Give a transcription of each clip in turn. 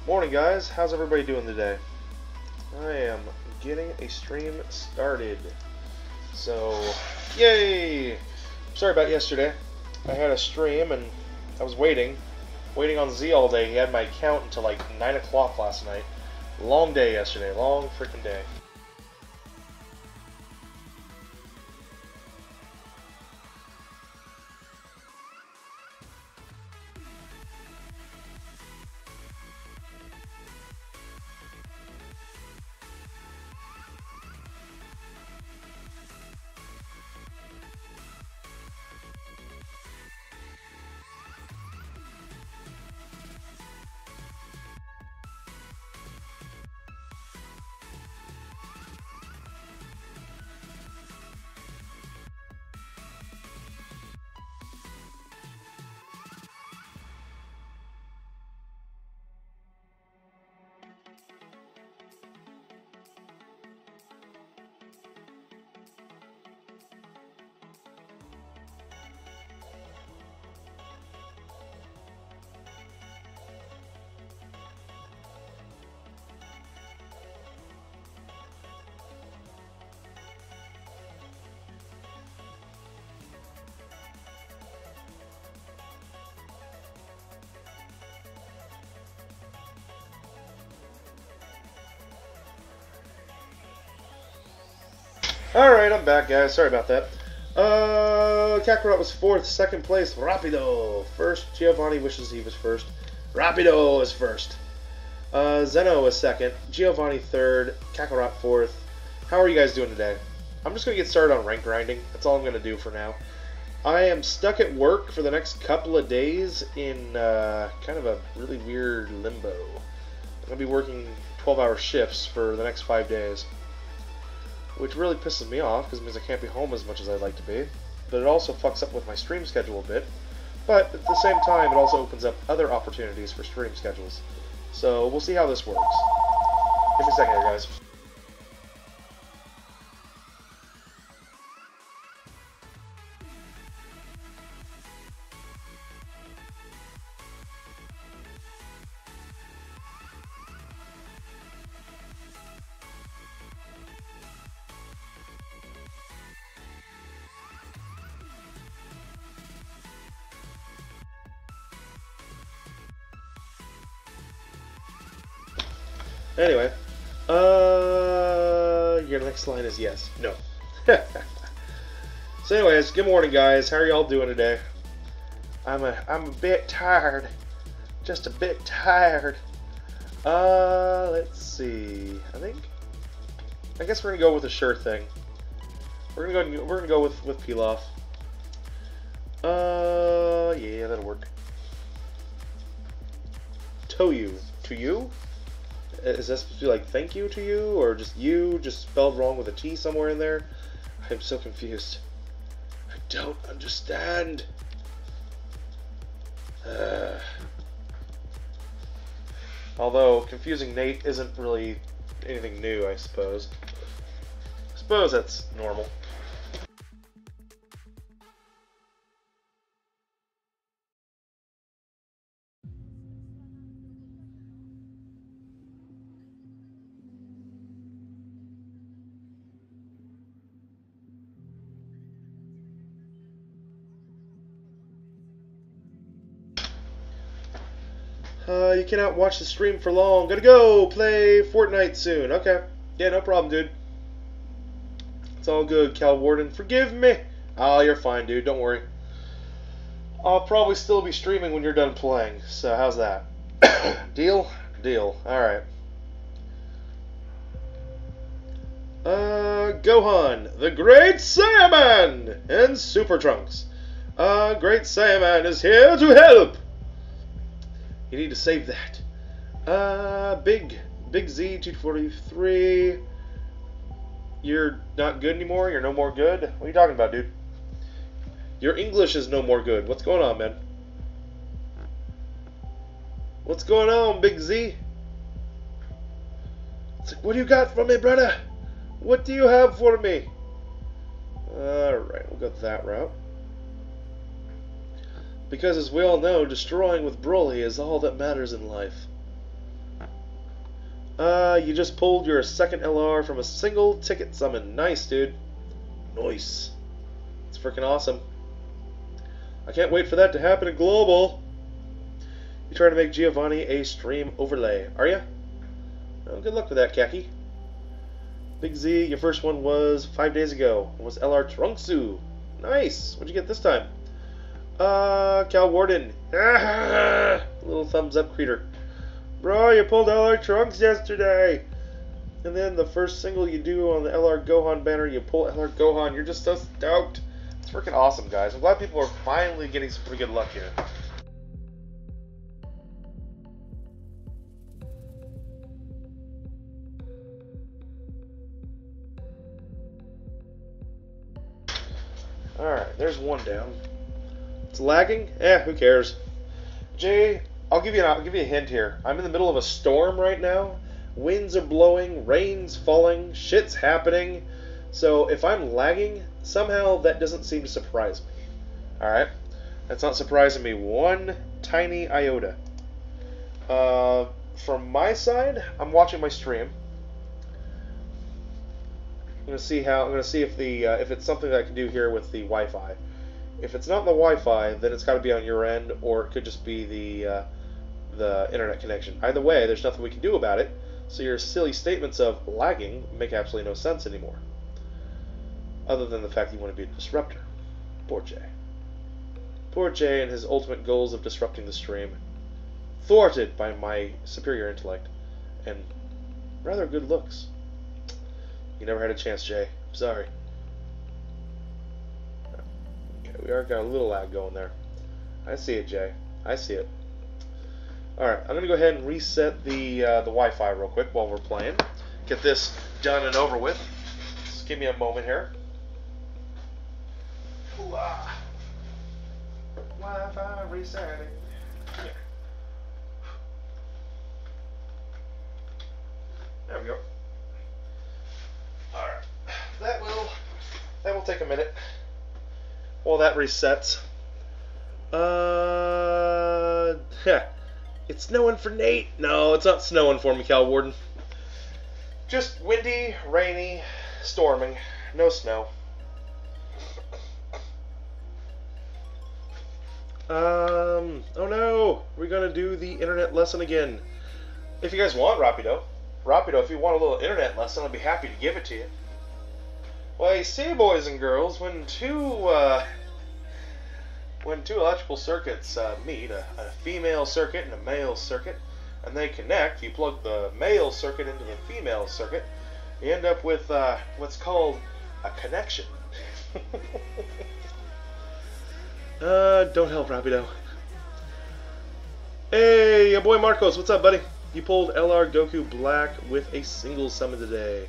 Morning, guys. How's everybody doing today? I am getting a stream started. So, yay! Sorry about yesterday. I had a stream and I was waiting on Z all day. He had my account until like 9 o'clock last night. Long day yesterday. Long freaking day. Alright, I'm back, guys. Sorry about that. Kakarot was 4th, 2nd place, Rapido. 1st, Giovanni wishes he was 1st. Rapido is 1st. Zeno is 2nd, Giovanni 3rd, Kakarot 4th. How are you guys doing today? I'm just going to get started on rank grinding. That's all I'm going to do for now. I am stuck at work for the next couple of days in kind of a really weird limbo. I'm going to be working 12-hour shifts for the next 5 days, which really pisses me off because it means I can't be home as much as I'd like to be. But it also fucks up with my stream schedule a bit. But at the same time, it also opens up other opportunities for stream schedules. So we'll see how this works. Give me a second here, guys. Anyway, your next line is yes. No. So anyways, good morning, guys. How are y'all doing today? I'm a bit tired. Just a bit tired. Let's see. I guess we're gonna go with a sure thing. We're gonna go with Pilaf. Yeah, that'll work. Toyu. To you? Is that supposed to be like thank you to you, or just you, just spelled wrong with a T somewhere in there? I'm so confused. I don't understand. Although, confusing Nate isn't really anything new, I suppose. I suppose that's normal. You cannot watch the stream for long. Gotta go play Fortnite soon. Okay. Yeah, no problem, dude. It's all good, Cal Warden. Forgive me. Oh, you're fine, dude. Don't worry. I'll probably still be streaming when you're done playing. So how's that? Deal? Deal. Alright. Gohan, the Great Saiyaman, and Super Trunks. Great Saiyaman is here to help. You need to save that. Big Z 243. You're not good anymore? You're no more good? What are you talking about, dude? Your English is no more good. What's going on, man? What's going on, Big Z? It's like, what do you got for me, brother? What do you have for me? Alright, we'll go that route. Because as we all know, destroying with Broly is all that matters in life. You just pulled your second LR from a single ticket summon. Nice, dude. Nice. It's freaking awesome. I can't wait for that to happen in Global. You trying to make Giovanni a stream overlay, are you? Well, good luck with that, Khaki. Big Z, your first one was 5 days ago. It was LR Trunksu. Nice. What'd you get this time? Cal Warden. Little thumbs up creator. Bro, you pulled LR Trunks yesterday. And then the first single you do on the LR Gohan banner, you pull LR Gohan. You're just so stoked. It's freaking awesome, guys. I'm glad people are finally getting some pretty good luck here. Alright, there's one down. It's lagging? Who cares? Jay, I'll give you a hint here. I'm in the middle of a storm right now. Winds are blowing, rain's falling, shit's happening. So if I'm lagging, somehow that doesn't seem to surprise me. Alright? That's not surprising me one tiny iota. From my side, I'm watching my stream. I'm gonna see if it's something that I can do here with the Wi-Fi. If it's not the Wi-Fi, then it's got to be on your end, or it could just be the internet connection. Either way, there's nothing we can do about it. So your silly statements of lagging make absolutely no sense anymore. Other than the fact that you want to be a disruptor. Poor Jay. Poor Jay and his ultimate goals of disrupting the stream. Thwarted by my superior intellect and rather good looks. You never had a chance, Jay. I'm sorry. Okay, we are got a little lag going there. I see it, Jay. I see it. Alright, I'm going to go ahead and reset the Wi-Fi real quick while we're playing. Get this done and over with. Just give me a moment here. Wi-Fi resetting. Yeah. There we go. Alright. That will take a minute while that resets. Yeah. It's snowing for Nate. No, it's not snowing for me, Cal Warden. Just windy, rainy, storming. No snow. Oh no, we're gonna do the internet lesson again. If you guys want, Rapido, if you want a little internet lesson, I'll be happy to give it to you. Well, you see, boys and girls, when two electrical circuits meet, a female circuit and a male circuit, and they connect, you plug the male circuit into the female circuit, you end up with what's called a connection. Don't help, Rapido. Hey, your boy Marcos, what's up, buddy? You pulled LR Goku Black with a single summon today.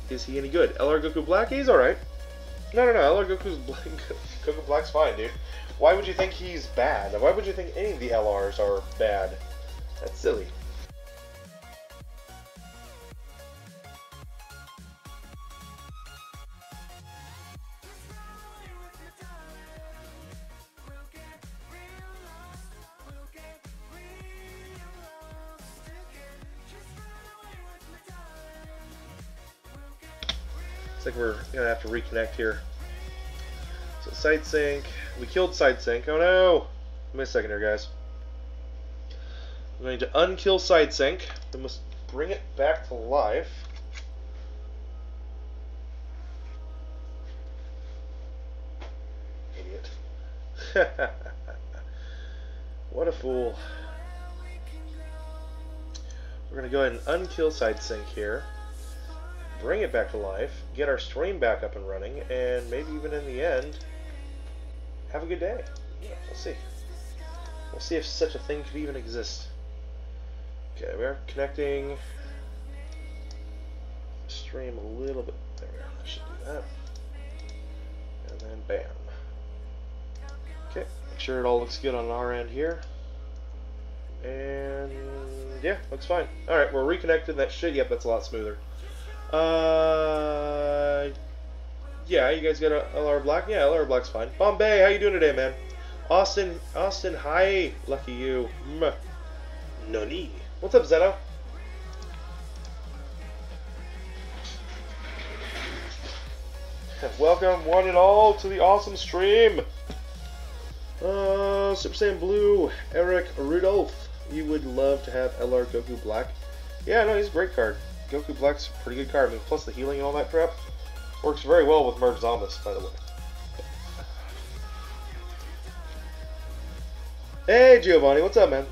Is he any good? LR Goku Black? He's alright. No, LR Goku Black's fine, dude. Why would you think he's bad? Why would you think any of the LRs are bad? That's silly. Looks like we're gonna have to reconnect here. So side sync. We killed side sync. Oh no! Give me a second here, guys. I'm going to unkill side sync. We must bring it back to life. Idiot. What a fool. We're going to go ahead and unkill side sync here. Bring it back to life. Get our stream back up and running. And maybe even in the end, have a good day. Yeah, we'll see. We'll see if such a thing could even exist. Okay, we are connecting stream a little bit. There we are. I should do that. And then bam. Okay, make sure it all looks good on our end here. And yeah, looks fine. Alright, we're reconnected. That shit, yep, that's a lot smoother. Yeah, you guys got a LR Black? Yeah, LR Black's fine. Bombay, how you doing today, man? Austin, hi. Lucky you. Nani. What's up, Zeno? Welcome one and all to the awesome stream. Super Saiyan Blue, Eric Rudolph. You would love to have LR Goku Black. Yeah, no, he's a great card. Goku Black's a pretty good card. I mean, plus the healing and all that crap. Works very well with Merge Zombis, by the way. Hey, Giovanni, what's up, man?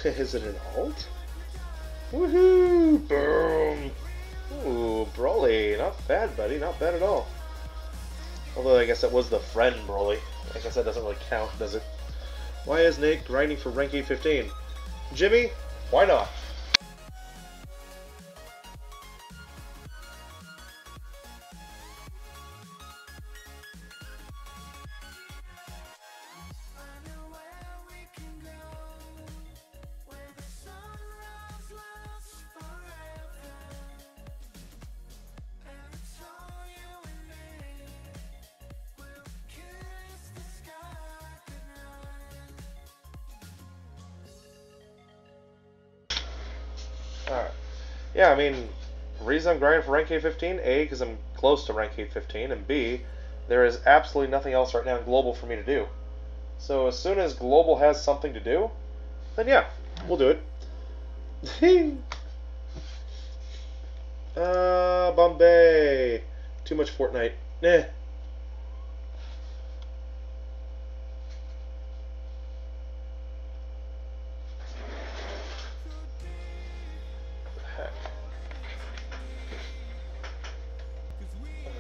Is it an alt? Woohoo! Boom! Ooh, Broly. Not bad, buddy. Not bad at all. Although, I guess that was the friend Broly. I guess that doesn't really count, does it? Why is Nate grinding for rank 815? Jimmy, why not? Alright. Yeah, I mean, the reason I'm grinding for rank 815, A, because I'm close to rank 815, and B, there is absolutely nothing else right now in Global for me to do. So as soon as Global has something to do, then yeah, we'll do it. Bombay. Too much Fortnite. Eh.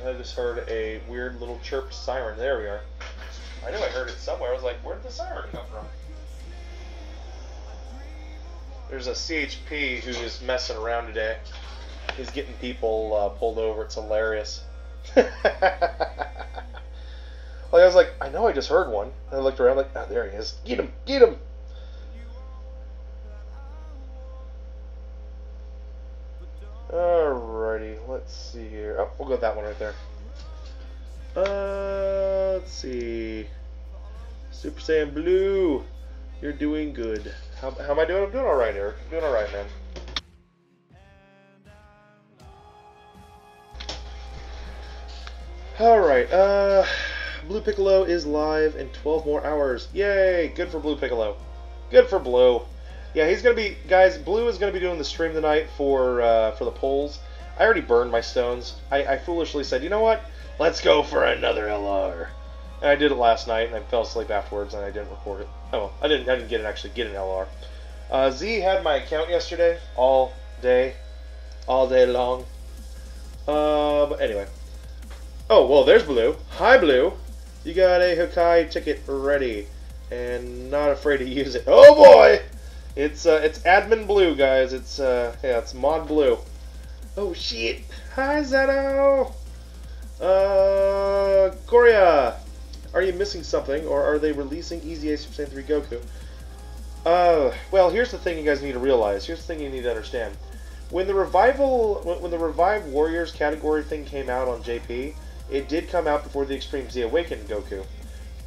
I just heard a weird little chirp siren. There we are. I knew I heard it somewhere. I was like, where did the siren come from? There's a CHP who is messing around today. He's getting people pulled over. It's hilarious. Like, I was like, I know I just heard one. And I looked around like, oh, there he is. Get him! Get him! Alrighty, let's see here. Oh, we'll go with that one right there. Let's see. Super Saiyan Blue, you're doing good. How am I doing? I'm doing alright, Eric. I'm doing alright, man. Alright, Blue Piccolo is live in 12 more hours. Yay! Good for Blue Piccolo. Good for Blue. Yeah, he's gonna be, guys. Blue is gonna be doing the stream tonight for the polls. I already burned my stones. I foolishly said, you know what? Let's go for another LR. And I did it last night, and I fell asleep afterwards, and I didn't record it. Oh, well, I didn't actually get an LR. Z had my account yesterday, all day long. But anyway. Oh, well, there's Blue. Hi, Blue. You got a Hokai ticket ready, and not afraid to use it. Oh boy! It's admin Blue, guys. It's yeah, it's mod Blue. Oh shit! Hi Zeto. Korea, are you missing something, or are they releasing Easy A Super Saiyan 3 Goku? Well, here's the thing you guys need to realize. Here's the thing you need to understand. When the Revive Warriors category thing came out on JP, it did come out before the Extreme Z Awakened Goku,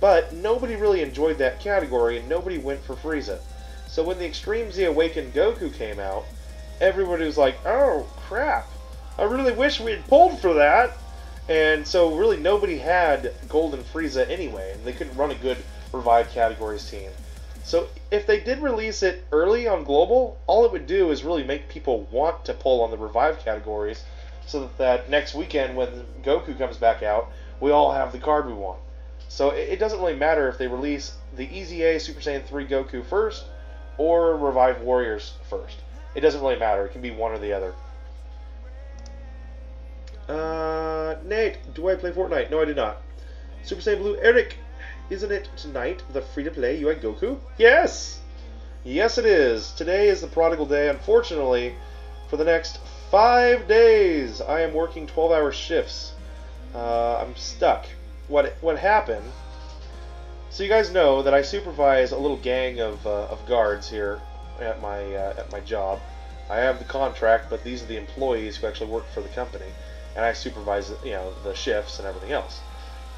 but nobody really enjoyed that category, and nobody went for Frieza. So when the Extreme Z Awakened Goku came out, everybody was like, oh crap, I really wish we had pulled for that. And so really nobody had Golden Frieza anyway, and they couldn't run a good Revive categories team. So if they did release it early on Global, all it would do is really make people want to pull on the Revive categories, so that next weekend when Goku comes back out, we all have the card we want. So it doesn't really matter if they release the Easy A Super Saiyan 3 Goku first, or Revive Warriors first. It doesn't really matter. It can be one or the other. Nate, do I play Fortnite? No, I do not. Super Saiyan Blue, Eric, isn't it tonight the free-to-play UI Goku? Yes! Yes, it is. Today is the prodigal day. Unfortunately, for the next 5 days, I am working 12-hour shifts. I'm stuck. What happened? So you guys know that I supervise a little gang of guards here at my job. I have the contract, but these are the employees who actually work for the company, and I supervise, you know, the shifts and everything else.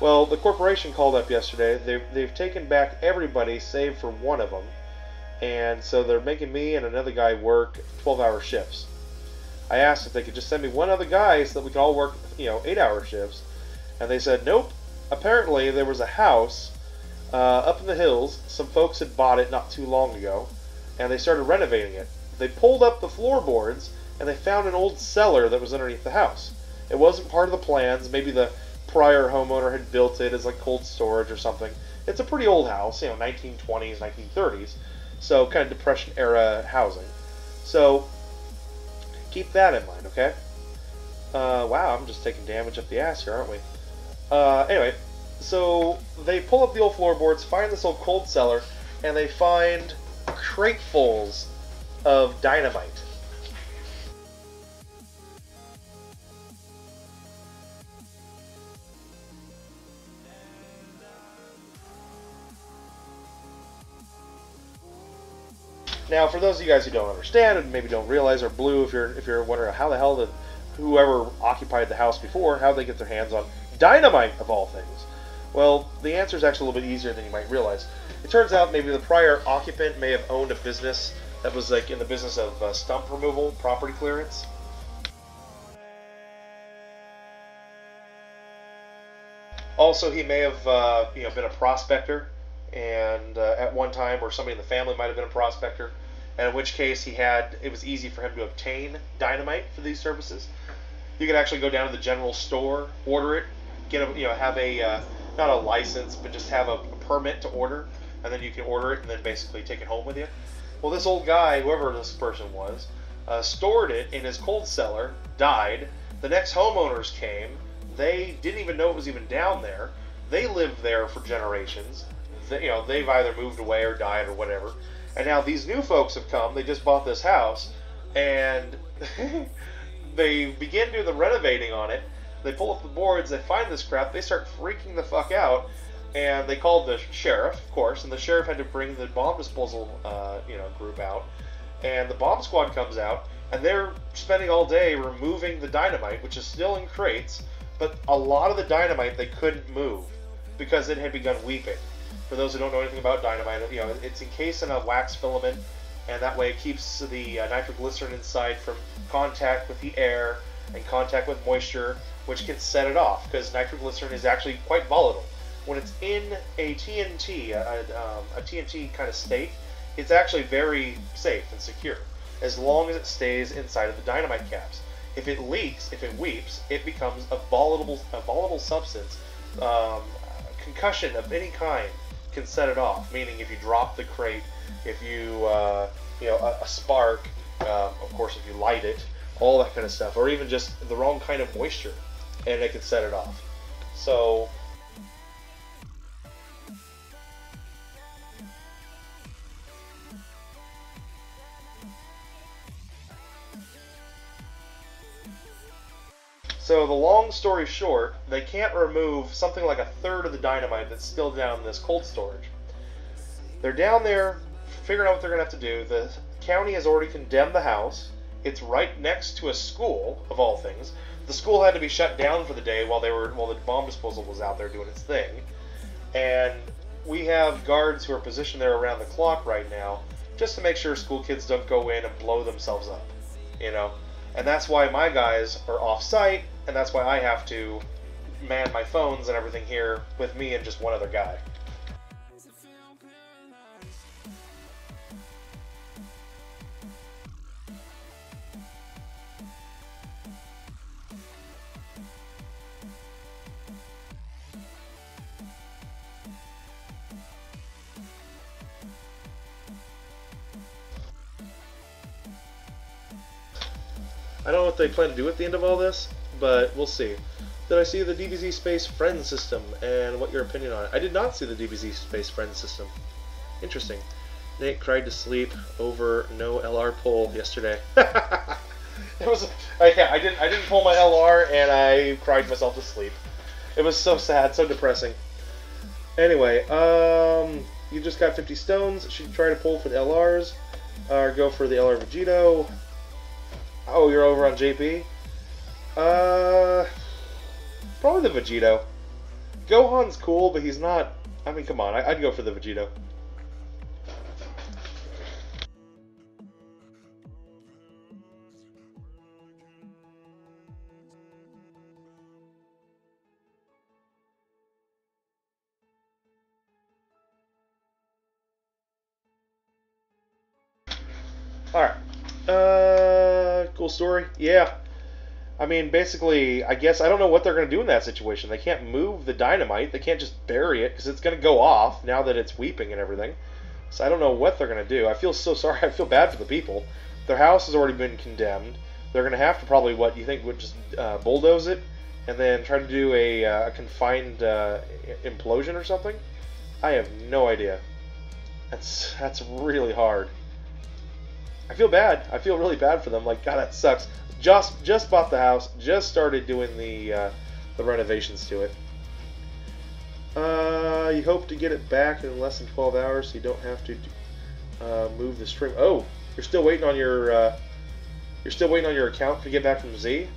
Well, the corporation called up yesterday. They've taken back everybody save for one of them, and so they're making me and another guy work 12-hour shifts. I asked if they could just send me one other guy so that we could all work, 8-hour shifts. And they said, nope. Apparently, there was a house up in the hills. Some folks had bought it not too long ago, and they started renovating it. They pulled up the floorboards, and they found an old cellar that was underneath the house. It wasn't part of the plans. Maybe the prior homeowner had built it as like cold storage or something. It's a pretty old house, 1920s, 1930s, so kind of Depression-era housing. So keep that in mind, okay? Wow, I'm just taking damage up the ass here, aren't we? Anyway, so they pull up the old floorboards, find this old cold cellar, and they find cratefuls of dynamite. Now, for those of you guys who don't understand and maybe don't realize, or blue, if you're wondering how the hell did whoever occupied the house before, how they get their hands on dynamite of all things? Well, the answer is actually a little bit easier than you might realize. It turns out maybe the prior occupant may have owned a business that was like in the business of stump removal, property clearance. Also, he may have been a prospector, and at one time, or somebody in the family might have been a prospector, and in which case it was easy for him to obtain dynamite for these services. You could actually go down to the general store, order it, have a not a license, but just have a permit to order, and then you can order it and then basically take it home with you. Well, this old guy, whoever this person was, stored it in his cold cellar, died. The next homeowners came. They didn't even know it was even down there. They lived there for generations. They've either moved away or died or whatever. And now these new folks have come. They just bought this house, and they begin doing the renovating on it. They pull up the boards. They find this crap. They start freaking the fuck out, and they called the sheriff, of course. And the sheriff had to bring the bomb disposal, group out. And the bomb squad comes out, and they're spending all day removing the dynamite, which is still in crates. But a lot of the dynamite they couldn't move because it had begun weeping. For those who don't know anything about dynamite, it's encased in a wax filament, and that way it keeps the nitroglycerin inside from contact with the air and contact with moisture, which can set it off, because nitroglycerin is actually quite volatile. When it's in a TNT, a TNT kind of state, it's actually very safe and secure, as long as it stays inside of the dynamite caps. If it leaks, if it weeps, it becomes a volatile substance. Concussion of any kind can set it off. Meaning, if you drop the crate, if you, a spark, of course, if you light it, all that kind of stuff, or even just the wrong kind of moisture, and it can set it off. So, the long story short, they can't remove something like a third of the dynamite that's still down in this cold storage. They're down there figuring out what they're going to have to do. The county has already condemned the house. It's right next to a school, of all things. The school had to be shut down for the day while the bomb disposal was out there doing its thing. And we have guards who are positioned there around the clock right now just to make sure school kids don't go in and blow themselves up, And that's why my guys are off-site, and that's why I have to man my phones and everything here with me and just one other guy. I don't know what they plan to do at the end of all this, but we'll see. Did I see the DBZ Space Friend system, and what your opinion on it? I did not see the DBZ Space Friend system. Interesting. Nate cried to sleep over no LR pull yesterday. It was I didn't pull my LR, and I cried myself to sleep. It was so sad, so depressing. Anyway, you just got 50 stones. Should you try to pull for the LRs, or go for the LR Vegito? Oh, you're over on JP? Probably the Vegito. Gohan's cool, but he's not... I mean, come on, I'd go for the Vegito. Alright. Cool story. Yeah. I mean, basically, I guess I don't know what they're going to do in that situation. They can't move the dynamite. They can't just bury it because it's going to go off now that it's weeping and everything. So I don't know what they're going to do. I feel so sorry. I feel bad for the people. Their house has already been condemned. They're going to have to probably, what you think, would just bulldoze it and then try to do a confined implosion or something? I have no idea. That's really hard. I feel bad. I feel really bad for them. Like, God, that sucks. Just bought the house. Just started doing the renovations to it. You hope to get it back in less than 12 hours, so you don't have to move the stream. Oh, you're still waiting on your account to get back from Z.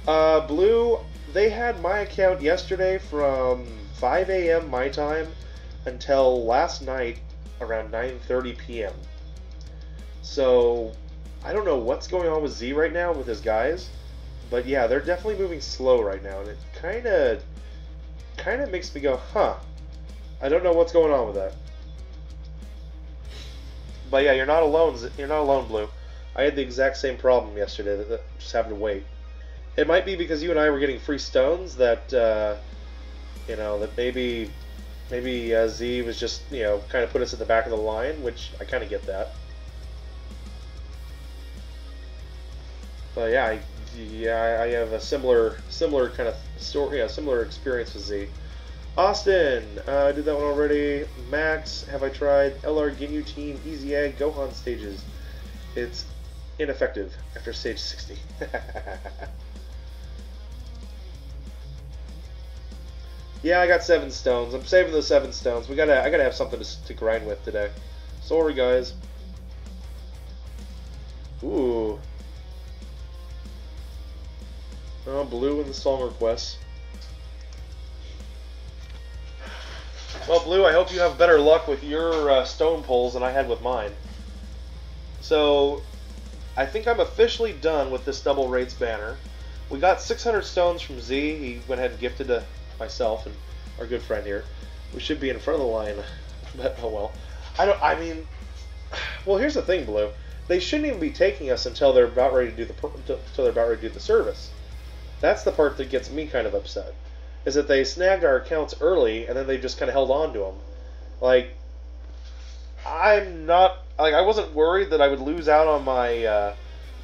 Blue, they had my account yesterday from 5 a.m. my time until last night around 9:30 p.m. So I don't know what's going on with Z right now with his guys, but yeah, they're definitely moving slow right now, and it kind of makes me go, huh? I don't know what's going on with that. But yeah, you're not alone. You're not alone, Blue. I had the exact same problem yesterday, that just having to wait. It might be because you and I were getting free stones that, you know, that maybe Z was just, you know, kind of put us at the back of the line, which I kind of get that. But yeah, I have a similar kind of story, yeah, similar experience with Z. Austin, I did that one already. Max, have I tried? LR Ginyu Team Easy Egg Gohan stages? It's ineffective after stage 60. Yeah, I got 7 stones. I'm saving those 7 stones. I gotta have something to grind with today. Sorry, guys. Ooh. Oh, Blue in the song requests. Well, Blue, I hope you have better luck with your stone pulls than I had with mine. So, I think I'm officially done with this double rates banner. We got 600 stones from Z. He went ahead and gifted to myself and our good friend here. We should be in front of the line, but oh well. I mean, well, here's the thing, Blue. They shouldn't even be taking us until they're about ready to do the service. That's the part that gets me kind of upset. Is that they snagged our accounts early and then they just kind of held on to them. Like, I wasn't worried that I would lose out on my.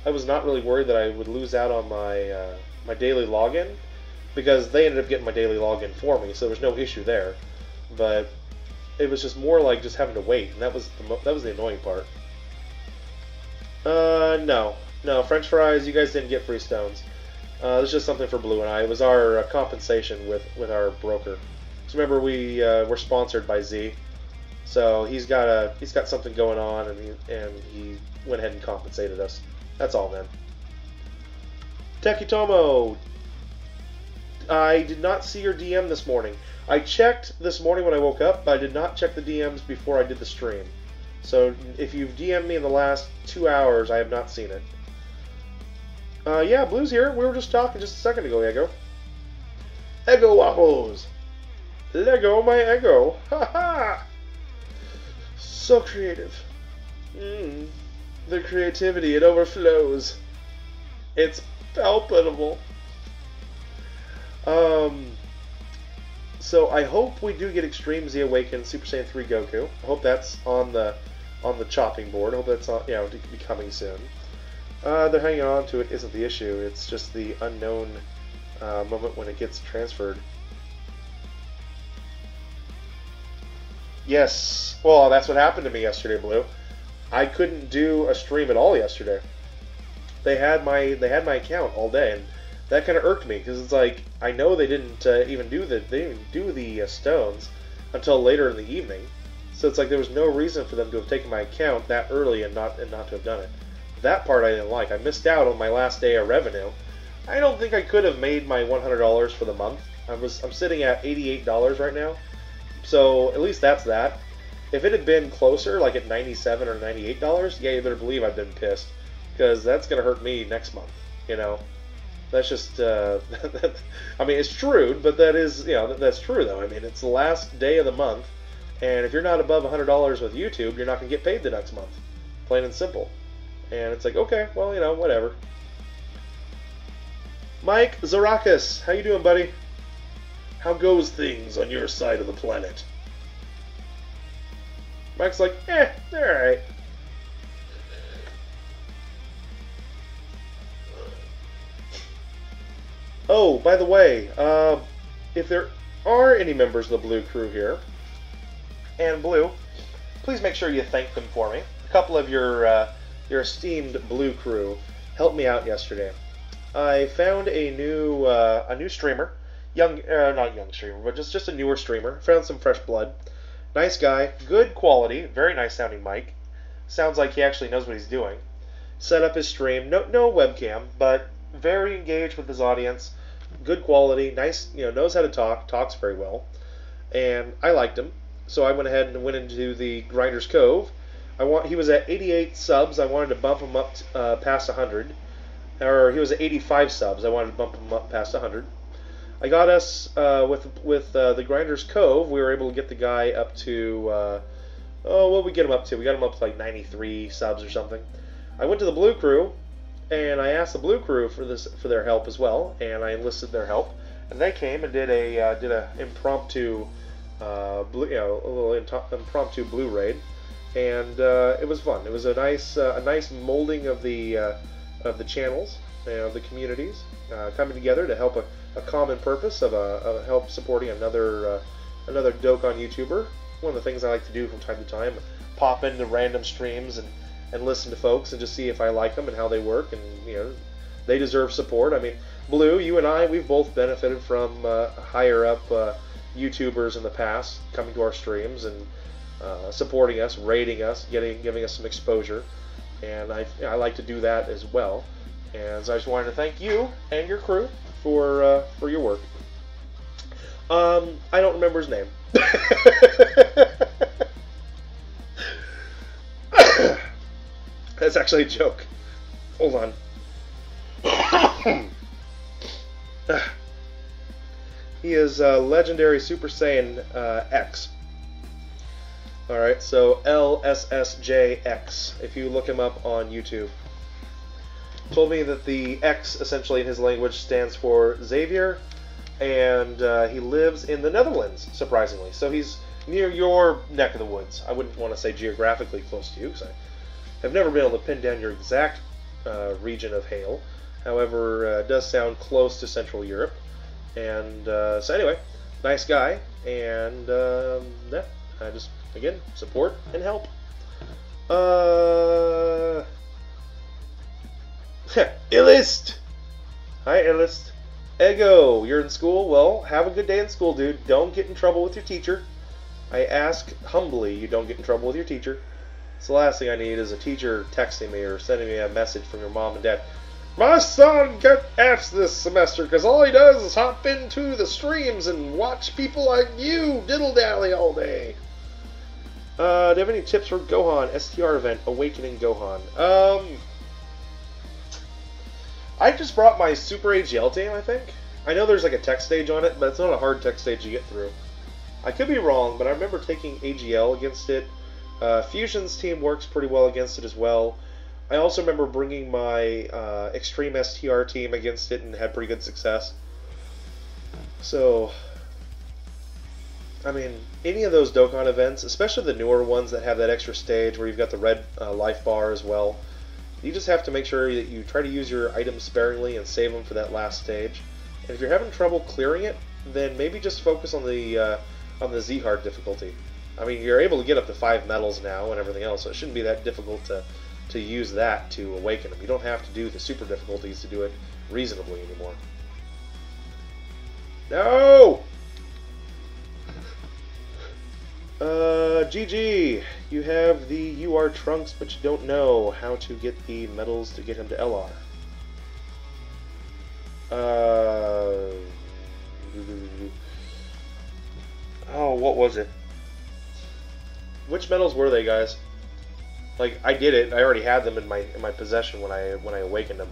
I was not really worried that I would lose out on my my daily login, because they ended up getting my daily login for me, so there was no issue there. But it was just more like just having to wait, and that was the annoying part. No, French fries. You guys didn't get free stones. It was just something for Blue and I. It was our compensation with our broker. So remember, we're sponsored by Z, so he's got something going on, and he went ahead and compensated us. That's all, man. Tekitomo, I did not see your DM this morning. I checked this morning when I woke up, but I did not check the DMs before I did the stream. So if you've DM'd me in the last 2 hours, I have not seen it. Yeah, Blue's here. We were just talking just a second ago, Ego. Ego waffles! Lego my ego! Ha ha! So creative. The creativity, it overflows. It's palpable. So I hope we do get Extreme Z Awakened Super Saiyan 3 Goku. I hope that's on the chopping board. I hope that's on, to be coming soon. They're hanging on to it isn't the issue. It's just the unknown moment when it gets transferred. Yes. Well, that's what happened to me yesterday, Blue. I couldn't do a stream at all yesterday. They had my account all day, and that kind of irked me, because it's like, I know they didn't even do the stones until later in the evening. So it's like there was no reason for them to have taken my account that early and not to have done it. That part I didn't like. I missed out on my last day of revenue. I don't think I could have made my $100 for the month. I'm sitting at $88 right now. So at least that's that. If it had been closer, like at $97 or $98, yeah, you better believe I've been pissed, because that's gonna hurt me next month. You know, that's just. I mean, it's true, but that is, that's true though. I mean, it's the last day of the month, and if you're not above $100 with YouTube, you're not gonna get paid the next month. Plain and simple. And it's like, okay, well, you know, whatever. Mike Zarakis, how you doing, buddy? How goes things on your side of the planet? Mike's like, alright. Oh, by the way, if there are any members of the Blue crew here, and Blue, please make sure you thank them for me. A couple of your esteemed Blue crew helped me out yesterday. I found a new streamer, not young streamer, but just a newer streamer. Found some fresh blood. Nice guy, good quality, very nice sounding mic. Sounds like he actually knows what he's doing. Set up his stream, no webcam, but very engaged with his audience. Good quality, nice, knows how to talk, talks very well, and I liked him. So I went ahead and went into the Grinders Cove. He was at 88 subs. I wanted to bump him up past 100. Or he was at 85 subs. I wanted to bump him up past 100. I got us with the Grinders Cove. We were able to get the guy up to what did we get him up to? We got him up to like 93 subs or something. I went to the Blue Crew, and I asked the Blue Crew for their help as well, and I enlisted their help, and they came and did a impromptu a little impromptu Blue raid, and it was fun. It was a nice molding of the channels, the communities coming together to help a common purpose of help supporting another Dokkan YouTuber. One of the things I like to do from time to time, pop into random streams and listen to folks and just see if I like them and how they work, and they deserve support. I mean, Blue, you and I, we've both benefited from higher up YouTubers in the past coming to our streams and supporting us, rating us, giving us some exposure, and I like to do that as well. And so I just wanted to thank you and your crew for your work. I don't remember his name. That's actually a joke. Hold on. He is legendary Super Saiyan X. Alright, so LSSJX, if you look him up on YouTube. Told me that the X, essentially in his language, stands for Xavier, and he lives in the Netherlands, surprisingly. So he's near your neck of the woods. I wouldn't want to say geographically close to you, because I have never been able to pin down your exact region of hail. However, it does sound close to Central Europe. And so anyway, nice guy, and yeah, I just, again, support and help. Illist! Hi, Illist. Ego, you're in school? Well, have a good day in school, dude. Don't get in trouble with your teacher. I ask humbly you don't get in trouble with your teacher. It's the last thing I need is a teacher texting me or sending me a message from your mom and dad. My son got F's this semester because all he does is hop into the streams and watch people like you diddle-dally all day. Do you have any tips for Gohan STR event, Awakening Gohan? I just brought my Super AGL team, I think. I know there's like a tech stage on it, but it's not a hard tech stage to get through. I could be wrong, but I remember taking AGL against it. Fusion's team works pretty well against it as well. I also remember bringing my Extreme STR team against it and had pretty good success. So, I mean, any of those Dokkan events, especially the newer ones that have that extra stage where you've got the red life bar as well, you just have to make sure that you try to use your items sparingly and save them for that last stage. And if you're having trouble clearing it, then maybe just focus on the Z-Hard difficulty. I mean, you're able to get up to 5 medals now and everything else, so it shouldn't be that difficult to use that to awaken them. You don't have to do the super difficulties to do it reasonably anymore. No! GG, you have the UR Trunks, but you don't know how to get the medals to get him to LR. Oh, what was it? Which medals were they, guys? Like, I did it. I already had them in my possession when I awakened them.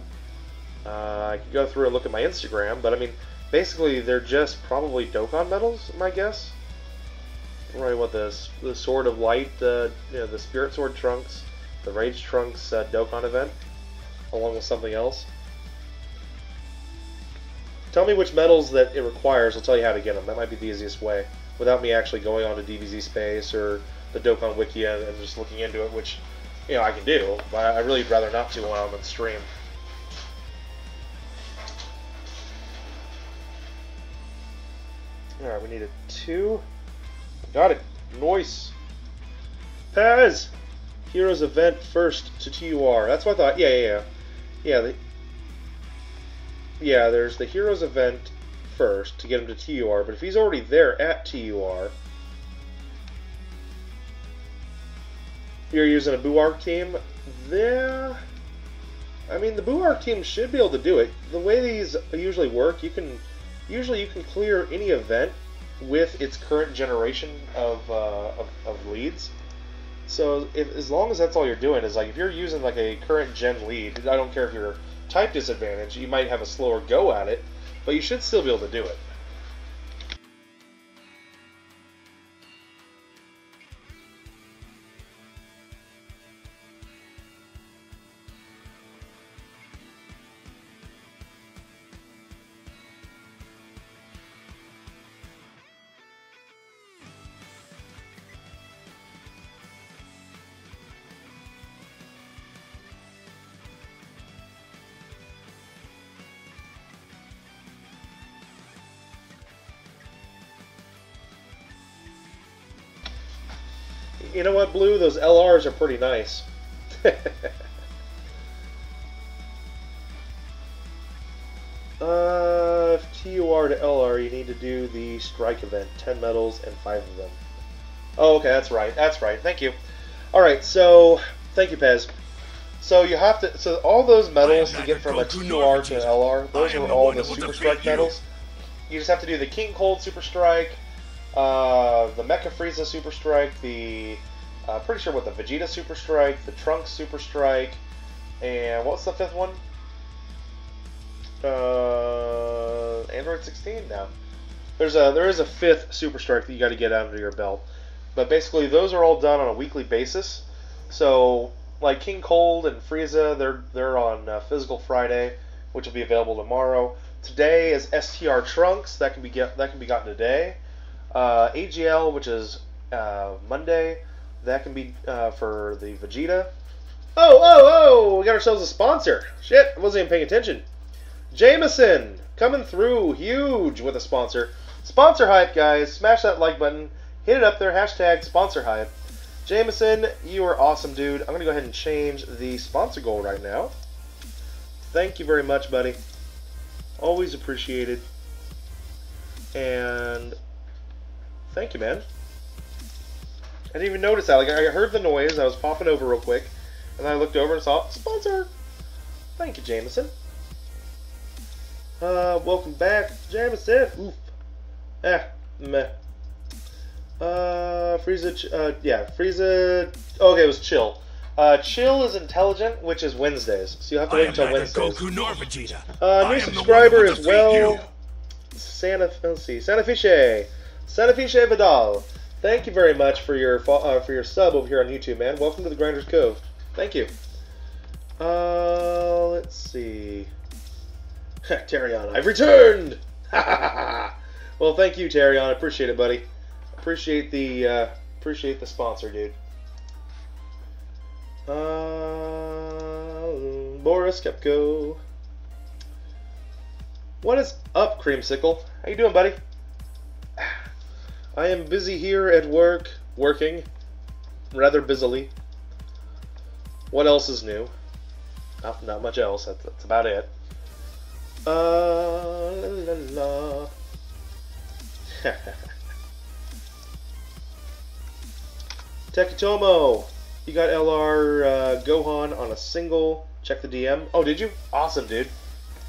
I could go through and look at my Instagram, but I mean, basically they're just probably Dokkan medals, my guess. Right, what the Sword of Light, the Spirit Sword Trunks, the Rage Trunks Dokkan event, along with something else. Tell me which medals that it requires, I'll tell you how to get them. That might be the easiest way, without me actually going on to DBZ Space or the Dokkan Wiki and just looking into it, which, you know, I can do, but I really would rather not to when I'm on stream. Alright, we need a 2. Got it. Nice. Paz! Heroes event first to TUR. That's what I thought. Yeah. Yeah, there's the Heroes event first to get him to TUR, but if he's already there at TUR, you're using a Boo-Arc team, I mean, the Boo-Arc team should be able to do it. The way these usually work, usually you can clear any event with its current generation of leads. So as long as that's all you're doing, is like if you're using like a current gen lead, I don't care if you're type disadvantage, you might have a slower go at it, but you should still be able to do it. You know what, Blue? Those LRs are pretty nice. TUR to LR, you need to do the strike event. 10 medals and 5 of them. Oh, okay, that's right. That's right. Thank you. Alright, so, thank you, Pez. So you have to, so all those medals to get from a TUR to an LR, those are all the Super Strike medals. You just have to do the King Cold Super Strike, the Mecha Frieza Super Strike, the pretty sure what the Vegeta Super Strike, the Trunks Super Strike, and what's the 5th one? Android 16 now. There is a 5th Super Strike that you got to get under your belt, but basically those are all done on a weekly basis. So like King Cold and Frieza, they're on Physical Friday, which will be available tomorrow. Today is STR Trunks that can be gotten today. AGL, which is Monday, that can be for the Vegeta. Oh! We got ourselves a sponsor. Shit, I wasn't even paying attention. Jameson coming through huge with a sponsor. Sponsor hype, guys. Smash that like button. Hit it up there. Hashtag sponsor hype. Jameson, you are awesome, dude. I'm going to go ahead and change the sponsor goal right now. Thank you very much, buddy. Always appreciated. And thank you, man. I didn't even notice that. Like, I heard the noise. I was popping over real quick. And then I looked over and saw sponsor. Thank you, Jameson. Welcome back, Jameson. Oof. Meh. Frieza, yeah, Frieza, okay, it was Chill. Chill is Intelligent, which is Wednesdays, so you have to wait until Wednesdays. Goku nor Vegeta. New subscriber as well, let's see, Sanafiche Vidal. Thank you very much for your sub over here on YouTube, man. Welcome to the Grinders Cove. Thank you. Let's see. Terrion, I've returned! Well, thank you, Terrion. I appreciate it, buddy. Appreciate the sponsor, dude. Boris Kepko. What is up, Creamsicle? How you doing, buddy? I am busy here at work, working rather busily. What else is new? Not much else. That's about it. La la la. Tekitomo, you got LR Gohan on a single. Check the DM. Oh, did you? Awesome, dude.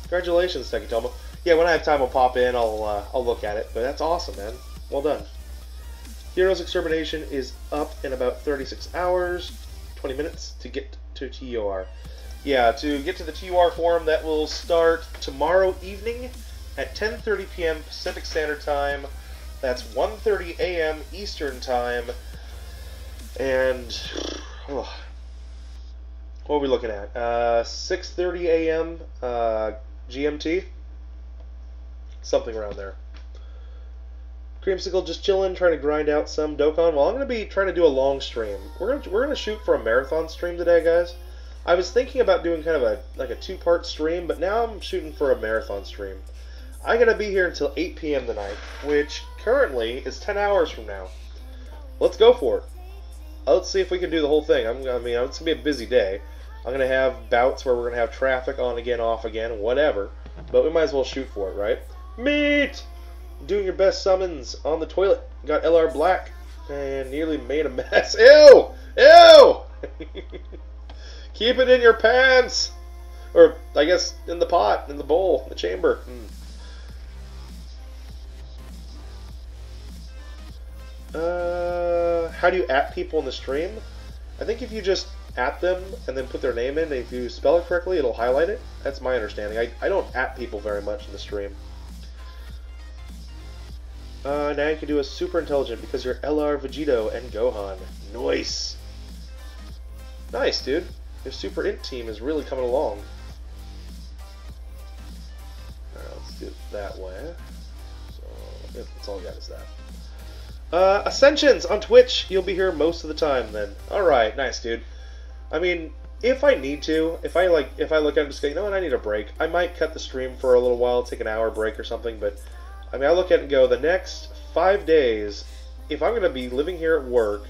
Congratulations, Tekitomo. Yeah, when I have time, I'll pop in. I'll look at it. But that's awesome, man. Well done. Heroes Extermination is up in about 36 hours, 20 minutes to get to TUR. Yeah, to get to the TUR forum, that will start tomorrow evening at 10:30 p.m. Pacific Standard Time. That's 1:30 a.m. Eastern Time. And What are we looking at? 6:30 a.m. GMT, something around there. Creamsicle just chilling, trying to grind out some Dokkan. Well, I'm gonna be trying to do a long stream. We're gonna shoot for a marathon stream today, guys. I was thinking about doing kind of a two-part stream, but now I'm shooting for a marathon stream. I'm gonna be here until 8 p.m. tonight, which currently is 10 hours from now. Let's go for it. Let's see if we can do the whole thing. I mean, it's gonna be a busy day. I'm gonna have bouts where we're gonna have traffic on again, off again, whatever. But we might as well shoot for it, right? Meat! Doing your best summons on the toilet. Got LR Black and nearly made a mess. Ew! Ew! Keep it in your pants! Or, I guess, in the pot, in the bowl, in the chamber. How do you at people in the stream? I think if you just at them and then put their name in, and if you spell it correctly, it'll highlight it. That's my understanding. I don't at people very much in the stream. Now you can do a super intelligent because you're LR, Vegito, and Gohan. Nice! Nice, dude. Your super int team is really coming along. Alright, let's do it that way. So, yep, that's all I got is that. Ascensions on Twitch. You'll be here most of the time then. Alright, nice, dude. I mean, if I need to, if I look at it and just go, you know what, I need a break, I might cut the stream for a little while, take an hour break or something, but I mean, I look at it and go, the next 5 days, if I'm going to be living here at work,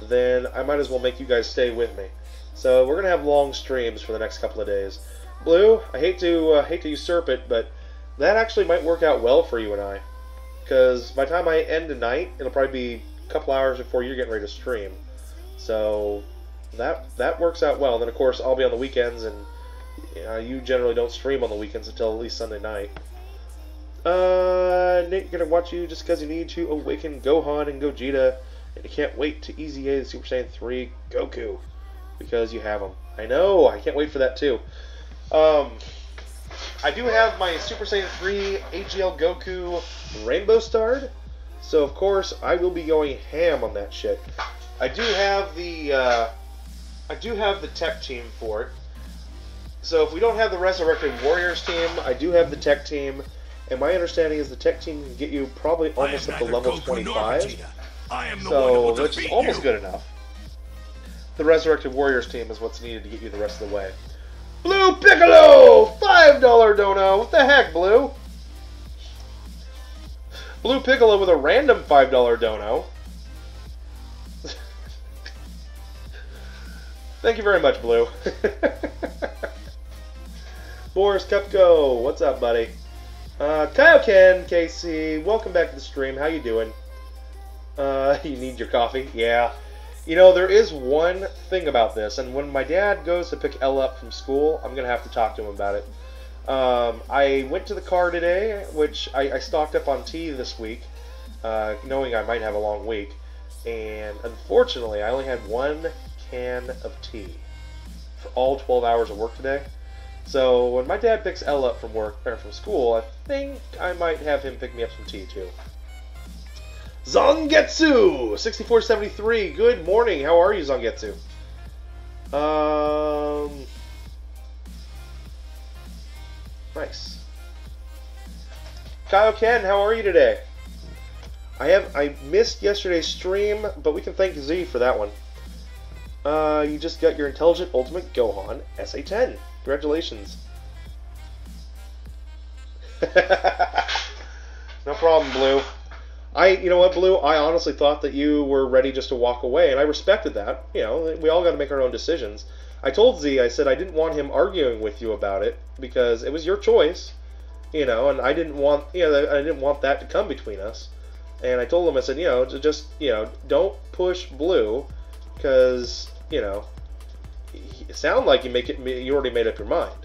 then I might as well make you guys stay with me. So we're going to have long streams for the next couple of days. Blue, I hate to usurp it, but that actually might work out well for you and I. Because by the time I end tonight, it'll probably be a couple hours before you're getting ready to stream. So that works out well. And then, of course, I'll be on the weekends, and you generally don't stream on the weekends until at least Sunday night. Nate, gonna watch you just because you need to awaken Gohan and Gogeta, and you can't wait to Easy A the Super Saiyan 3 Goku, because you have them. I know, I can't wait for that too. I do have my Super Saiyan 3 AGL Goku Rainbow Starred, so of course I will be going ham on that shit. I do have the tech team for it. So if we don't have the Resurrected Warriors team, I do have the tech team. And my understanding is the tech team can get you probably almost up to level 25. So, which is almost good enough. The Resurrected Warriors team is what's needed to get you the rest of the way. Blue Piccolo! $5 dono! What the heck, Blue? Blue Piccolo with a random $5 dono. Thank you very much, Blue. Boris Cupco, what's up, buddy? Kaioken, KC, welcome back to the stream. How you doing? You need your coffee? Yeah. You know, there is one thing about this, and when my dad goes to pick Elle up from school, I'm going to have to talk to him about it. I went to the car today, which I stocked up on tea this week, knowing I might have a long week, and unfortunately, I only had one can of tea for all 12 hours of work today. So when my dad picks Elle up from work or from school, I think I might have him pick me up some tea too. Zangetsu 6473. Good morning. How are you, Zangetsu? Nice. Kaioken, how are you today? I missed yesterday's stream, but we can thank Z for that one. You just got your Intelligent Ultimate Gohan SA10. Congratulations. No problem, Blue. You know what, Blue? I honestly thought that you were ready just to walk away, and I respected that. You know, we all got to make our own decisions. I told Z, I said I didn't want him arguing with you about it because it was your choice, you know, and I didn't want, I didn't want that to come between us. And I told him, I said, don't push Blue because, it sounded like you already made up your mind.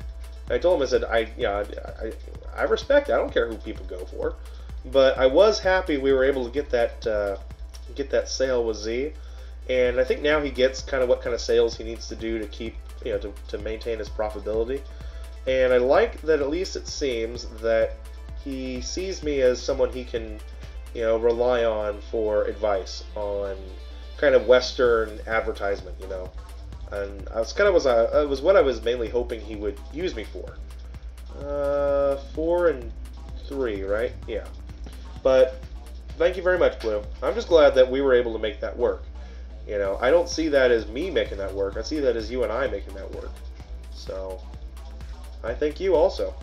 And I told him, I said, I respect it. I don't care who people go for. But I was happy we were able to get that sale with Z, and I think now he gets kind of what kind of sales he needs to do to keep, to maintain his profitability. And I like that at least it seems that he sees me as someone he can, rely on for advice on kind of Western advertisement. And I was it was what I was mainly hoping he would use me for. 4 and 3, right? Yeah. But thank you very much, Blue. I'm just glad that we were able to make that work. You know, I don't see that as me making that work. I see that as you and I making that work. So, I thank you also.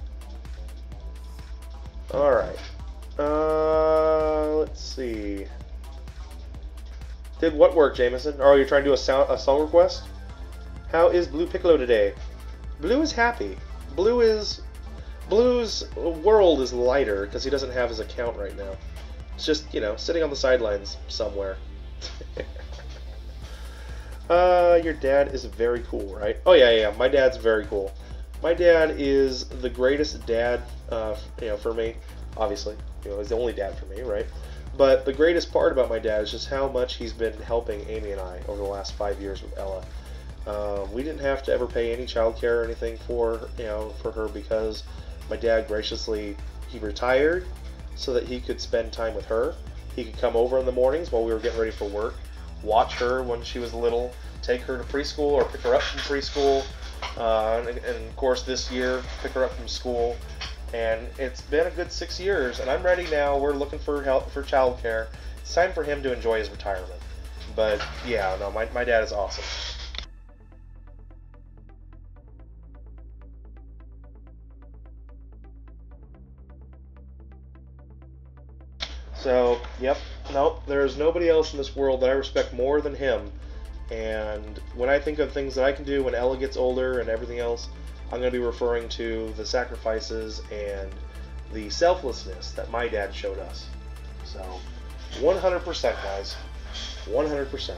Alright. Let's see. Did what work, Jameson? Oh, you're trying to do a song request? How is Blue Piccolo today? Blue is happy. Blue's world is lighter because he doesn't have his account right now. It's just, you know, sitting on the sidelines somewhere. Your dad is very cool, right? Oh yeah, my dad's very cool. My dad is the greatest dad, you know, for me. Obviously, you know, he's the only dad for me, right? But the greatest part about my dad is just how much he's been helping Amy and I over the last 5 years with Ella. We didn't have to ever pay any childcare or anything for, you know, for her because my dad graciously, he retired so that he could spend time with her. He could come over in the mornings while we were getting ready for work, watch her when she was little, take her to preschool or pick her up from preschool, and of course this year pick her up from school. And it's been a good 6 years, and I'm ready now. We're looking for help for childcare. It's time for him to enjoy his retirement. But yeah, no, my dad is awesome. So, yep, no, there's nobody else in this world that I respect more than him. And when I think of things that I can do when Ella gets older and everything else, I'm going to be referring to the sacrifices and the selflessness that my dad showed us. So, 100%, guys. 100%.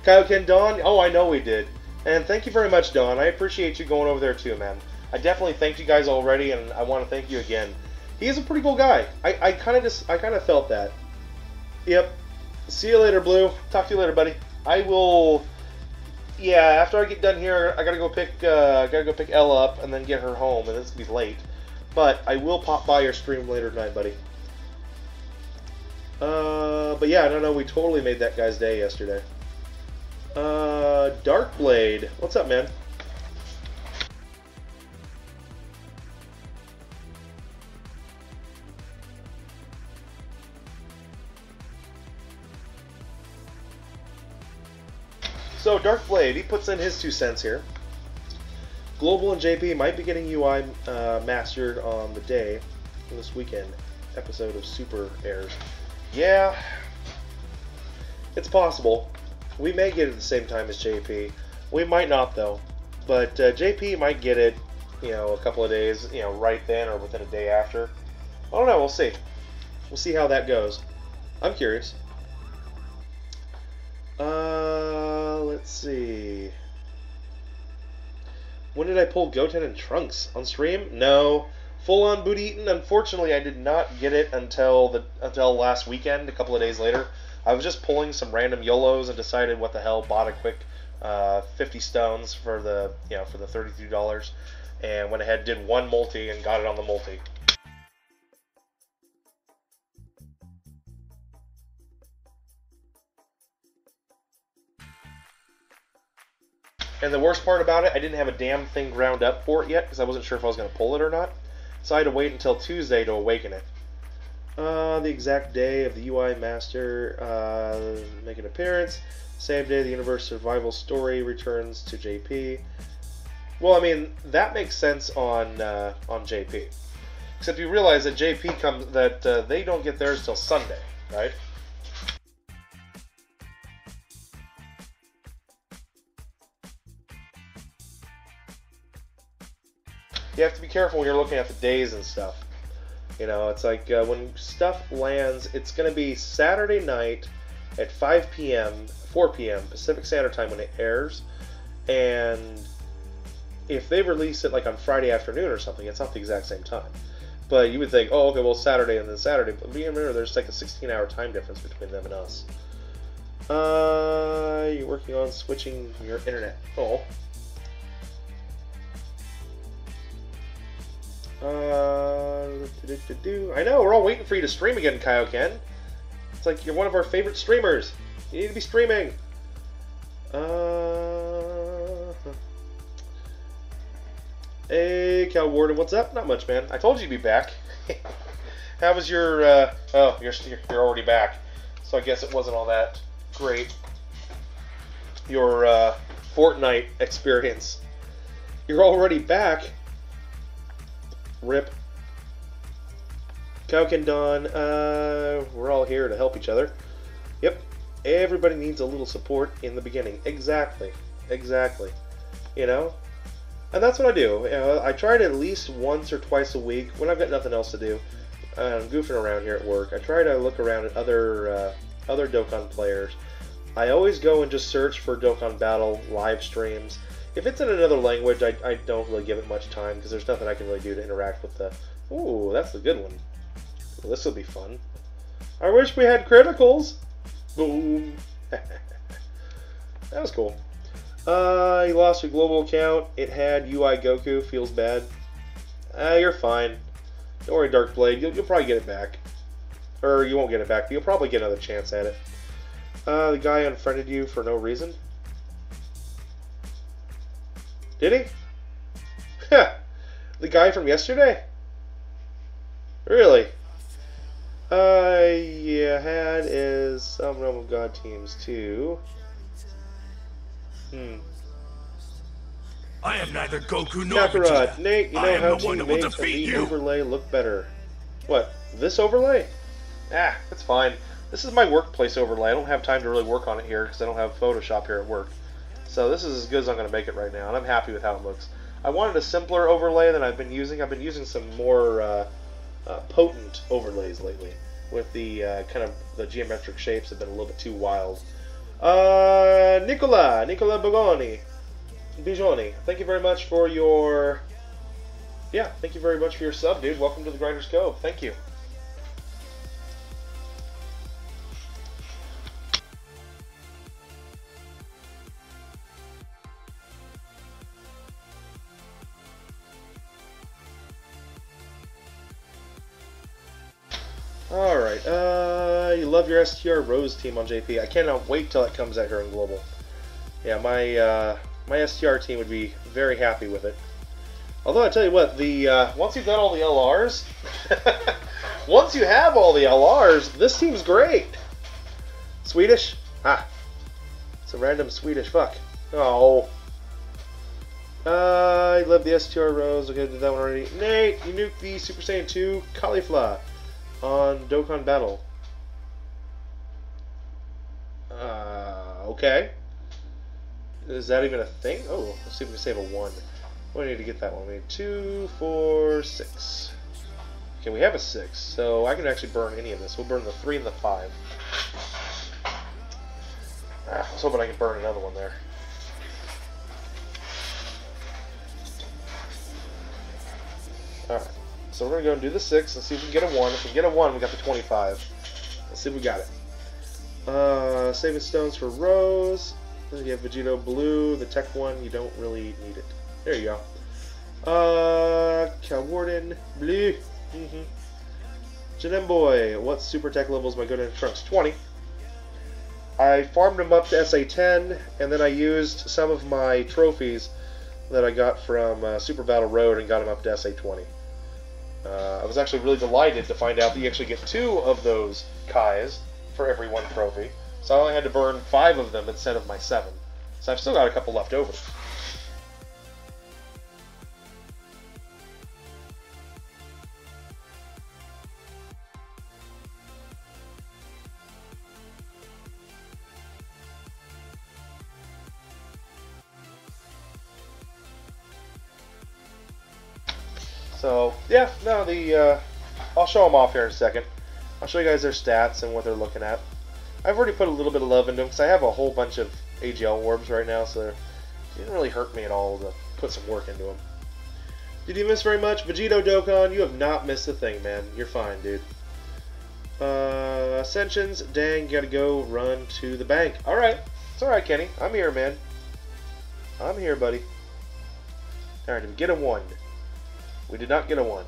Kaioken, Dawn? Oh, I know we did. And thank you very much, Dawn. I appreciate you going over there too, man. I definitely thanked you guys already, and I want to thank you again. He is a pretty cool guy. I kind of felt that. Yep. See you later, Blue. Talk to you later, buddy. I will. Yeah, after I get done here, I gotta go pick Ella up and then get her home, and it's gonna be late. But I will pop by your stream later tonight, buddy. But yeah, no, we totally made that guy's day yesterday. Darkblade, what's up, man? So, Darkblade, he puts in his 2 cents here. Global and JP might be getting UI mastered on the day this weekend episode of Super airs. Yeah, it's possible. We may get it at the same time as JP. We might not, though. But JP might get it, you know, a couple of days, you know, right then or within a day after. I don't know. We'll see. We'll see how that goes. I'm curious. Let's see. When did I pull Goten and Trunks? On stream? No. Full-on booty eaten? Unfortunately, I did not get it until last weekend, a couple of days later. I was just pulling some random YOLOs and decided what the hell, bought a quick 50 stones for the $32 and went ahead, did one multi and got it on the multi. And the worst part about it, I didn't have a damn thing ground up for it yet because I wasn't sure if I was going to pull it or not. So I had to wait until Tuesday to awaken it. The exact day of the UI Master make an appearance. Same day the Universe Survival Story returns to JP. Well, I mean, that makes sense on JP. Except you realize that JP comes they don't get theirs till Sunday, right? You have to be careful when you're looking at the days and stuff. You know, it's like when stuff lands, it's going to be Saturday night at 5 p.m., 4 p.m. Pacific Standard Time when it airs. And if they release it like on Friday afternoon or something, it's not the exact same time. But you would think, oh, okay, well, Saturday and then Saturday. But remember, there's like a 16-hour time difference between them and us. You're working on switching your internet. Oh. I know, we're all waiting for you to stream again, Kaioken. It's like you're one of our favorite streamers. You need to be streaming. Hey, Cal Warden, what's up? Not much, man. I told you to be back. How was your? Oh, you're already back. So I guess it wasn't all that great. Your Fortnite experience. You're already back. Rip. Kauken Dawn. We're all here to help each other. Yep. Everybody needs a little support in the beginning. Exactly. Exactly. You know? And that's what I do. You know, I try to at least once or twice a week when I've got nothing else to do. I'm goofing around here at work. I try to look around at other Dokkan players. I always go and just search for Dokkan Battle live streams. If it's in another language, I don't really give it much time because there's nothing I can really do to interact with the... Ooh, that's the good one. Well, this will be fun. I wish we had criticals. Boom. That was cool. You lost your global account. It had UI Goku. Feels bad. You're fine. Don't worry, Darkblade. You'll probably get it back. Or you won't get it back, but you'll probably get another chance at it. The guy unfriended you for no reason. Did he? The guy from yesterday? Really? Yeah, had is some Realm of God teams too. I am neither Goku nor Vegeta. Kakarot, Nate, you know how to make the overlay look better. What? This overlay? That's fine. This is my workplace overlay. I don't have time to really work on it here because I don't have Photoshop here at work. So this is as good as I'm going to make it right now, and I'm happy with how it looks. I wanted a simpler overlay than I've been using. I've been using some more potent overlays lately, with the kind of the geometric shapes have been a little bit too wild. Nicola Bijoni, thank you very much for your... Yeah, thank you very much for your sub, dude. Welcome to the Grinders Cove. Thank you. Alright, you love your STR Rose team on JP. I cannot wait till it comes out here in Global. Yeah, my STR team would be very happy with it. Although I tell you what, once you've done all the LRs, once you have all the LRs, this team's great. Swedish? It's a random Swedish fuck. Oh. I love the STR Rose. Okay, did that one already. Nate, you nuked the Super Saiyan 2 Caulifla on Dokkan Battle. Okay. Is that even a thing? Oh, let's see if we can save a 1. We need to get that one. We need 2, 4, 6. Okay, we have a 6, so I can actually burn any of this. We'll burn the 3 and the 5. I was hoping I could burn another one there. Alright, so we're going to go and do the 6 and see if we can get a 1. If we get a 1, we got the 25. Let's see if we got it. Saving stones for Rose. Then you have Vegito Blue, the tech one. You don't really need it. There you go. Cal Warden Blue. Janem Boy, what super tech levels am I going to Trunks? 20. I farmed him up to SA10, and then I used some of my trophies that I got from Super Battle Road and got him up to SA20. I was actually really delighted to find out that you actually get 2 of those Kais for every 1 trophy. So I only had to burn 5 of them instead of my 7. So I've still got a couple left over. So, yeah, no, I'll show them off here in a second. I'll show you guys their stats and what they're looking at. I've already put a little bit of love into them because I have a whole bunch of AGL orbs right now, so it didn't really hurt me at all to put some work into them. Did you miss very much? Vegito Dokkan, you have not missed a thing, man. You're fine, dude. Ascensions, dang, gotta go run to the bank. Alright, it's alright, Kenny. I'm here, man. I'm here, buddy. Alright, did we get a 1? We did not get a 1.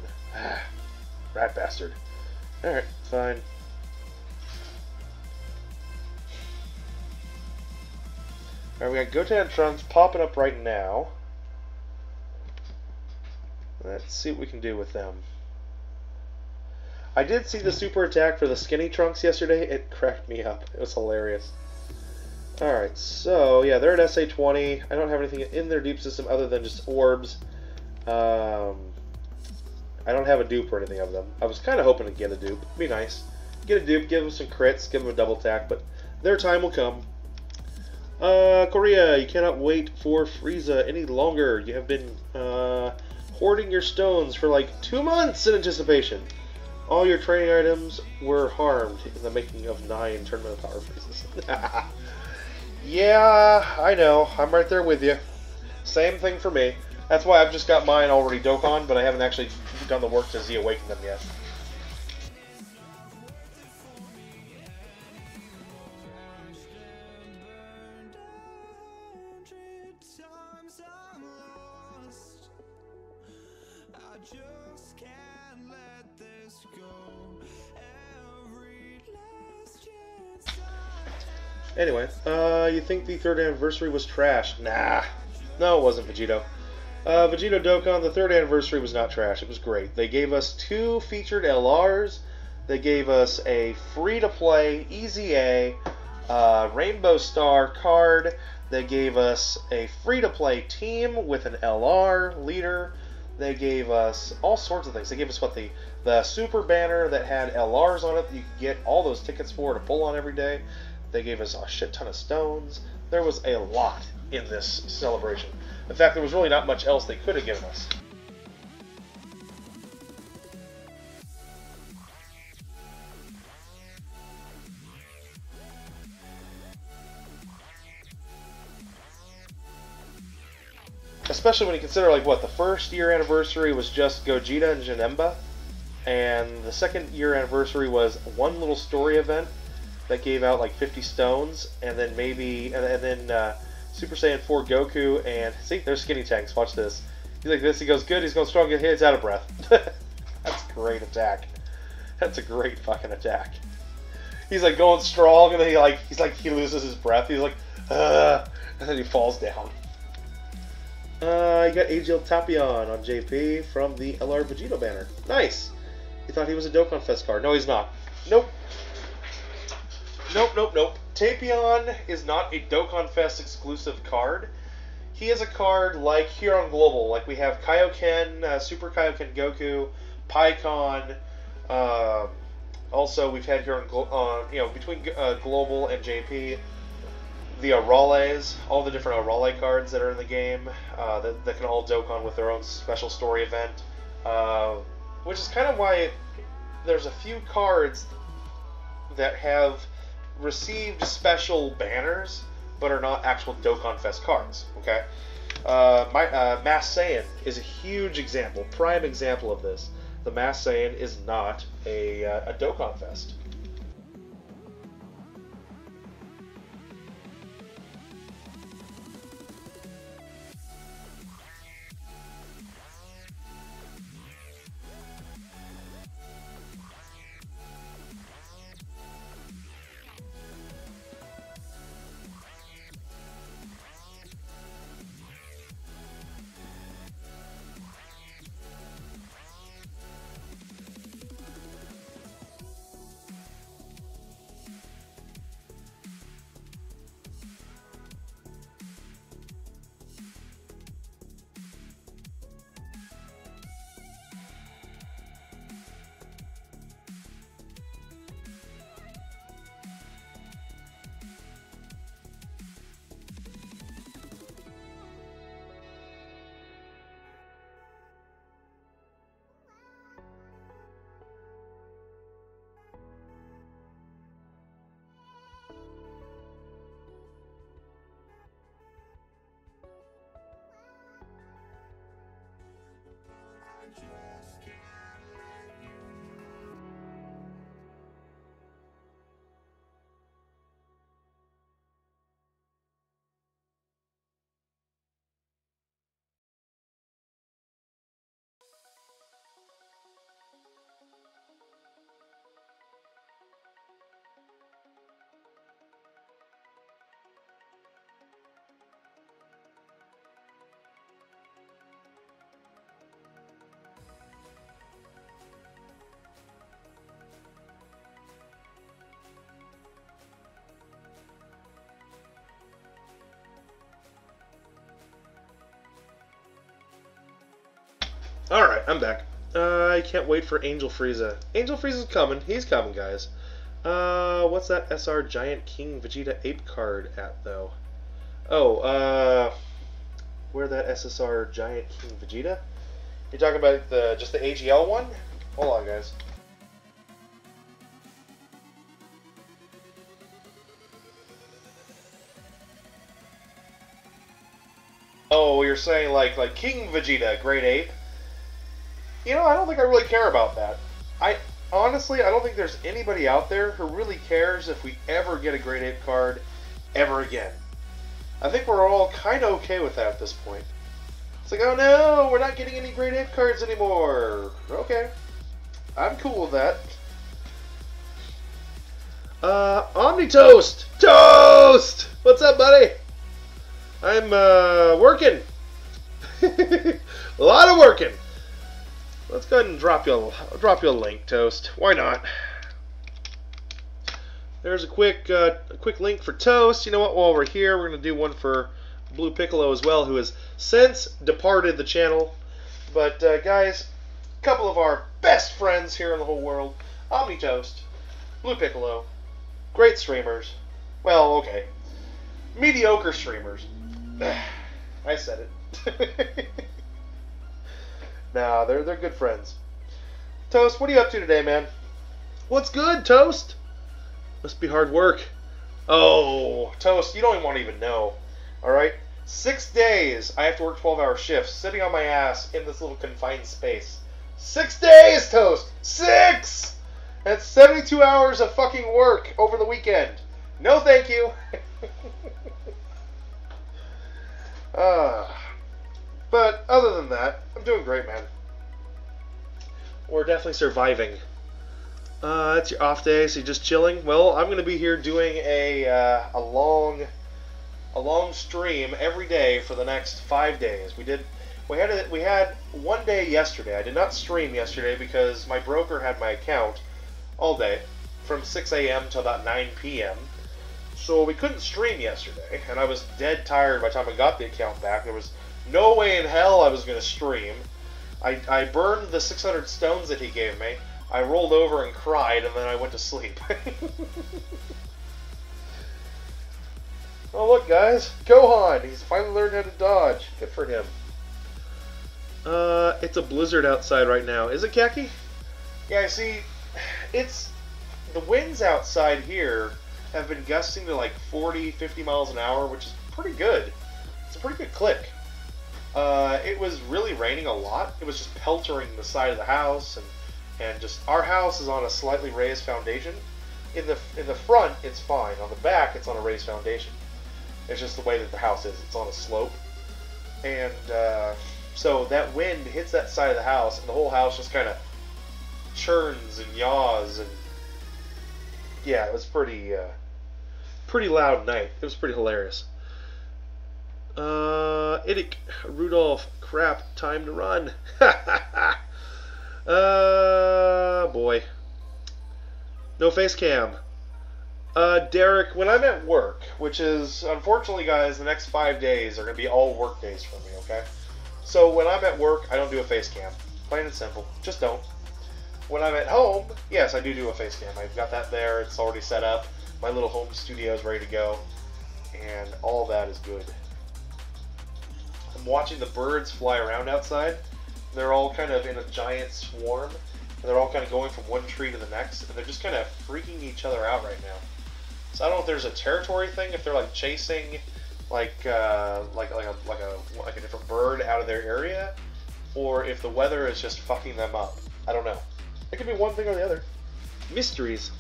Rat bastard. Alright, fine. Alright, we got Goten and Trunks popping up right now. Let's see what we can do with them. I did see the super attack for the skinny Trunks yesterday. It cracked me up. It was hilarious. Alright, so yeah, they're at SA20. I don't have anything in their dupe system other than just orbs. I don't have a dupe or anything of them. I was kind of hoping to get a dupe. It'd be nice. Get a dupe, give them some crits, give them a double attack, but their time will come. Korea, you cannot wait for Frieza any longer. You have been hoarding your stones for like 2 months in anticipation. All your training items were harmed in the making of 9 Tournament of Power Freezes. Yeah, I know. I'm right there with you. Same thing for me. That's why I've just got mine already Dokkan, but I haven't actually done the work to Z-Awaken them yet. Anyway, you think the 3rd anniversary was trash? Nah. No, it wasn't, Vegito. Vegito Dokkan, the 3rd anniversary was not trash. It was great. They gave us 2 featured LRs. They gave us a free-to-play, easy A, Rainbow Star card. They gave us a free-to-play team with an LR leader. They gave us all sorts of things. They gave us what the super banner that had LRs on it that you could get all those tickets for to pull on every day. They gave us a shit ton of stones. There was a lot in this celebration. In fact, there was really not much else they could have given us. Especially when you consider, like, what, the 1st year anniversary was just Gogeta and Janemba, and the 2nd year anniversary was one little story event that gave out like 50 stones, and then maybe, and then Super Saiyan 4 Goku, and see, there's Skinny Tanks. Watch this. He's like this. He goes good. He's going strong. He's out of breath. That's a great attack. That's a great fucking attack. He's like going strong, and then he loses his breath. He's like, and then he falls down. You got AGL Tapion on JP from the LR Vegito banner. Nice. You thought he was a Dokkan Fest card. No, he's not. Nope. Nope. Tapion is not a Dokkan Fest exclusive card. He is a card like here on Global. Like we have Kaioken, Super Kaioken Goku, Pikkon. Also, we've had here on between Global and JP, the Arales, all the different Arale cards that are in the game that can all Dokkan with their own special story event. Which is kind of why there's a few cards that have received special banners, but are not actual Dokkan Fest cards. Okay, Mass Saiyan is a huge example, prime example of this. The Mass Saiyan is not a Dokkan Fest. Alright, I'm back. I can't wait for Angel Frieza. Angel Frieza's coming. He's coming, guys. What's that SR Giant King Vegeta Ape card at, though? Oh, where that SSR Giant King Vegeta? You're talking about just the AGL one? Hold on, guys. Oh, you're saying like King Vegeta, Great Ape? You know, I don't think I really care about that. Honestly, I don't think there's anybody out there who really cares if we ever get a Great Ape card ever again. I think we're all kind of okay with that at this point. It's like, oh no, we're not getting any Great Ape cards anymore. Okay, I'm cool with that. Omni Toast! Toast! What's up, buddy? I'm, working. A lot of working. Let's go ahead and drop you a link, Toast. Why not? There's a quick link for Toast. You know what? While we're here, we're going to do one for Blue Piccolo as well, who has since departed the channel. But, guys, a couple of our best friends here in the whole world. Omni Toast, Blue Piccolo, great streamers. Well, okay. Mediocre streamers. I said it. Nah, they're good friends. Toast, what are you up to today, man? What's good, Toast? Must be hard work. Oh, Toast, you don't even want to even know. Alright? 6 days I have to work 12-hour shifts, sitting on my ass in this little confined space. 6 days, Toast! 6! That's 72 hours of fucking work over the weekend. No thank you. But other than that, I'm doing great, man. We're definitely surviving. It's your off day, so you're just chilling. Well, I'm going to be here doing a long stream every day for the next 5 days. We had 1 day yesterday. I did not stream yesterday because my broker had my account all day from 6 a.m. to about 9 p.m. So we couldn't stream yesterday, and I was dead tired by the time I got the account back. There was no way in hell I was going to stream. I burned the 600 stones that he gave me. I rolled over and cried, and then I went to sleep. Oh, look, guys. Gohan. He's finally learned how to dodge. Good for him. It's a blizzard outside right now. Is it, Khaki? Yeah, see, the winds outside here have been gusting to like 40, 50 miles an hour, which is pretty good. It's a pretty good click. It was really raining a lot. It was just peltering the side of the house, and just our house is on a slightly raised foundation. In the front, it's fine. On the back, it's on a raised foundation. It's just the way that the house is. It's on a slope, and so that wind hits that side of the house, and the whole house just kind of churns and yaws, and yeah, it was pretty loud night. It was pretty hilarious. Idik, Rudolph, crap, time to run. Boy. No face cam. Derek, when I'm at work, which is, unfortunately, guys, the next 5 days are going to be all work days for me, okay? So when I'm at work, I don't do a face cam. Plain and simple. Just don't. When I'm at home, yes, I do a face cam. I've got that there. It's already set up. My little home studio is ready to go. And all that is good. I'm watching the birds fly around outside. They're all kind of in a giant swarm. And they're all kind of going from one tree to the next. And they're just kind of freaking each other out right now. So I don't know if there's a territory thing, if they're like chasing like a different bird out of their area, or if the weather is just fucking them up. I don't know. It could be one thing or the other. Mysteries.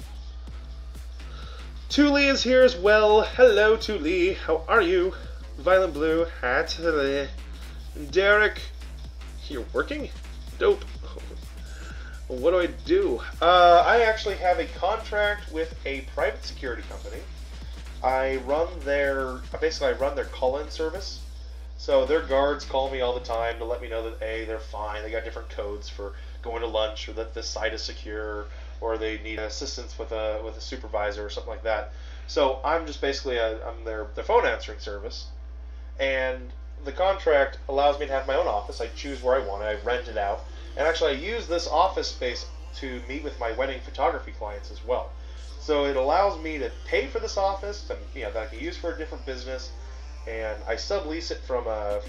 Thule is here as well. Hello, Thule. How are you? Violent Blue. Hat. Derek. You're working? Dope. What do? I actually have a contract with a private security company. I run their call-in service. So their guards call me all the time to let me know that A, they're fine. They got different codes for going to lunch, or that the site is secure, or they need assistance with a supervisor or something like that. So I'm just basically I'm their phone answering service. And the contract allows me to have my own office. I choose where I want it. I rent it out. And actually, I use this office space to meet with my wedding photography clients as well. So it allows me to pay for this office that I can use for a different business, and I sublease it from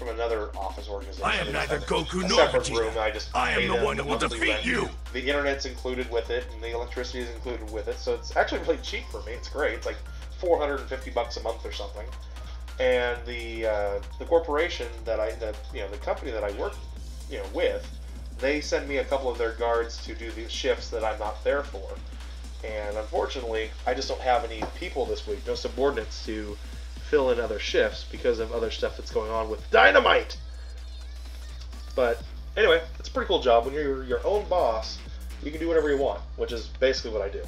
another office organization. I am neither Goku nor separate Vegeta. room. I am the one that will defeat you. The internet's included with it, and the electricity is included with it. So it's actually really cheap for me. It's great. It's like $450 a month or something. And the corporation the company that I work with, they send me a couple of their guards to do the shifts that I'm not there for. And unfortunately, I just don't have any people this week, no subordinates to fill in other shifts because of other stuff that's going on with Dynamite. But anyway, it's a pretty cool job. When you're your own boss, you can do whatever you want, which is basically what I do.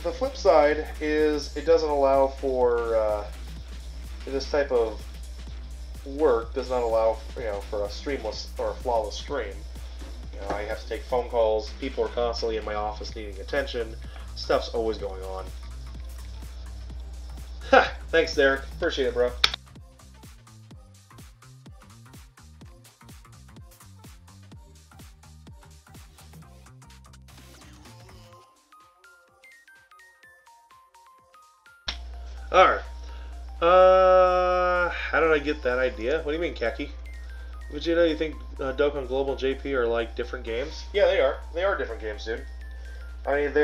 The flip side is it doesn't allow for this type of work. Does not allow for a streamless or a flawless stream. I have to take phone calls. People are constantly in my office needing attention. Stuff's always going on. Ha! Thanks, Derek. Appreciate it, bro. Alright. How did I get that idea? What do you mean, Khaki? Vegeta, you think Dokkan Global and JP are like different games? Yeah, they are. They are different games, dude. I mean, they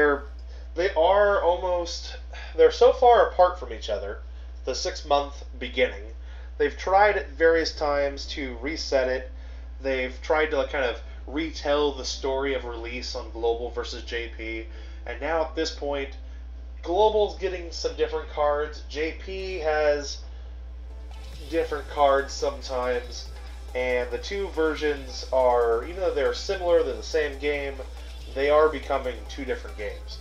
are almost... They're so far apart from each other, the 6-month beginning. They've tried at various times to reset it. They've tried to kind of retell the story of release on Global versus JP. And now at this point, Global's getting some different cards. JP has different cards sometimes. And the two versions are, even though they're similar, they're the same game, they are becoming two different games.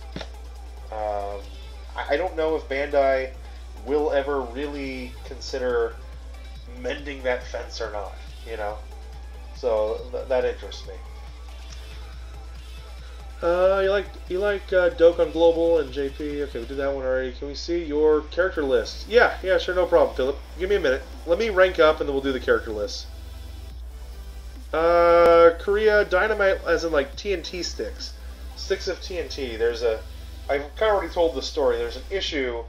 I don't know if Bandai will ever really consider mending that fence or not, So that interests me. You like Dokkan Global and JP? Okay, we did that one already. Can we see your character list? Yeah, sure, no problem, Philip. Give me a minute. Let me rank up, and then we'll do the character list. Korea Dynamite, as in like TNT sticks. Sticks of TNT. I've kind of already told the story. There's an issue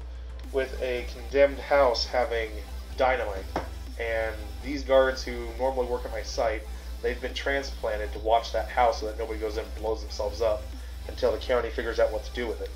with a condemned house having dynamite, and these guards who normally work at my site, they've been transplanted to watch that house so that nobody goes in and blows themselves up until the county figures out what to do with it.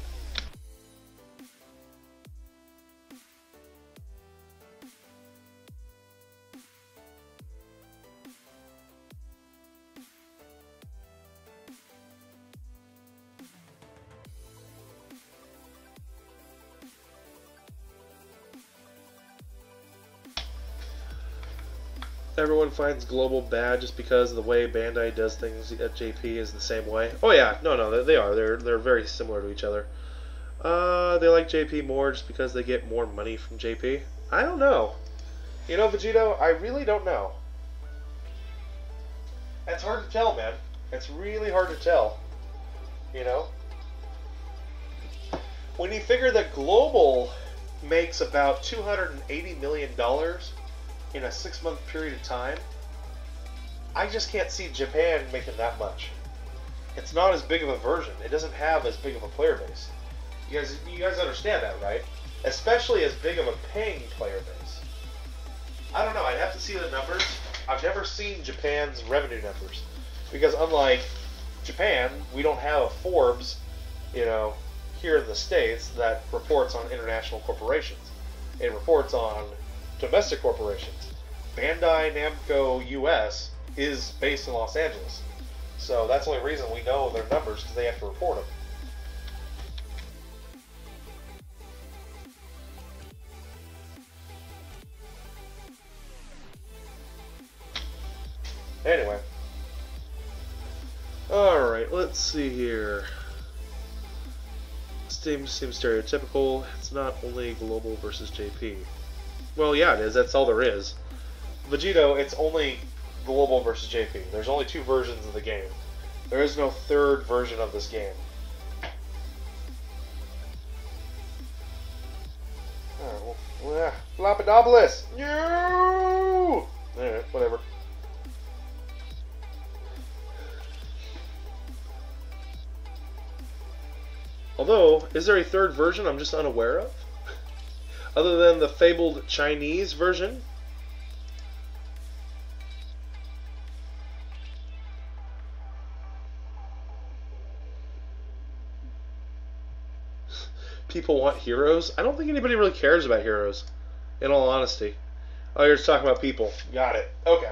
Everyone finds Global bad just because of the way Bandai does things at JP is the same way. Oh yeah, no, they are. They're very similar to each other. They like JP more just because they get more money from JP. I don't know. Vegito, I really don't know. It's hard to tell, man. It's really hard to tell. When you figure that Global makes about $280 million in a 6-month period of time, I just can't see Japan making that much. It's not as big of a version. It doesn't have as big of a player base. You guys understand that, right? Especially as big of a paying player base. I don't know. I'd have to see the numbers. I've never seen Japan's revenue numbers because unlike Japan, we don't have a Forbes, here in the States that reports on international corporations. It reports on domestic corporations. Bandai Namco US is based in Los Angeles. So that's the only reason we know their numbers, because they have to report them. Anyway. Alright, let's see here. Seems stereotypical. It's not only Global versus JP. Well, yeah, it is. That's all there is. Vegito, it's only Global versus JP. There's only 2 versions of the game. There is no 3rd version of this game. Oh, well, Lapidopolis! No! Alright, whatever. Although, is there a 3rd version I'm just unaware of? Other than the fabled Chinese version? People want heroes? I don't think anybody really cares about heroes, in all honesty. Oh, you're just talking about people. Got it. Okay.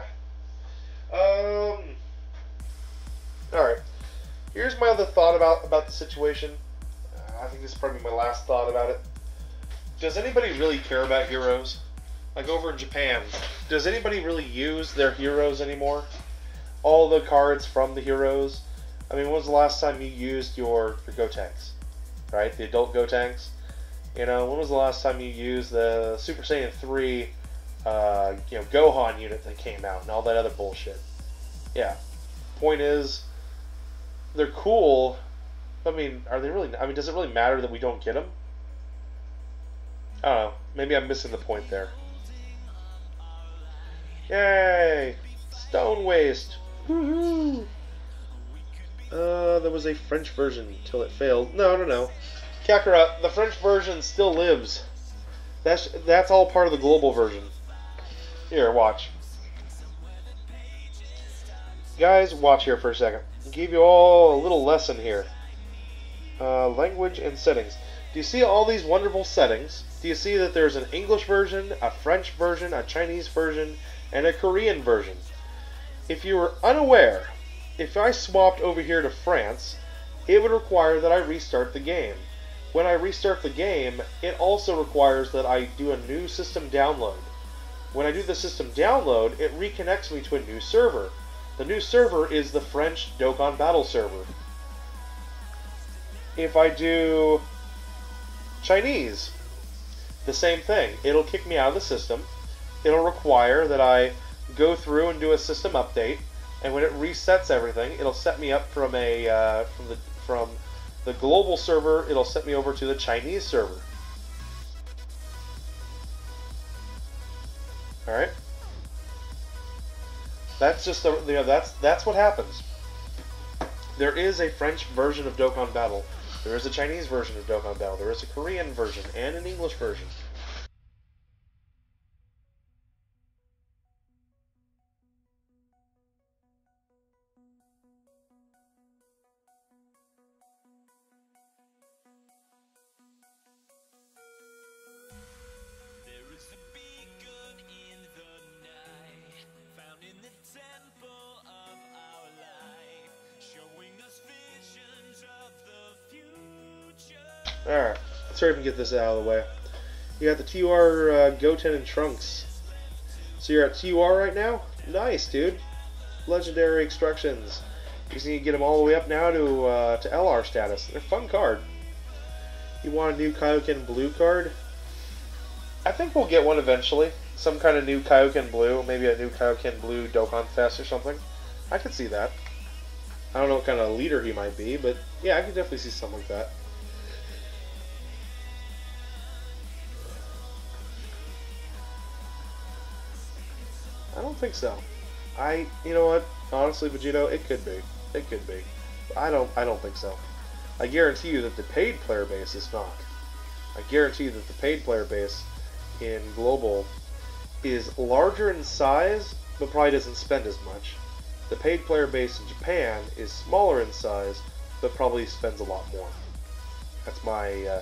Alright. Here's my other thought about the situation. I think this is probably my last thought about it. Does anybody really care about heroes? Like over in Japan, does anybody really use their heroes anymore? All the cards from the heroes? I mean, when was the last time you used your Gotenks? Right? The adult Gotenks? You know, when was the last time you used the Super Saiyan 3, Gohan unit that came out and all that other bullshit? Yeah. Point is, they're cool. I mean, are they really? I mean, does it really matter that we don't get them? I don't know. Maybe I'm missing the point there. Yay! Stone waste. Woohoo! There was a French version till it failed. No. Kakarot, the French version still lives. That's all part of the global version. Here, watch. Guys, watch here for a second. I'll give you all a little lesson here. Language and settings. Do you see all these wonderful settings? Do you see that there's an English version, a French version, a Chinese version, and a Korean version? If you were unaware, if I swapped over here to France, it would require that I restart the game. When I restart the game, it also requires that I do a new system download. When I do the system download, it reconnects me to a new server. The new server is the French Dokkan Battle server. If I do Chinese, the same thing. It'll kick me out of the system. It'll require that I go through and do a system update, and when it resets everything, it'll set me up from from the global server. It'll set me over to the Chinese server. All right. That's just that's what happens. There is a French version of Dokkan Battle. There is a Chinese version of Dokkan Battle. There is a Korean version and an English version. There is a beacon in the night, found in the temple of our life, showing us visions of the future. Alright, let's hurry up and get this out of the way. You got the TUR Goten and Trunks. So you're at TUR right now? Nice, dude. Legendary Extractions. You just need to get them all the way up now to LR status. They're a fun card. You want a new Kaioken Blue card? I think we'll get one eventually. Some kind of new Kaioken Blue. Maybe a new Kaioken Blue Dokkan Fest or something. I could see that. I don't know what kind of leader he might be, but yeah, I could definitely see something like that. I don't think so. You know what? Honestly, Vegito, it could be. It could be. But I don't think so. I guarantee you that the paid player base is not. I guarantee you that the paid player base in Global is larger in size, but probably doesn't spend as much. The paid player base in Japan is smaller in size, but probably spends a lot more. That's my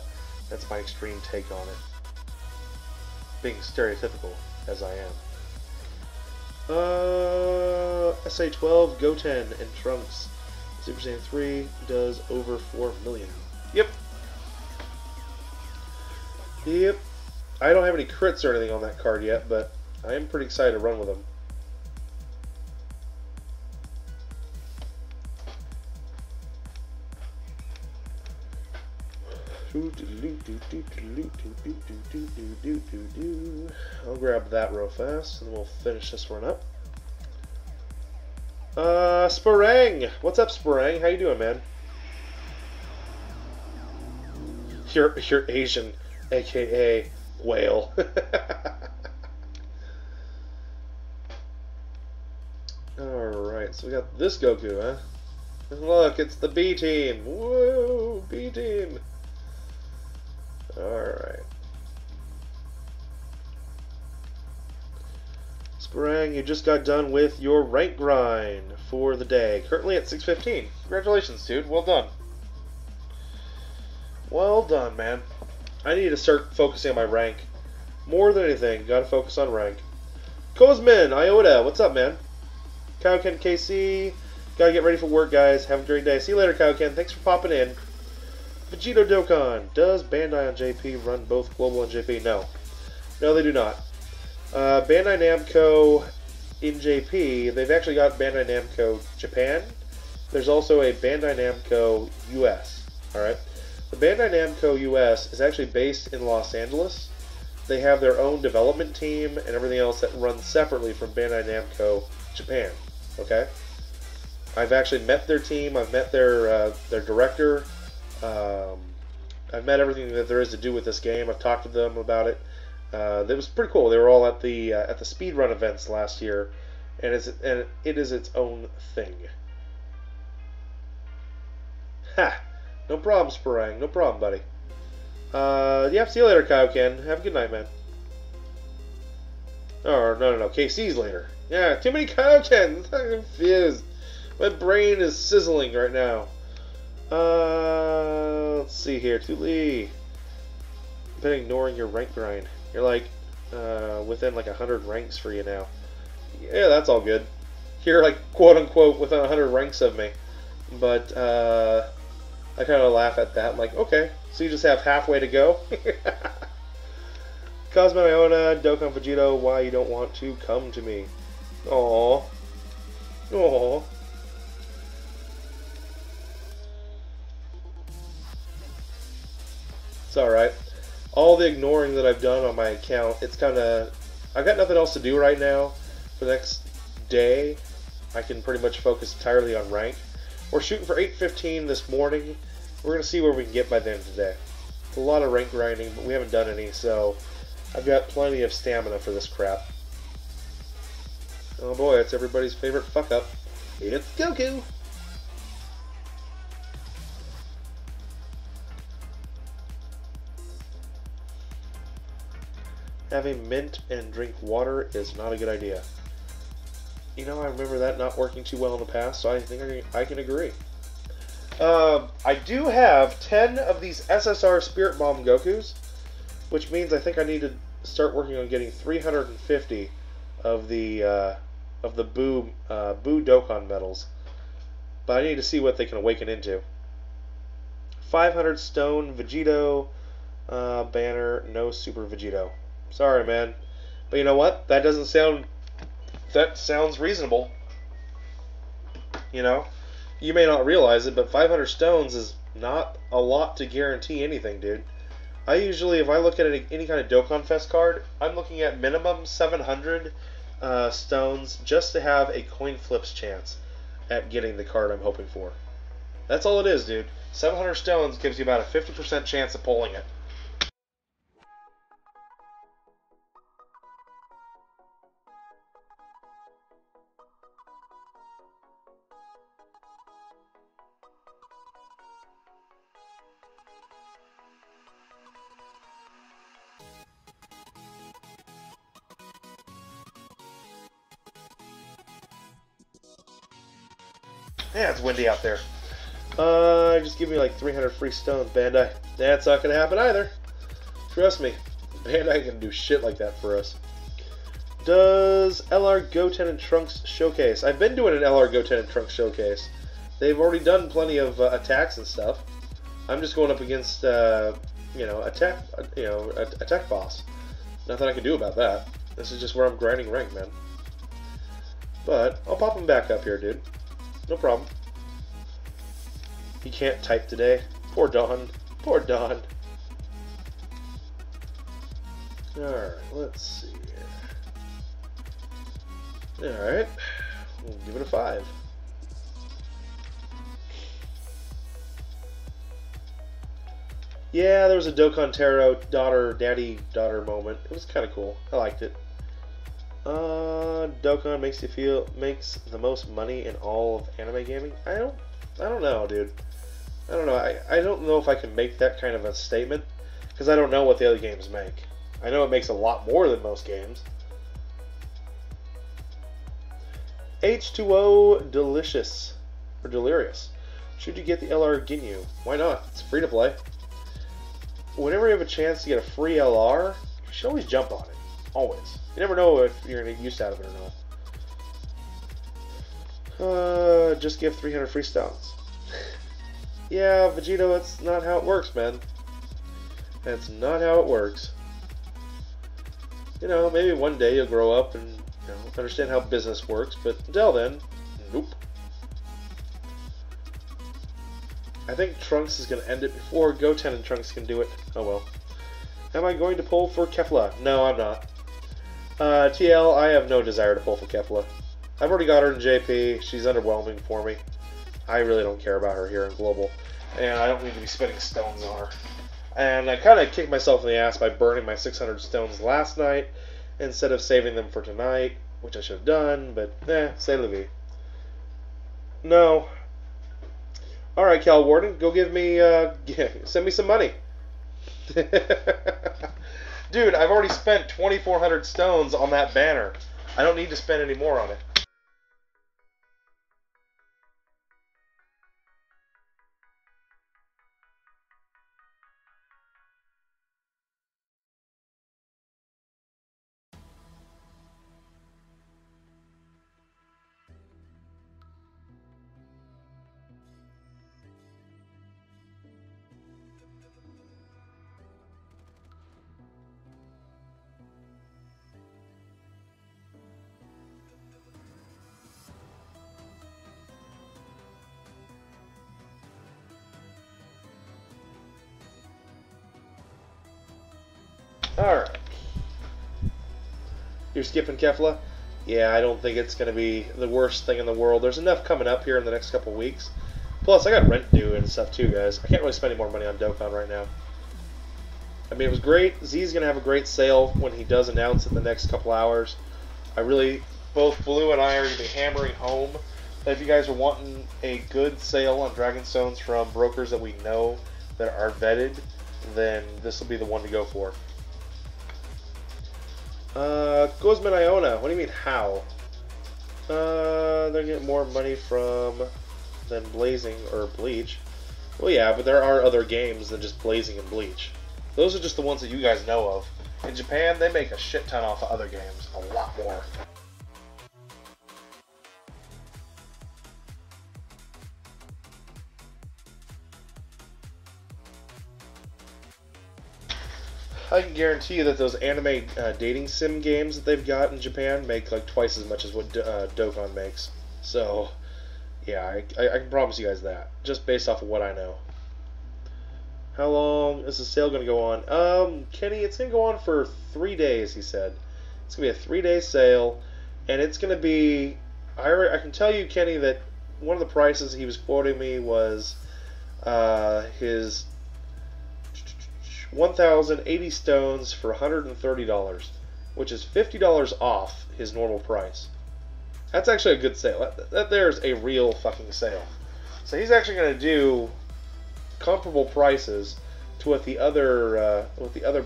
extreme take on it. Being stereotypical as I am. SA12, Goten, and Trunks. Super Saiyan 3 does over 4 million. Yep. Yep. I don't have any crits or anything on that card yet, but I am pretty excited to run with them. I'll grab that real fast, and then we'll finish this one up. Sparang! What's up, Sparang? How you doing, man? You're Asian, aka whale. Alright, so we got this Goku, huh? And look, it's the B team! Woo! B team! Alright. Sparang, you just got done with your rank grind for the day. Currently at 6:15. Congratulations, dude. Well done. Well done, man. I need to start focusing on my rank. More than anything, gotta focus on rank. Cosmin, Iota, what's up, man? Kaoken KC, gotta get ready for work, guys. Have a great day. See you later, Kaoken. Thanks for popping in. Vegito Dokkan, does Bandai on JP run both Global and JP? No. No, they do not. Bandai Namco in JP, they've actually got Bandai Namco Japan. There's also a Bandai Namco US. Alright? The Bandai Namco US is actually based in Los Angeles. They have their own development team and everything else that runs separately from Bandai Namco Japan. Okay? I've actually met their team. I've met their director. I've met everything that there is to do with this game. I've talked to them about it. It was pretty cool. They were all at the speedrun events last year, and it is its own thing. Ha! No problem, Sparang. No problem, buddy. Yeah, see you later, Kaioken. Have a good night, man. Oh, no. KC's later. Yeah, too many Kaiokens. I'm confused. My brain is sizzling right now. Let's see here. Tuli. I've been ignoring your rank grind. You're like, within like 100 ranks for you now. Yeah, that's all good. You're like, quote-unquote, within 100 ranks of me. But, I kind of laugh at that. I'm like, okay, so you just have halfway to go? Cosmo Iona, Dokkan Vegito, why you don't want to come to me? Aww. Aww. It's alright. All the ignoring that I've done on my account, it's kind of... I've got nothing else to do right now. For the next day, I can pretty much focus entirely on rank. We're shooting for 8:15 this morning. We're going to see where we can get by the end of the day. It's a lot of rank grinding, but we haven't done any, so I've got plenty of stamina for this crap. Oh boy, it's everybody's favorite fuck-up. It's Goku! Having mint and drink water is not a good idea. You know, I remember that not working too well in the past, so I think I can agree. I do have 10 of these SSR Spirit Bomb Gokus, which means I think I need to start working on getting 350 of the Boo Dokkan medals. But I need to see what they can awaken into. 500 Stone Vegito banner, no Super Vegito. Sorry, man, but you know what? That sounds reasonable. You know, you may not realize it, but 500 stones is not a lot to guarantee anything, dude. I usually, if I look at any kind of Dokkan Fest card, I'm looking at minimum 700 stones just to have a coin flips chance at getting the card I'm hoping for. That's all it is, dude. 700 stones gives you about a 50% chance of pulling it. Yeah, it's windy out there. Just give me like 300 free stones, Bandai. That's not gonna happen either. Trust me, Bandai can do shit like that for us. Does LR Goten and Trunks showcase? I've been doing an LR Goten and Trunks showcase. They've already done plenty of attacks and stuff. I'm just going up against, attack boss. Nothing I can do about that. This is just where I'm grinding rank, man. But I'll pop him back up here, dude. No problem. He can't type today. Poor Dawn. Poor Dawn. Alright, let's see here. Alright. We'll give it a 5. Yeah, there was a Dokkan Taro daddy-daughter moment. It was kind of cool. I liked it. Dokkan makes the most money in all of anime gaming. I don't know, dude. I don't know. I don't know if I can make that kind of a statement because I don't know what the other games make. I know it makes a lot more than most games. H2O Delicious or Delirious. Should you get the LR Ginyu? Why not? It's free to play. Whenever you have a chance to get a free LR, you should always jump on it. Always. You never know if you're going to get use out of it or not. Just give 300 free stones. Yeah, Vegito, that's not how it works, man. That's not how it works. You know, maybe one day you'll grow up and understand how business works, but until then, nope. I think Trunks is going to end it before Goten and Trunks can do it. Oh well. Am I going to pull for Kefla? No, I'm not. TL, I have no desire to pull for Kefla. I've already got her in JP. She's underwhelming for me. I really don't care about her here in Global. And I don't need to be spending stones on her. And I kind of kicked myself in the ass by burning my 600 stones last night instead of saving them for tonight, which I should have done, but c'est la vie. No. Alright, Cal Warden, go give me, send me some money. Dude, I've already spent 2,400 stones on that banner. I don't need to spend any more on it. Alright. You're skipping Kefla? Yeah, I don't think it's going to be the worst thing in the world. There's enough coming up here in the next couple weeks. Plus, I got rent due and stuff too, guys. I can't really spend any more money on Dokkan right now. I mean, it was great. Z's going to have a great sale when he does announce it in the next couple hours. Both Blue and I are going to be hammering home that if you guys are wanting a good sale on Dragonstones from brokers that we know that are vetted, then this will be the one to go for. Guzman Iona, what do you mean how? They're getting more money than Blazing or Bleach. Well, yeah, but there are other games than just Blazing and Bleach. Those are just the ones that you guys know of. In Japan, they make a shit ton off of other games. A lot more. I can guarantee you that those anime dating sim games that they've got in Japan make like twice as much as what Dokkan makes. So, yeah, I can promise you guys that, just based off of what I know. How long is the sale going to go on? Kenny, it's going to go on for 3 days, he said. It's going to be a 3-day sale, and it's going to be... I can tell you, Kenny, that one of the prices he was quoting me was his 1,080 stones for $130, which is $50 off his normal price. That's actually a good sale. That there's a real fucking sale. So he's actually going to do comparable prices to what the other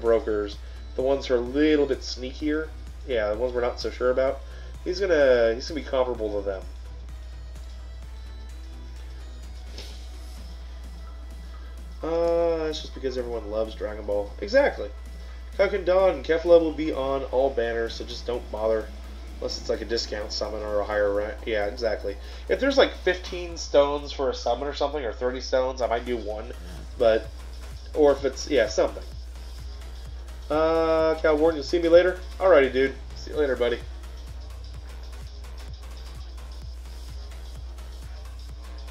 brokers, the ones who are a little bit sneakier, yeah, the ones we're not so sure about. He's gonna be comparable to them. That's just because everyone loves Dragon Ball. Exactly. Kukin Dawn, Kefla will be on all banners, so just don't bother. Unless it's like a discount summon or a higher rank. Yeah, exactly. If there's like 15 stones for a summon or something, or 30 stones, I might do one. But, or if it's, yeah, something. Cal Warren, you'll see me later? Alrighty, dude. See you later, buddy.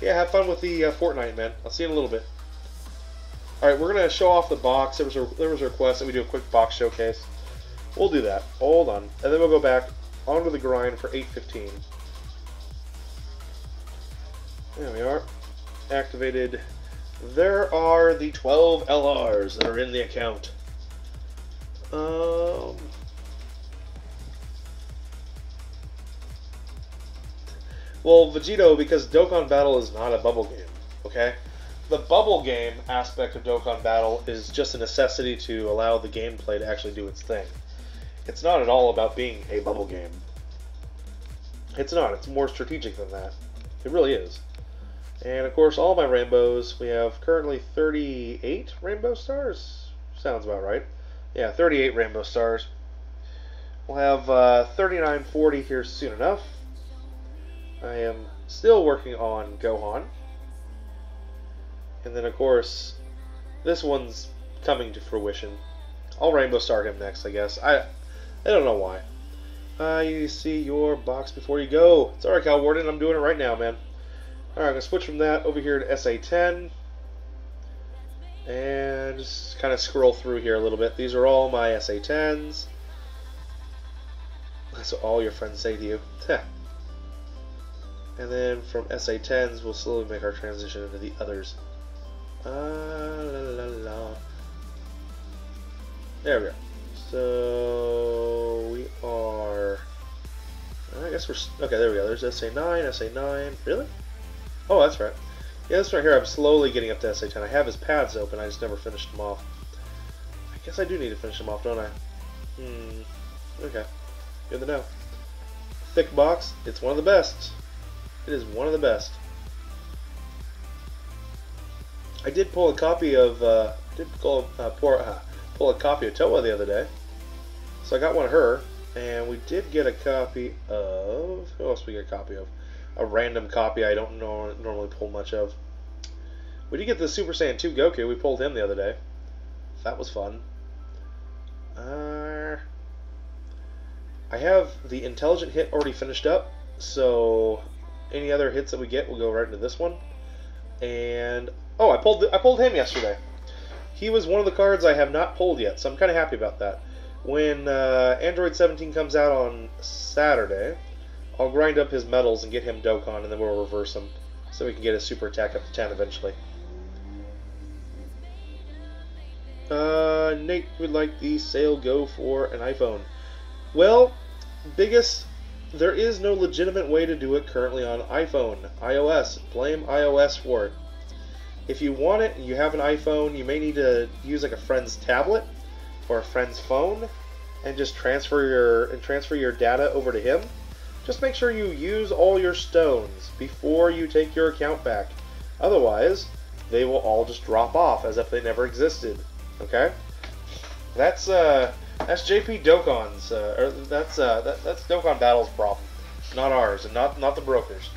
Yeah, have fun with the Fortnite, man. I'll see you in a little bit. Alright, we're going to show off the box. There was a request that we do a quick box showcase. We'll do that. Hold on. And then we'll go back onto the grind for 8:15. There we are. Activated. There are the 12 LRs that are in the account. Well, Vegito, because Dokkan Battle is not a bubble game, okay? The bubble game aspect of Dokkan Battle is just a necessity to allow the gameplay to actually do its thing. It's not at all about being a bubble game. It's not. It's more strategic than that. It really is. And, of course, all my rainbows, we have currently 38 rainbow stars? Sounds about right. Yeah, 38 rainbow stars. We'll have 3940 here soon enough. I am still working on Gohan. And then, of course, this one's coming to fruition. I'll rainbow star him next, I guess. I don't know why. You see your box before you go. It's alright, Cal Warden. I'm doing it right now, man. Alright, I'm going to switch from that over here to SA10. And just kind of scroll through here a little bit. These are all my SA10s. That's what all your friends say to you. And then from SA10s, we'll slowly make our transition into the others. La, la, la. There we go. So we are. I guess we're okay. There we go. There's SA9, SA9. Really? Oh, that's right. Yeah, this right here. I'm slowly getting up to SA10. I have his pads open. I just never finished them off. I guess I do need to finish them off, don't I? Okay. Good to know. Thick box. It's one of the best. It is one of the best. I did pull a copy of pull a copy of Toa the other day, so I got one of her, and we did get a copy of who else we get a copy of? A random copy I don't normally pull much of. We did get the Super Saiyan 2 Goku. We pulled him the other day. That was fun. I have the intelligent hit already finished up, so any other hits that we get will go right into this one. And oh, I pulled him yesterday. He was one of the cards I have not pulled yet, so I'm kind of happy about that. When Android 17 comes out on Saturday, I'll grind up his medals and get him Dokkan, and then we'll reverse him so we can get his super attack up to 10 eventually. Nate would like the sale go for an iPhone. Well, there is no legitimate way to do it currently on iPhone, iOS. Blame iOS for it. If you want it and you have an iPhone, you may need to use like a friend's tablet or a friend's phone and just transfer your data over to him. Just make sure you use all your stones before you take your account back. Otherwise, they will all just drop off as if they never existed. Okay? That's JP Dokkan's, or that's Dokkan Battle's problem, not ours, and not the brokers.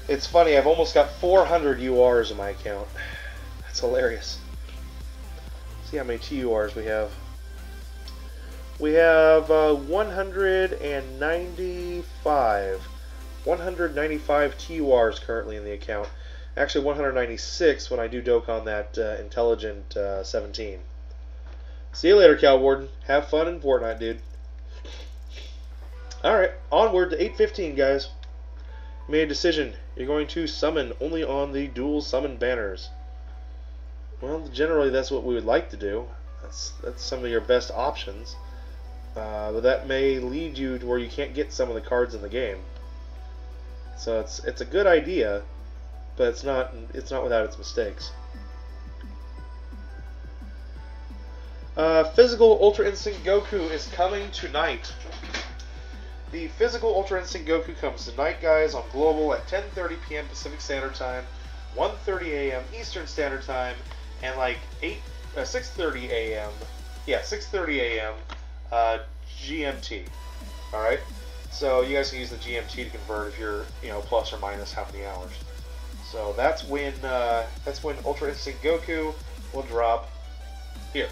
It's funny, I've almost got 400 URs in my account. That's hilarious. See how many TURs we have. We have 195 TURs currently in the account. Actually 196 when I do Dokkan that Intelligent 17. See you later, Cal Warden. Have fun in Fortnite, dude. Alright, onward to 8:15, guys. You made a decision. You're going to summon only on the dual summon banners. Well, generally that's what we would like to do. That's some of your best options. But that may lead you to where you can't get some of the cards in the game. So it's a good idea, but it's not without its mistakes. Physical Ultra Instinct Goku is coming tonight. The Physical Ultra Instinct Goku comes tonight, guys, on Global at 10:30 p.m. Pacific Standard Time, 1:30 a.m. Eastern Standard Time, and like 6:30 a.m. Yeah, 6:30 a.m. GMT. All right, so you guys can use the GMT to convert if you're, plus or minus how many hours. So that's when Ultra Instinct Goku will drop here.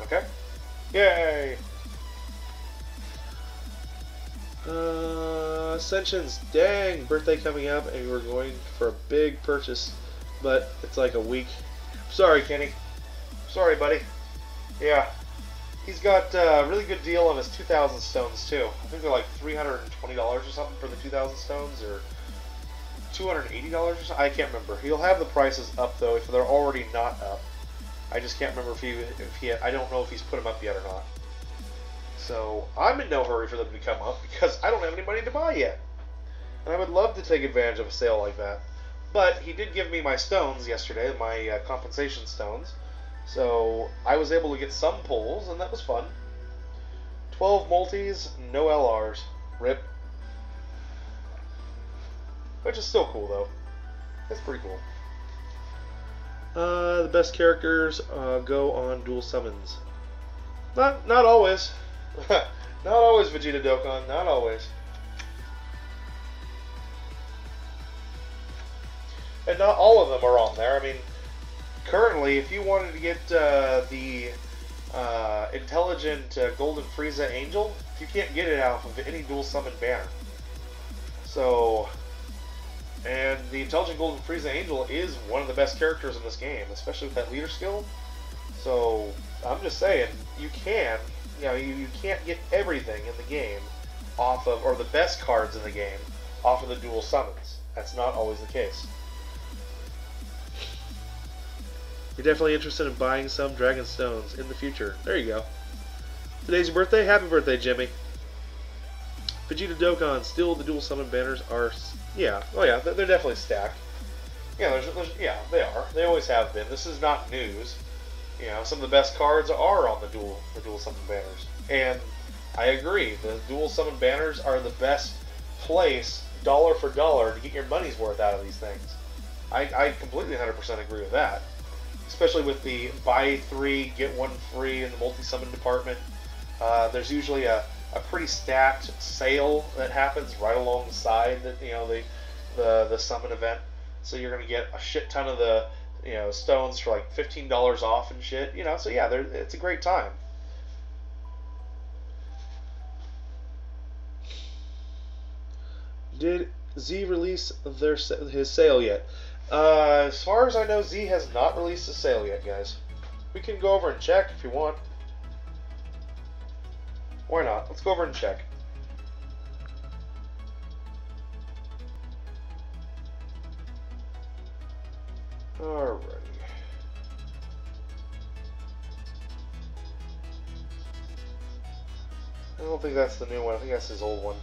Okay, yay! Ascensions, dang, birthday coming up, and we're going for a big purchase, but it's like a week Sorry, Kenny. Sorry, buddy. Yeah. He's got a really good deal on his 2,000 stones, too. I think they're like $320 or something for the 2,000 stones, or $280 or something. I can't remember. He'll have the prices up, though, if they're already not up. I just can't remember I don't know if he's put them up yet or not. So, I'm in no hurry for them to come up, because I don't have any money to buy yet. And I would love to take advantage of a sale like that. But he did give me my stones yesterday, my compensation stones. So I was able to get some pulls, and that was fun. 12 multis, no LRs. RIP. Which is still cool, though. It's pretty cool. The best characters go on dual summons. Not always. Not always, Vegeta Dokkan. Not always. And not all of them are on there. I mean, currently, if you wanted to get the intelligent Golden Frieza Angel, you can't get it out of any dual summon banner. So, and the intelligent Golden Frieza Angel is one of the best characters in this game, especially with that leader skill. So, I'm just saying, you can't get everything in the game off of, or the best cards in the game, off of the dual summons. That's not always the case. You're definitely interested in buying some Dragon Stones in the future. There you go. Today's your birthday? Happy birthday, Jimmy. Vegeta Dokkan, still the dual summon banners are... Yeah. Oh yeah, they're definitely stacked. Yeah, yeah, they are. They always have been. This is not news. You know, some of the best cards are on the dual summon banners. And I agree, the dual summon banners are the best place, dollar for dollar, to get your money's worth out of these things. I completely 100% agree with that. Especially with the buy 3, get 1 free in the multi-summon department. There's usually a pretty stacked sale that happens right alongside the summon event. So you're going to get a shit ton of the stones for like $15 off and shit. So yeah, it's a great time. Did Z release his sale yet? As far as I know, Z has not released a sale yet, guys. We can go over and check if you want. Why not? Let's go over and check. Alrighty. I don't think that's the new one. I think that's his old one.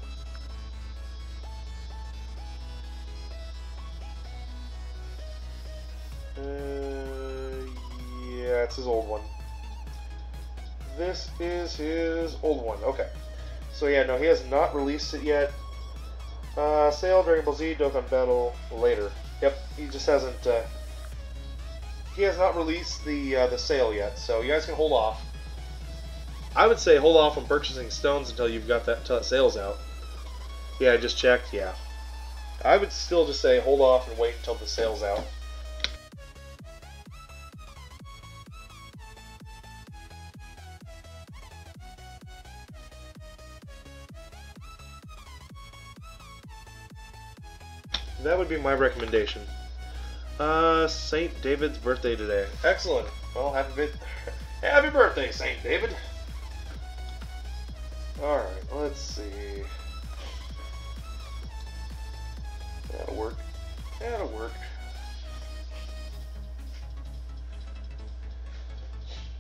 Yeah, it's his old one. This is his old one. Okay. So yeah, no, he has not released it yet. Sale, Dragon Ball Z, Dokkan Battle later. Yep, he just hasn't. He has not released the sale yet, so you guys can hold off. I would say hold off on purchasing stones until you've got that sale's out. Yeah, I just checked. Yeah, I would still just say hold off and wait until the sale's out. That would be my recommendation. St. David's birthday today. Excellent. Well, happy birthday, St. David. Alright, let's see. That'll work. That'll work.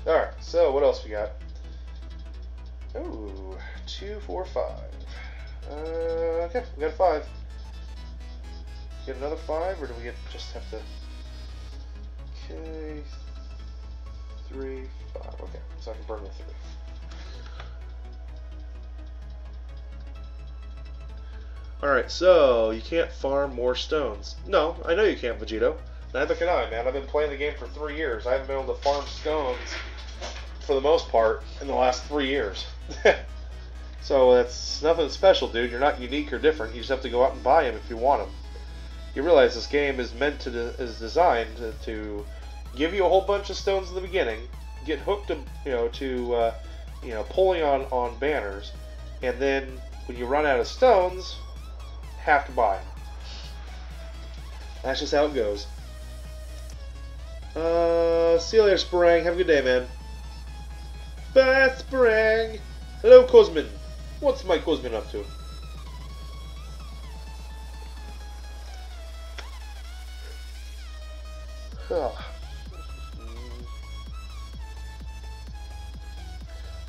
Alright, so what else we got? Ooh, 2, 4, 5. Okay, we got a 5. Get another 5, or do we just have to... Okay, 3, 5. Okay, so I can burn the 3. Alright, so you can't farm more stones. No, I know you can't, Vegito. Neither can I, man. I've been playing the game for 3 years. I haven't been able to farm stones, for the most part, in the last 3 years. So that's nothing special, dude. You're not unique or different. You just have to go out and buy them if you want them. You realize this game is is designed to give you a whole bunch of stones in the beginning, get hooked to pulling on banners, and then when you run out of stones, have to buy them. That's just how it goes. See you later, Sprang. Have a good day, man. Bye, Sprang. Hello, Cosmin. What's my Cosmin up to?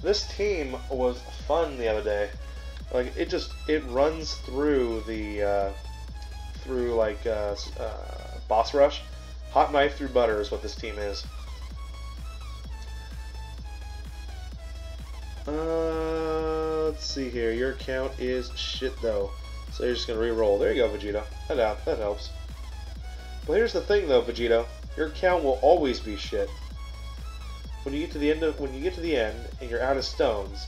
This team was fun the other day. Like it runs through the boss rush. Hot knife through butter is what this team is. Let's see here. Your account is shit though, so you're just gonna re-roll. There you go, Vegito. That helps. But here's the thing though, Vegito. Your account will always be shit. When you get to the end and you're out of stones,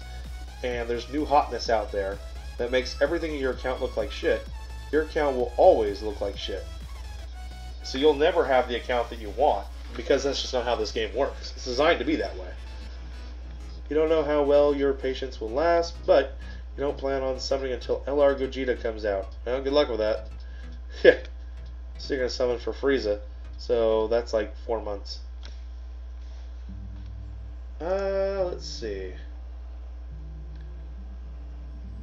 and there's new hotness out there that makes everything in your account look like shit, your account will always look like shit. So you'll never have the account that you want, because that's just not how this game works. It's designed to be that way. You don't know how well your patience will last, but you don't plan on summoning until LR Gogeta comes out. Well, good luck with that. Yeah. So you're going to summon for Frieza. So that's like 4 months. Let's see.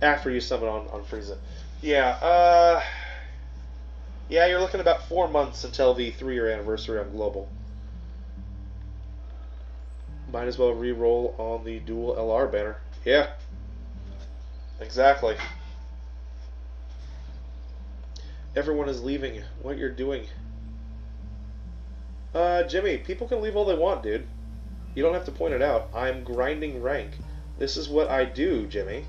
After you summon on Frieza. Yeah, yeah, you're looking about 4 months until the 3-year anniversary on Global. Might as well re-roll on the dual LR banner. Yeah. Exactly. Everyone is leaving. What you're doing. Jimmy, people can leave all they want, dude. You don't have to point it out. I'm grinding rank. This is what I do, Jimmy.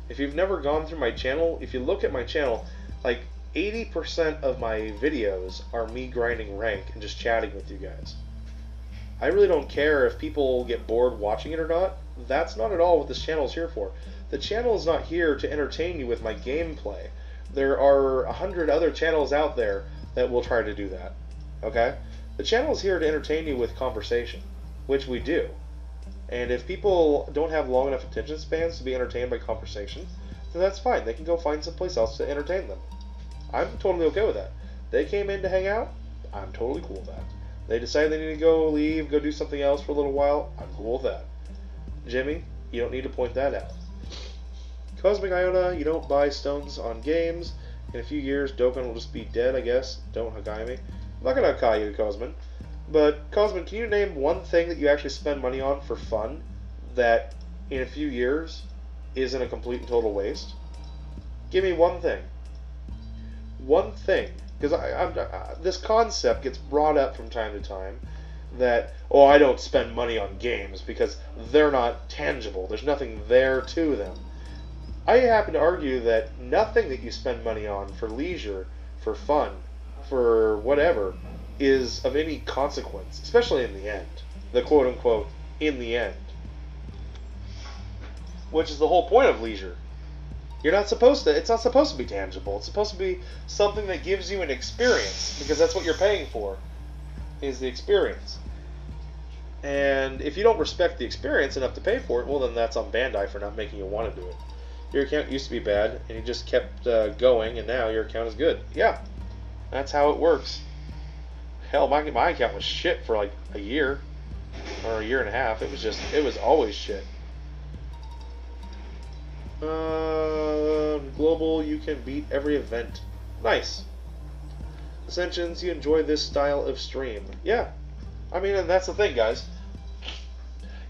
If you've never gone through my channel, if you look at my channel, like 80% of my videos are me grinding rank and just chatting with you guys. I really don't care if people get bored watching it or not. That's not at all what this channel is here for. The channel is not here to entertain you with my gameplay. There are 100 other channels out there that will try to do that. Okay? The channel is here to entertain you with conversation, which we do. And if people don't have long enough attention spans to be entertained by conversation, then that's fine. They can go find someplace else to entertain them. I'm totally okay with that. They came in to hang out, I'm totally cool with that. They decide they need to go leave, go do something else for a little while, I'm cool with that. Jimmy, you don't need to point that out. Cosmic Iona, you don't buy stones on games. In a few years, Dokkan will just be dead, I guess. Don't Hagai me. I'm not going to Hagai you, Cosmin. But, Cosmin, can you name one thing that you actually spend money on for fun that, in a few years, isn't a complete and total waste? Give me one thing. One thing. Because this concept gets brought up from time to time that, oh, I don't spend money on games because they're not tangible. There's nothing there to them. I happen to argue that nothing that you spend money on for leisure, for fun, for whatever, is of any consequence, especially in the end. The quote-unquote, in the end. Which is the whole point of leisure. You're not supposed to, it's not supposed to be tangible. It's supposed to be something that gives you an experience, because that's what you're paying for, is the experience. And if you don't respect the experience enough to pay for it, well then that's on Bandai for not making you want to do it. Your account used to be bad, and you just kept going, and now your account is good. Yeah, that's how it works. Hell, my account was shit for like a year, or a year and a half. It was always shit. Global, you can beat every event. Nice. Ascensions, you enjoy this style of stream. Yeah. I mean, and that's the thing, guys.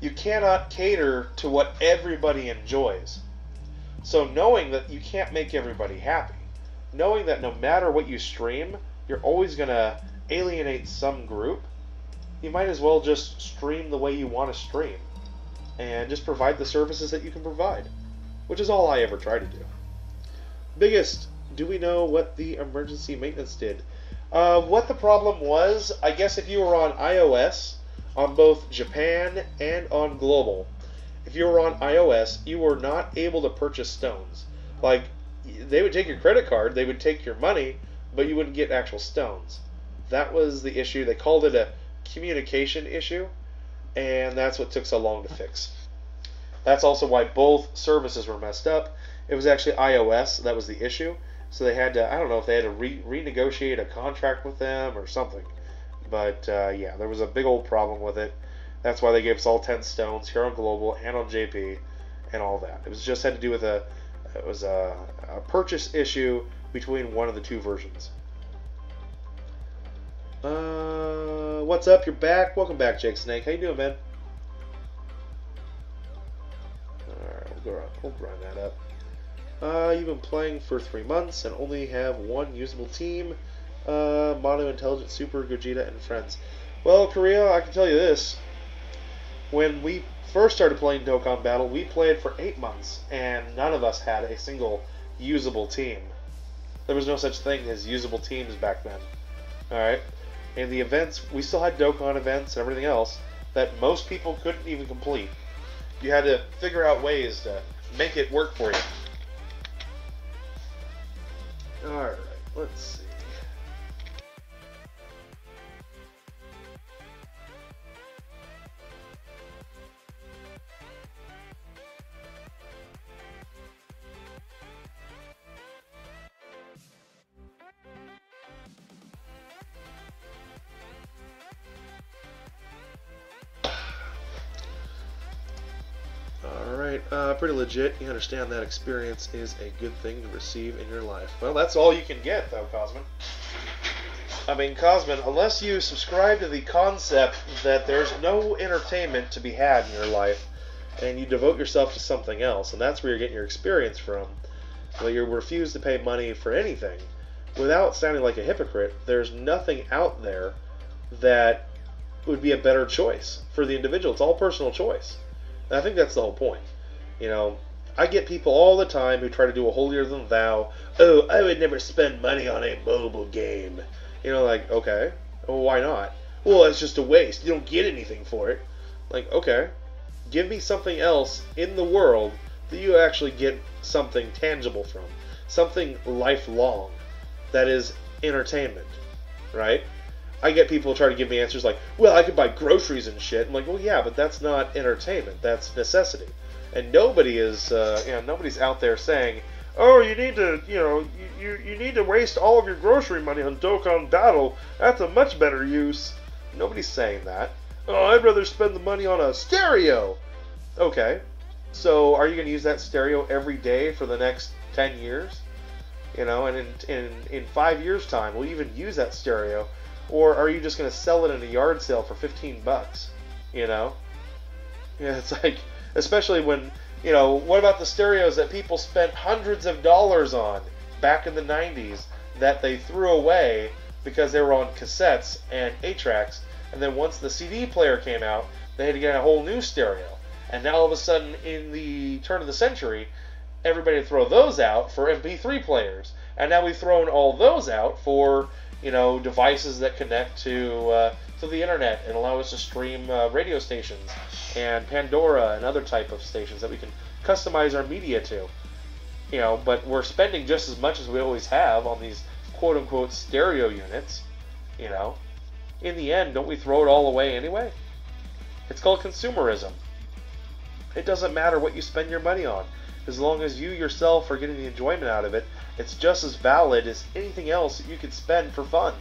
You cannot cater to what everybody enjoys. So knowing that you can't make everybody happy, knowing that no matter what you stream, you're always going to alienate some group, you might as well just stream the way you want to stream. And just provide the services that you can provide. Which is all I ever try to do. Biggest, do we know what the emergency maintenance did? What the problem was, I guess if you were on iOS, on both Japan and on Global, if you were on iOS, you were not able to purchase stones. Like, they would take your credit card, they would take your money, but you wouldn't get actual stones. That was the issue. They called it a communication issue, and that's what took so long to fix. That's also why both services were messed up. It was actually iOS that was the issue. So they had to, I don't know if they had to renegotiate a contract with them or something. but yeah, there was a big old problem with it. That's why they gave us all 10 stones here on Global and on JP and all that. It was just had to do with a purchase issue between one of the two versions. What's up? You're back. Welcome back, Jake Snake. How you doing, man? Alright, we'll grind that up. You've been playing for 3 months and only have one usable team. Mono, Intelligent, Super, Gogeta, and Friends. Well, Korea, I can tell you this. When we first started playing Dokkan Battle, we played for 8 months, and none of us had a single usable team. There was no such thing as usable teams back then. Alright? In the events, we still had Dokkan events and everything else that most people couldn't even complete. You had to figure out ways to make it work for you. Alright, let's see. Alright, pretty legit. You understand that experience is a good thing to receive in your life. Well, that's all you can get, though, Cosmin. I mean, Cosmin, unless you subscribe to the concept that there's no entertainment to be had in your life, and you devote yourself to something else, and that's where you're getting your experience from, well, you refuse to pay money for anything, without sounding like a hypocrite, there's nothing out there that would be a better choice for the individual. It's all personal choice. And I think that's the whole point. You know, I get people all the time who try to do a holier than thou. Oh, I would never spend money on a mobile game. You know, like, okay, well, why not? Well, it's just a waste. You don't get anything for it. Like, okay, give me something else in the world that you actually get something tangible from. Something lifelong that is entertainment, right? I get people try to give me answers like, well, I could buy groceries and shit. I'm like, well, yeah, but that's not entertainment. That's necessity. And nobody is, nobody's out there saying, oh, you need to, you need to waste all of your grocery money on Dokkan Battle. That's a much better use. Nobody's saying that. Oh, I'd rather spend the money on a stereo. Okay. So are you going to use that stereo every day for the next 10 years? You know, and in 5 years' time, will you even use that stereo? Or are you just going to sell it in a yard sale for 15 bucks? You know? Yeah, it's like, especially when, what about the stereos that people spent hundreds of dollars on back in the 90s that they threw away because they were on cassettes and 8-tracks, and then once the CD player came out, they had to get a whole new stereo. And now all of a sudden, in the turn of the century, everybody would throw those out for MP3 players. And now we've thrown all those out for devices that connect to the internet and allow us to stream radio stations and Pandora and other type of stations that we can customize our media to. But we're spending just as much as we always have on these quote-unquote stereo units. In the end, don't we throw it all away anyway? It's called consumerism. It doesn't matter what you spend your money on. As long as you yourself are getting the enjoyment out of it, it's just as valid as anything else that you could spend for fun.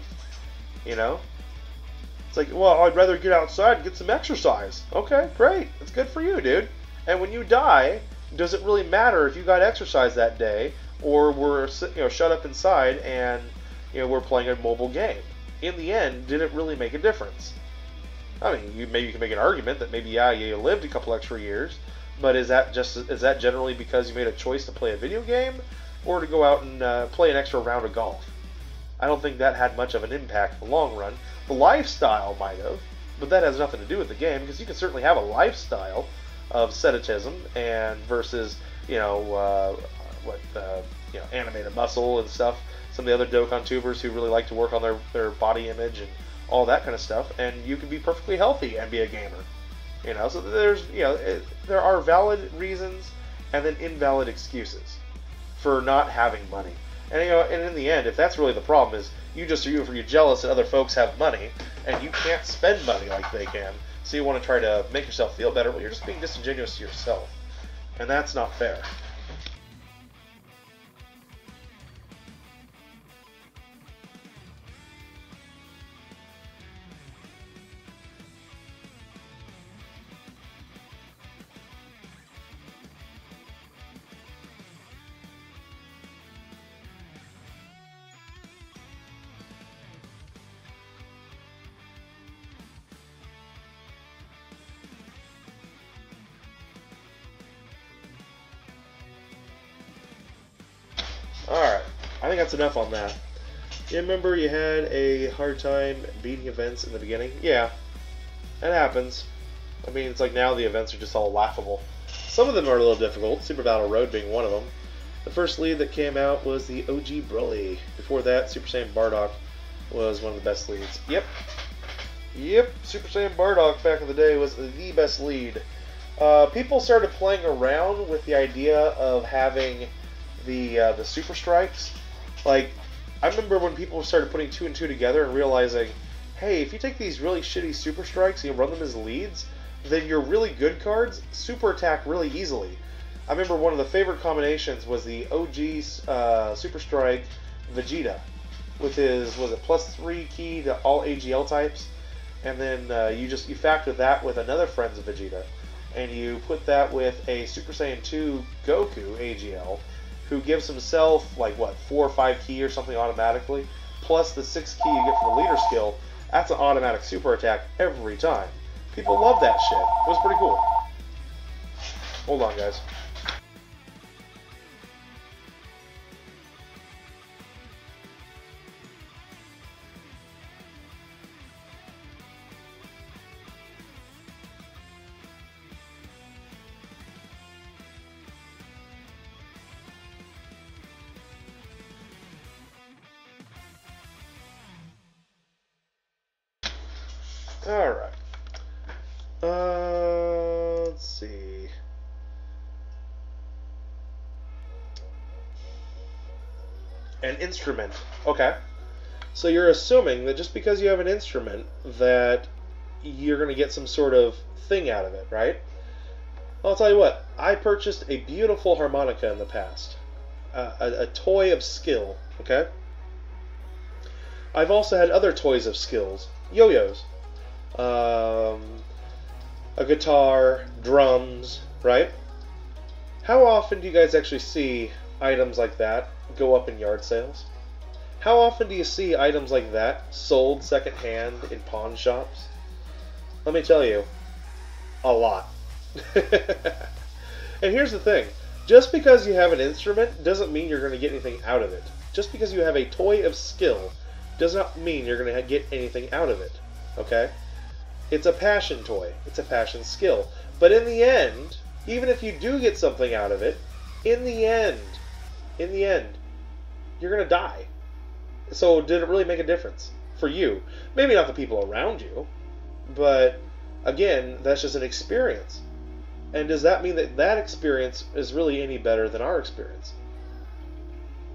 It's like, well, I'd rather get outside and get some exercise. Okay, great. That's good for you, dude. And when you die, does it really matter if you got exercise that day or were shut up inside and we're playing a mobile game? In the end, did it really make a difference? I mean, maybe you can make an argument that maybe you lived a couple extra years. But is that generally because you made a choice to play a video game or to go out and play an extra round of golf? I don't think that had much of an impact in the long run. The lifestyle might have, but that has nothing to do with the game, because you can certainly have a lifestyle of sedentarism and versus animated muscle and stuff. Some of the other Dokkan tubers who really like to work on their body image and all that kind of stuff, and you can be perfectly healthy and be a gamer. So there are valid reasons and then invalid excuses for not having money. And and in the end, if that's really the problem, is you're jealous that other folks have money and you can't spend money like they can, so you want to try to make yourself feel better. Well, you're just being disingenuous to yourself, and that's not fair. think that's enough on that. You remember you had a hard time beating events in the beginning? Yeah, that happens. I mean, it's like now the events are just all laughable. Some of them are a little difficult, Super Battle Road being one of them. The first lead that came out was the OG Broly. Before that, Super Saiyan Bardock was one of the best leads. Yep, Super Saiyan Bardock back in the day was the best lead. People started playing around with the idea of having the Super Strikes. Like, I remember when people started putting 2 and 2 together and realizing, hey, if you take these really shitty Super Strikes and you run them as leads, then your really good cards super attack really easily. I remember one of the favorite combinations was the OG Super Strike Vegeta with his, was it +3 key to all AGL types, and then you factor that with another Friends of Vegeta, and you put that with a Super Saiyan 2 Goku AGL, who gives himself like what 4 or 5 key or something automatically, plus the 6 key you get from the leader skill. That's an automatic super attack every time. People love that shit. It was pretty cool. Hold on, guys. Alright. Let's see. An instrument. Okay. So you're assuming that just because you have an instrument that you're going to get some sort of thing out of it, right? I'll tell you what. I purchased a beautiful harmonica in the past. A toy of skill, okay? I've also had other toys of skills. Yo-yos. A guitar, drums, right? How often do you guys actually see items like that go up in yard sales? How often do you see items like that sold secondhand in pawn shops? Let me tell you, a lot. And here's the thing. Just because you have an instrument doesn't mean you're going to get anything out of it. Just because you have a toy of skill does not mean you're going to get anything out of it. Okay? It's a passion toy. It's a passion skill. But in the end, even if you do get something out of it, in the end, you're going to die. So did it really make a difference for you? Maybe not the people around you, but again, that's just an experience. And does that mean that that experience is really any better than our experience?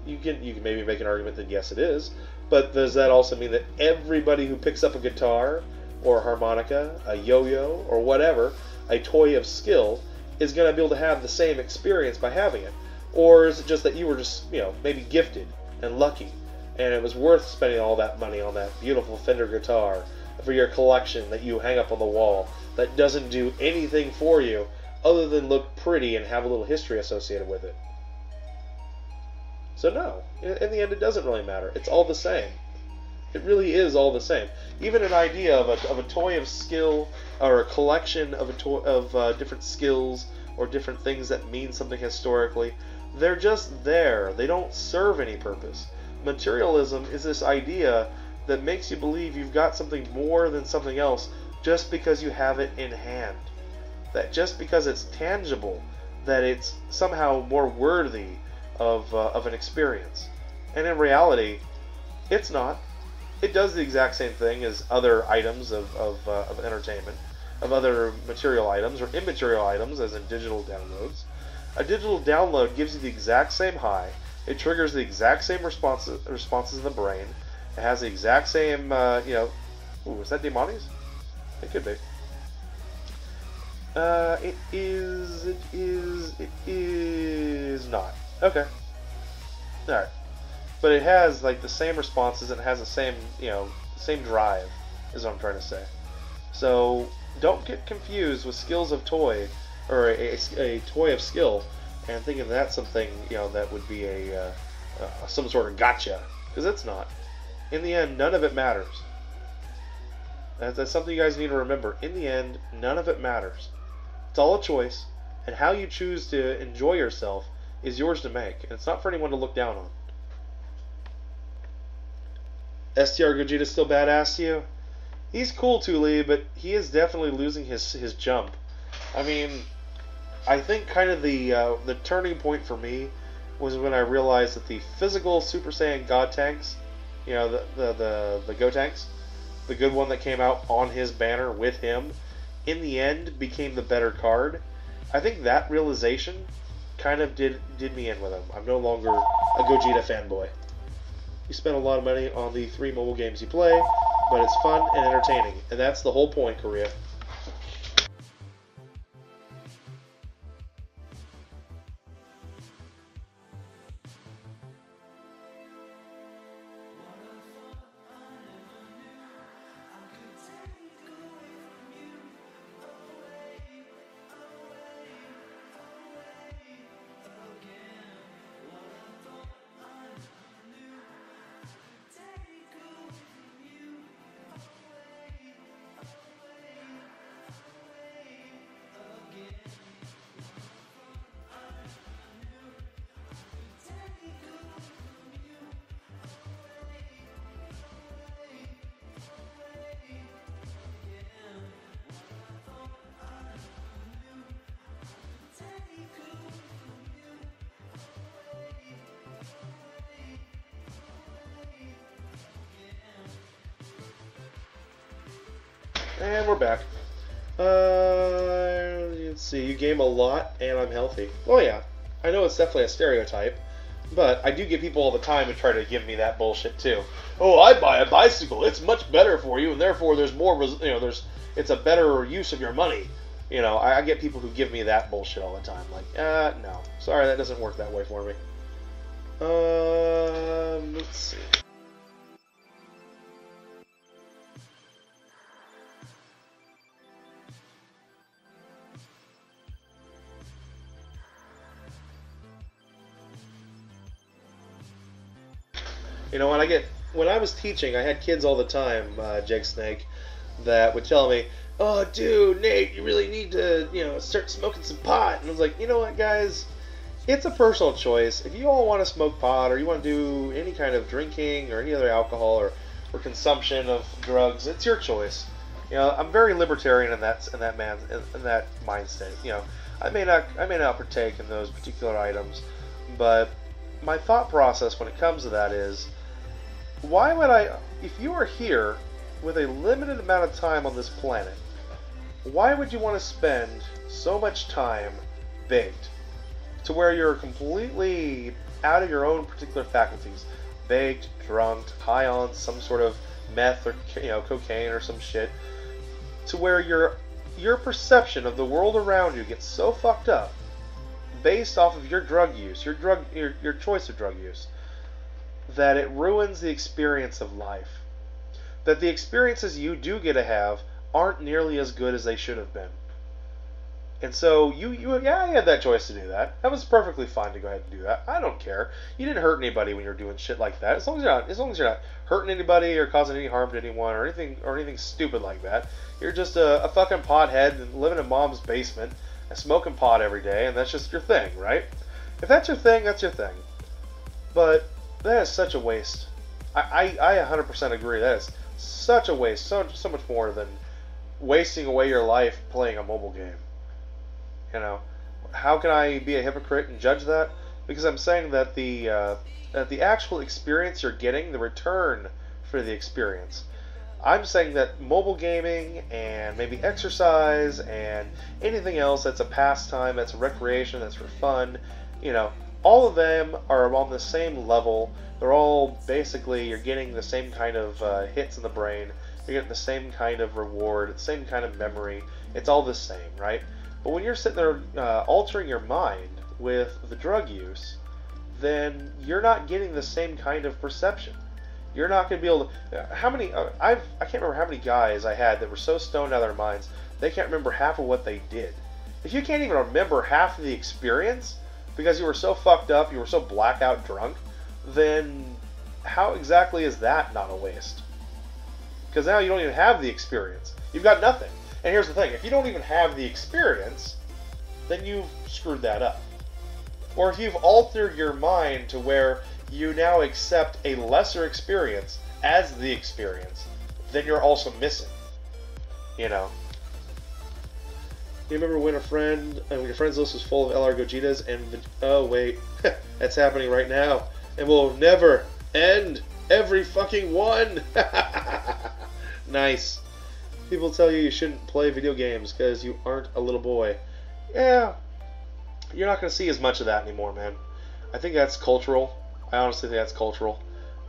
You can maybe make an argument that yes, it is, but does that also mean that everybody who picks up a guitar or a harmonica, a yo-yo, or whatever, a toy of skill, is going to be able to have the same experience by having it? Or is it just that you were just, maybe gifted and lucky, and it was worth spending all that money on that beautiful Fender guitar for your collection that you hang up on the wall that doesn't do anything for you other than look pretty and have a little history associated with it? So no, in the end it doesn't really matter. It's all the same. It really is all the same. Even an idea of a toy of skill, or a collection of different skills or different things that mean something historically, they're just there. They don't serve any purpose. Materialism is this idea that makes you believe you've got something more than something else just because you have it in hand. That just because it's tangible, that it's somehow more worthy of an experience. And in reality, it's not. It does the exact same thing as other items of entertainment, of other material items or immaterial items, as in digital downloads. A digital download gives you the exact same high. It triggers the exact same responses in the brain. It has the exact same, Ooh, is that Demonies? It could be. It is not. Okay. Alright. But it has, like, the same responses and it has the same, same drive, is what I'm trying to say. So, don't get confused with skills of toy, or a toy of skill, and thinking that's something, that would be some sort of gotcha. Because it's not. In the end, none of it matters. That's something you guys need to remember. In the end, none of it matters. It's all a choice, and how you choose to enjoy yourself is yours to make, and it's not for anyone to look down on. STR Gogeta's still badass to you? He's cool, Thule, but he is definitely losing his jump. I mean, I think kind of the turning point for me was when I realized that the physical Super Saiyan God tanks, you know, the Go tanks, the good one that came out on his banner with him, in the end became the better card. I think that realization kind of did me in with him. I'm no longer a Gogeta fanboy. You spend a lot of money on the 3 mobile games you play, but it's fun and entertaining, and that's the whole point, Korea. And we're back. Let's see. You game a lot, and I'm healthy. Oh yeah, I know it's definitely a stereotype, but I do get people all the time who try to give me that bullshit too. Oh, I buy a bicycle. It's much better for you, and therefore there's more. It's a better use of your money. You know, I get people who give me that bullshit all the time. Like, no, sorry, that doesn't work that way for me. Let's see. You know, when I was teaching, I had kids all the time, Jake Snake, that would tell me, "Oh, dude, Nate, you really need to, start smoking some pot." And I was like, you know what, guys? It's a personal choice. If you all want to smoke pot, or you want to do any kind of drinking or any other alcohol or consumption of drugs, it's your choice. You know, I'm very libertarian in that mindset. You know, I may not partake in those particular items, but my thought process when it comes to that is, why would if you are here with a limited amount of time on this planet, why would you want to spend so much time baked to where you're completely out of your own particular faculties, baked, drunk, high on some sort of meth or cocaine or some shit, to where your perception of the world around you gets so fucked up based off of your drug use, your choice of drug use, that it ruins the experience of life. That the experiences you do get to have aren't nearly as good as they should have been. And so you had that choice to do that. That was perfectly fine to go ahead and do that. I don't care. You didn't hurt anybody when you're doing shit like that. As long as you're not hurting anybody or causing any harm to anyone or anything stupid like that. You're just a fucking pothead and living in mom's basement and smoking pot every day, and that's just your thing, right? If that's your thing, that's your thing. But that is such a waste. I 100% agree. That is such a waste. So much more than wasting away your life playing a mobile game. You know, how can I be a hypocrite and judge that? Because I'm saying that the actual experience you're getting, the return for the experience. I'm saying that mobile gaming and maybe exercise and anything else that's a pastime, that's a recreation, that's for fun, all of them are on the same level. They're all basically, you're getting the same kind of hits in the brain. You're getting the same kind of reward, the same kind of memory. It's all the same, right? But when you're sitting there altering your mind with the drug use, then you're not getting the same kind of perception. You're not going to be able to... I can't remember how many guys I had that were so stoned out of their minds, they can't remember half of what they did. If you can't even remember half of the experience, because you were so fucked up, you were so blackout drunk, then how exactly is that not a waste? Because now you don't even have the experience. You've got nothing. And here's the thing, if you don't even have the experience, then you've screwed that up. Or if you've altered your mind to where you now accept a lesser experience as the experience, then you're also missing. You know. You remember when your friend's list was full of LR Gogetas and oh wait, that's happening right now, and will never end. Every fucking one. Nice. People tell you shouldn't play video games because you aren't a little boy. Yeah, you're not going to see as much of that anymore, man. I think that's cultural. I honestly think that's cultural.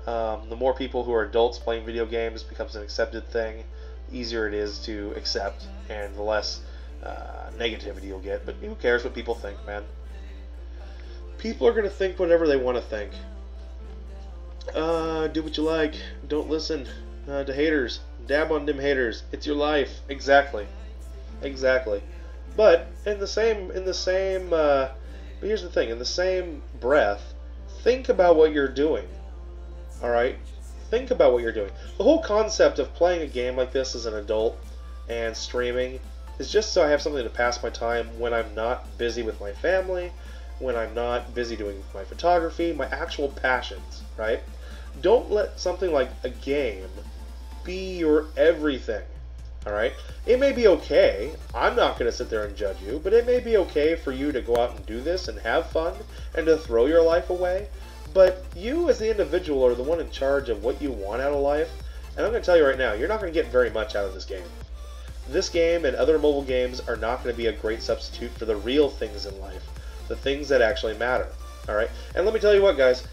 The more people who are adults playing video games becomes an accepted thing, the easier it is to accept, and the less negativity you'll get. But who cares what people think, man? People are going to think whatever they want to think. Do what you like. Don't listen to haters. Dab on them haters. It's your life. Exactly. Exactly. But in the same, but here's the thing. In the same breath, think about what you're doing. All right. Think about what you're doing. The whole concept of playing a game like this as an adult and streaming is just so I have something to pass my time when I'm not busy with my family, when I'm not busy doing my photography, my actual passions, right? Don't let something like a game be your everything, all right? It may be okay. I'm not going to sit there and judge you, but it may be okay for you to go out and do this and have fun and to throw your life away. But you as the individual are the one in charge of what you want out of life. And I'm going to tell you right now, you're not going to get very much out of this game. This game and other mobile games are not going to be a great substitute for the real things in life. The things that actually matter. Alright? And let me tell you what, guys.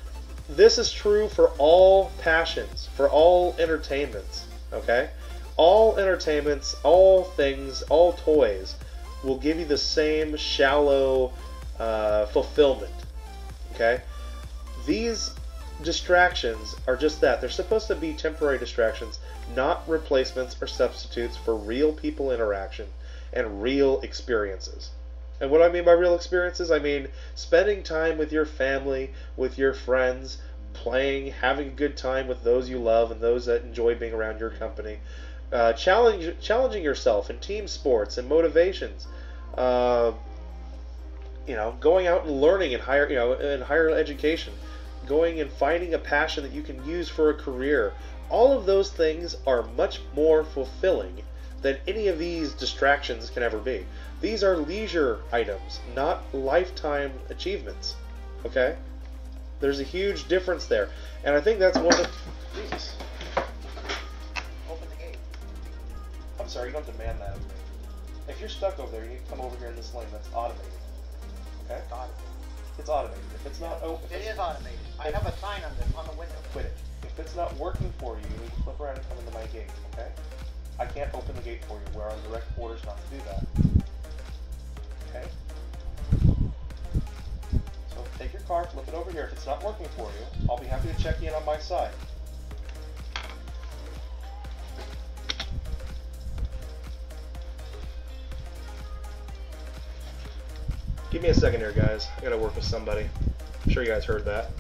This is true for all passions, for all entertainments. Okay? All entertainments, all things, all toys will give you the same shallow fulfillment. Okay? These distractions are just that. They're supposed to be temporary distractions, not replacements or substitutes for real people interaction and real experiences. And what I mean by real experiences, I mean spending time with your family, with your friends, playing, having a good time with those you love and those that enjoy being around your company, challenging yourself in team sports and motivations, going out and learning in higher education, going and finding a passion that you can use for a career. All of those things are much more fulfilling than any of these distractions can ever be. These are leisure items, not lifetime achievements. Okay? There's a huge difference there. And I think that's one of... Jesus. Open the gate. I'm sorry, you don't demand that of me. If you're stuck over there, you need to come over here in this lane that's automated. Okay? It's automated. If it's not open... It is automated. I have a sign on the window. Quit it. If it's not working for you, you need to flip around and come into my gate, okay? I can't open the gate for you. We're on direct orders not to do that. Okay? So take your car, flip it over here. If it's not working for you, I'll be happy to check you in on my side. Give me a second here, guys. I gotta work with somebody. I'm sure you guys heard that.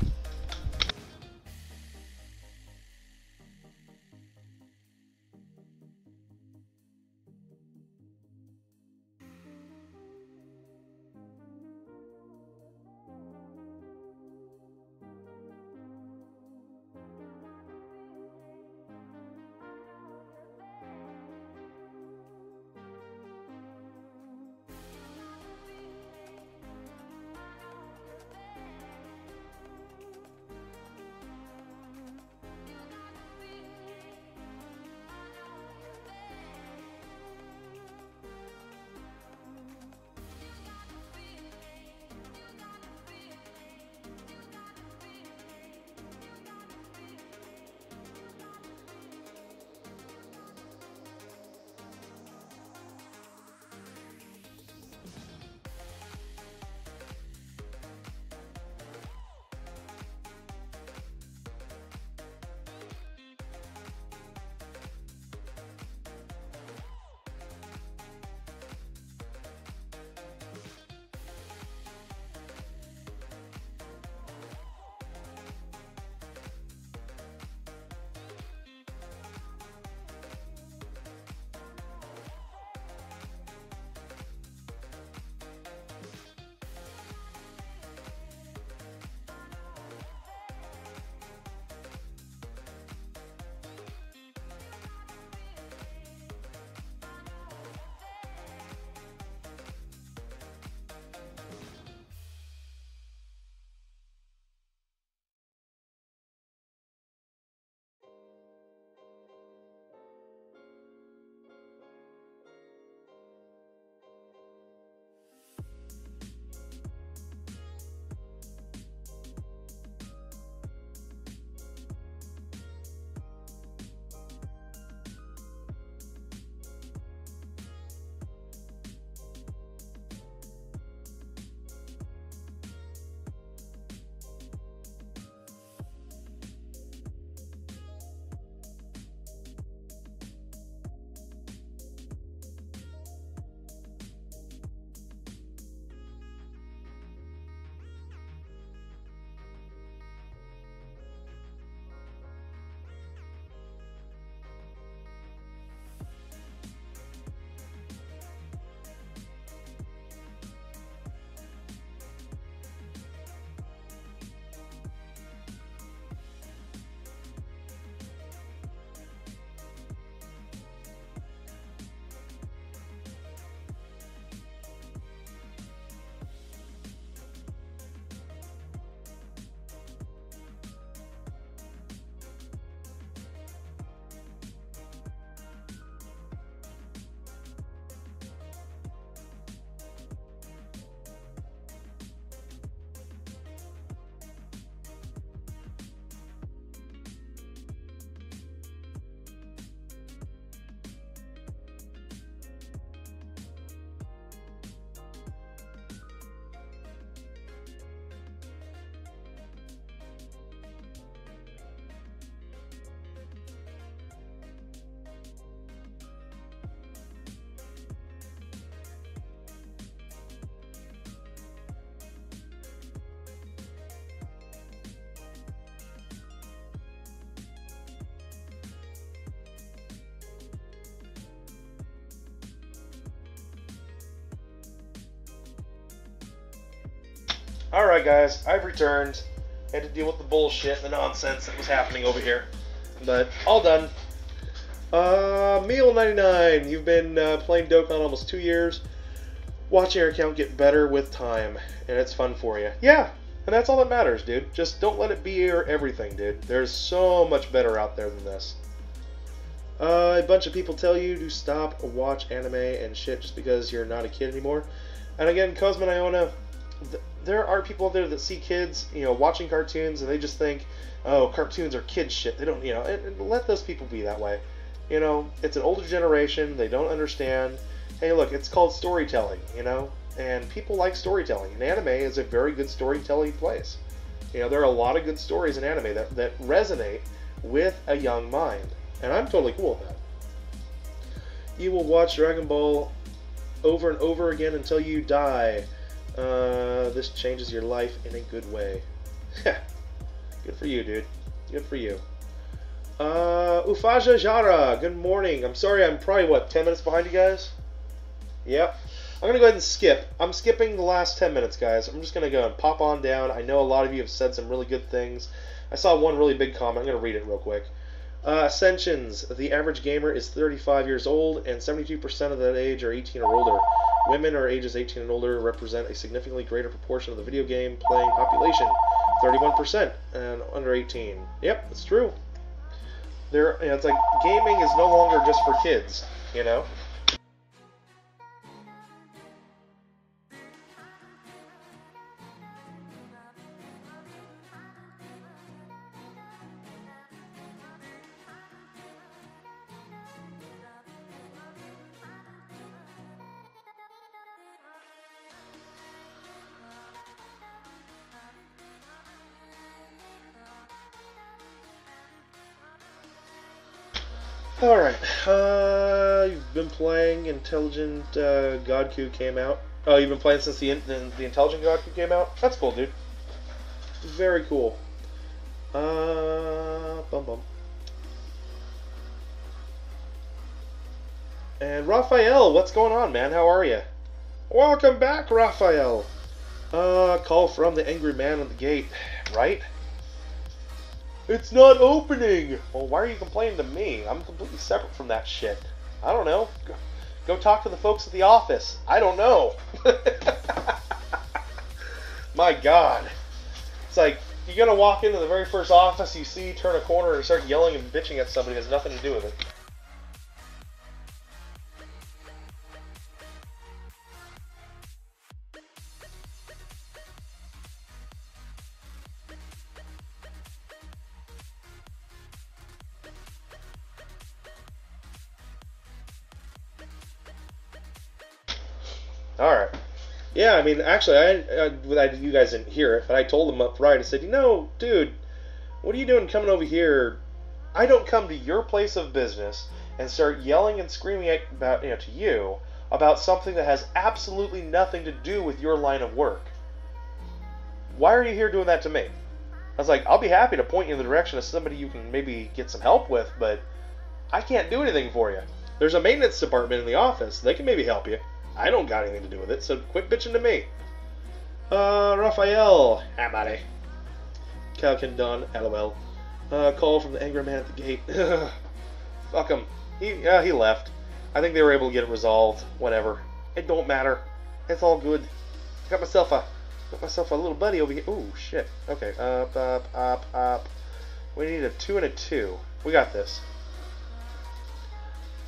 Alright guys, I've returned. Had to deal with the bullshit and the nonsense that was happening over here. But, all done. Meal99, you've been playing Dokkan almost 2 years. Watching your account get better with time, and it's fun for you. Yeah, and that's all that matters, dude. Just don't let it be your everything, dude. There's so much better out there than this. A bunch of people tell you to stop, watch anime and shit just because you're not a kid anymore. And again, Cosmo and Iona, there are people out there that see kids, you know, watching cartoons, and they just think, oh, cartoons are kid shit. They don't, you know, and let those people be that way. You know, it's an older generation. They don't understand. Hey, look, it's called storytelling, you know, and people like storytelling. And anime is a very good storytelling place. You know, there are a lot of good stories in anime that resonate with a young mind. And I'm totally cool with that. You will watch Dragon Ball over and over again until you die. This changes your life in a good way. Good for you, dude. Good for you. Ufaja Jara, good morning. I'm sorry, I'm probably, what, 10 minutes behind you guys? Yep. I'm going to go ahead and skip. I'm skipping the last 10 minutes, guys. I'm just going to go and pop on down. I know a lot of you have said some really good things. I saw one really big comment. I'm going to read it real quick. Ascensions. The average gamer is 35 years old, and 72% of that age are 18 or older. Women are ages 18 and older represent a significantly greater proportion of the video game playing population. 31% and under 18. Yep, it's true. You know, it's like gaming is no longer just for kids, you know? Alright, you've been playing Intelligent Godku came out. Oh, you've been playing since the Intelligent Godku came out? That's cool, dude. Very cool. Bum. And Raphael, what's going on, man? How are you? Welcome back, Raphael. Call from the angry man at the gate, right? It's not opening! Well, why are you complaining to me? I'm completely separate from that shit. I don't know. Go talk to the folks at the office. I don't know. My God. It's like, you're going to walk into the very first office you see, turn a corner, and start yelling and bitching at somebody who has nothing to do with it. Alright. Yeah, I mean, actually, you guys didn't hear it, but I told them up right. I said, you know, dude, what are you doing coming over here? I don't come to your place of business and start yelling and screaming about, you know, to you about something that has absolutely nothing to do with your line of work. Why are you here doing that to me? I was like, I'll be happy to point you in the direction of somebody you can maybe get some help with, but I can't do anything for you. There's a maintenance department in the office. They can maybe help you. I don't got anything to do with it, so quit bitching to me. Raphael. Hi, buddy. Calkin Don, LOL. Call from the angry man at the gate. Fuck him. He left. I think they were able to get it resolved. Whatever. It don't matter. It's all good. Got myself a little buddy over here. Ooh, shit. Okay. Up. We need a 2 and a 2. We got this.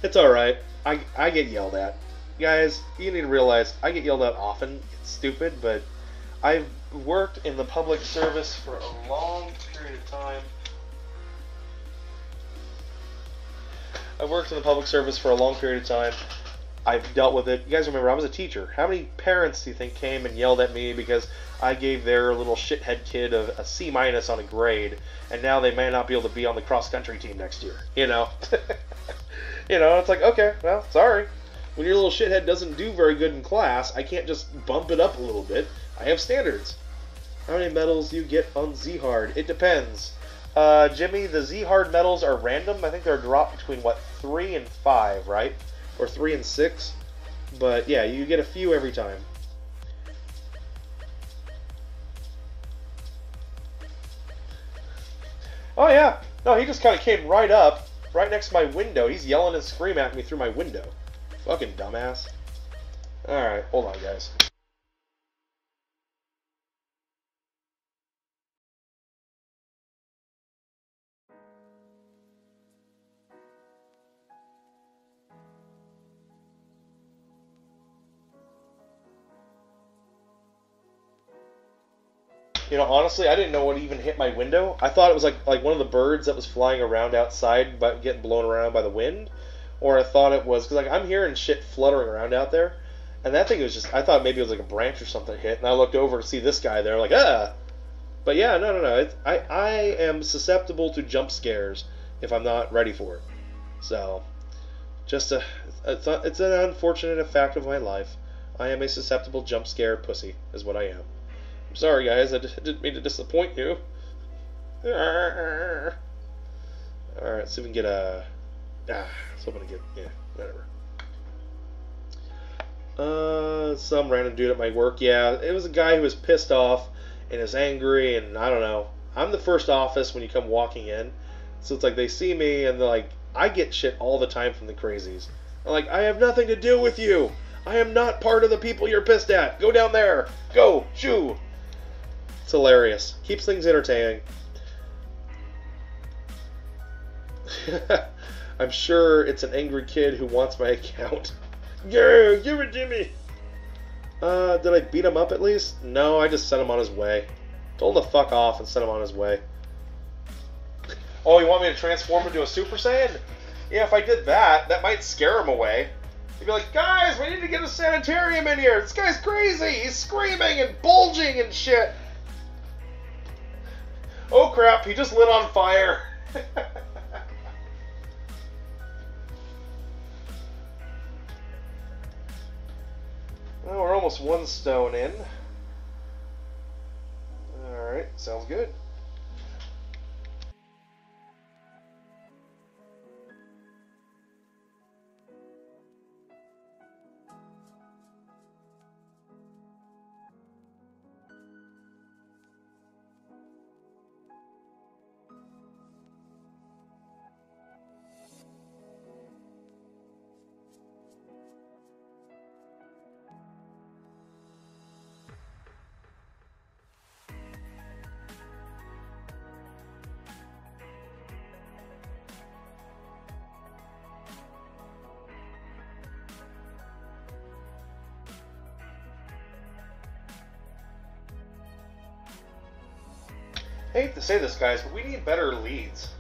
It's alright. I get yelled at. Guys, you need to realize I get yelled at often. It's stupid, but I've worked in the public service for a long period of time. I've dealt with it. You guys remember, I was a teacher. How many parents do you think came and yelled at me because I gave their little shithead kid a C- on a grade, and now they may not be able to be on the cross-country team next year? You know? You know, it's like, okay, well, sorry. When your little shithead doesn't do very good in class, I can't just bump it up a little bit. I have standards. How many medals do you get on Z-Hard? It depends. Jimmy, the Z-Hard medals are random. I think they're dropped between, what, 3 and 5, right? Or 3 and 6. But, yeah, you get a few every time. Oh yeah. No, he just kind of came right up, right next to my window. He's yelling and screaming at me through my window. Fucking dumbass. Alright, hold on, guys. You know, honestly, I didn't know what even hit my window. I thought it was like one of the birds that was flying around outside but getting blown around by the wind. Or I thought it was, because like I'm hearing shit fluttering around out there. And that thing was just, I thought maybe it was like a branch or something hit. And I looked over to see this guy there, like, ah! But yeah, no. I am susceptible to jump scares if I'm not ready for it. So, it's an unfortunate fact of my life. I am a susceptible jump scare pussy, is what I am. I'm sorry, guys. I didn't mean to disappoint you. Alright, let's see if we can get a... so I'm gonna get... Yeah, whatever. Some random dude at my work. Yeah, it was a guy who was pissed off and is angry, and I don't know. I'm the first office when you come walking in. So it's like they see me, and they're like, I get shit all the time from the crazies. I'm like, I have nothing to do with you. I am not part of the people you're pissed at. Go down there. Go. Shoo. It's hilarious. Keeps things entertaining. I'm sure it's an angry kid who wants my account. Yeah, give it to me. Did I beat him up at least? No, I just sent him on his way. Told him to fuck off and sent him on his way. Oh, you want me to transform into a Super Saiyan? Yeah, if I did that, that might scare him away. He'd be like, guys, we need to get a sanitarium in here. This guy's crazy. He's screaming and bulging and shit. Oh crap, he just lit on fire. Well, we're almost one stone in. Alright, sounds good. I hate to say this, guys, but we need better leads.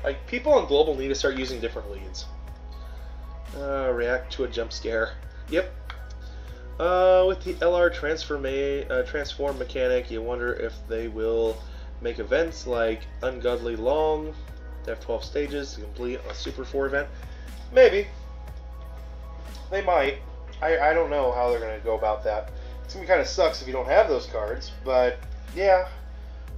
Like, people on Global need to start using different leads. React to a jump scare. Yep. With the LR transform mechanic, you wonder if they will make events like Ungodly Long, to have 12 stages to complete a Super 4 event. Maybe. They might. I don't know how they're going to go about that. It's going to kind of sucks if you don't have those cards, but yeah.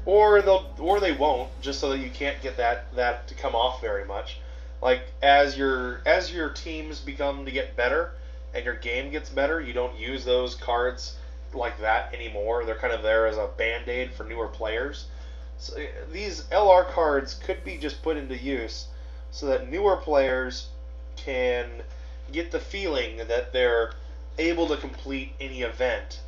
Or they won't, just so that you can't get that to come off very much. Like as your teams become to get better and your game gets better, you don't use those cards like that anymore. They're kind of there as a band-aid for newer players. So these LR cards could be just put into use so that newer players can get the feeling that they're able to complete any event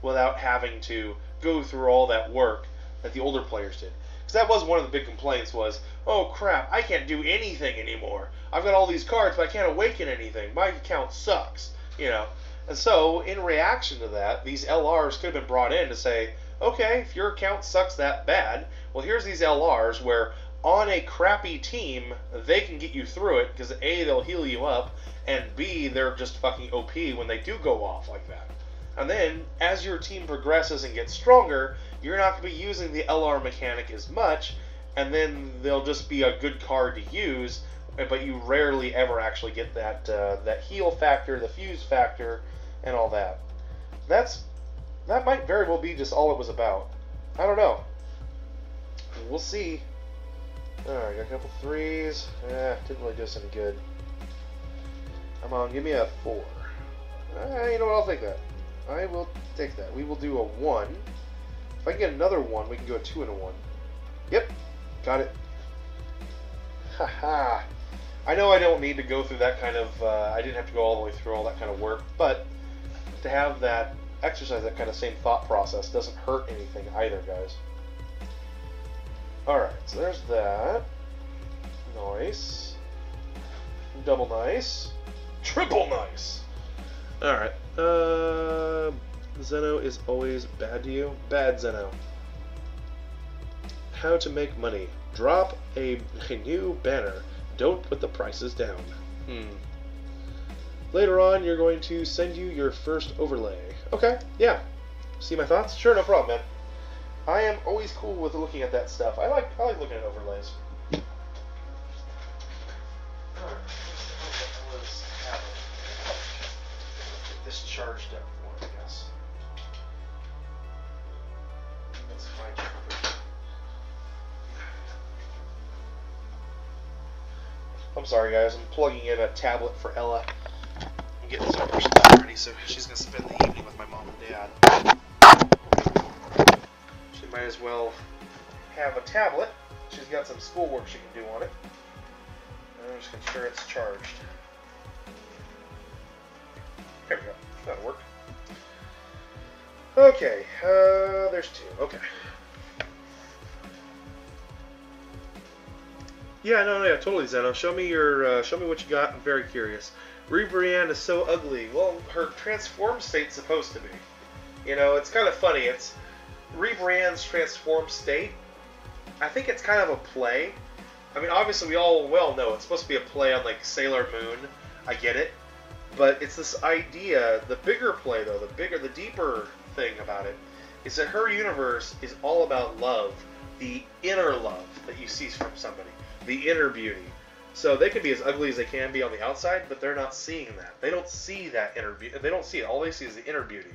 without having to go through all that work that the older players did. Because that was one of the big complaints was, oh crap, I can't do anything anymore. I've got all these cards, but I can't awaken anything. My account sucks, you know. And so, in reaction to that, these LRs could have been brought in to say, okay, if your account sucks that bad, well, here's these LRs where on a crappy team, they can get you through it, because A, they'll heal you up, and B, they're just fucking OP when they do go off like that. And then, as your team progresses and gets stronger, you're not going to be using the LR mechanic as much, and then they'll just be a good card to use, but you rarely ever actually get that heal factor, the fuse factor, and all that. That might very well be just all it was about. I don't know. We'll see. Alright, got a couple threes. Didn't really do us any good. Come on, give me a 4. You know what, I'll take that. I will take that. We will do a 1. If I can get another 1, we can go a 2 and a 1. Yep, got it. Haha. I know I don't need to go through that kind of, I didn't have to go all the way through all that kind of work, but to have that, exercise that kind of same thought process doesn't hurt anything either, guys. Alright, so there's that. Nice. Double nice. Triple nice! Alright, Zeno is always bad to you? Bad Zeno. How to make money. Drop a new banner. Don't put the prices down. Later on, you're going to send you your first overlay. Okay, yeah. See my thoughts? Sure, no problem, man. I am always cool with looking at that stuff. I like looking at overlays. Alright. Get this charged up for, I guess. That's fine. I'm sorry, guys. I'm plugging in a tablet for Ella. I'm getting some of her stuff ready, so she's going to spend the evening with my mom and dad. She might as well have a tablet. She's got some schoolwork she can do on it. I'm just going to ensure it's charged. There we go. That'll work. Okay, there's two. Okay. Yeah, no, totally, Zeno. Show me what you got. I'm very curious. Brienne is so ugly. Well, her transformed state's supposed to be. You know, it's kind of funny. It's Brienne's transformed state. I think it's kind of a play. I mean, obviously, we all well know it's supposed to be a play on, like, Sailor Moon. I get it. But it's this idea, the bigger play, though, the deeper thing about it, is that her universe is all about love. The inner love that you see from somebody. The inner beauty. So they can be as ugly as they can be on the outside, but they're not seeing that. They don't see that inner beauty. They don't see it. All they see is the inner beauty.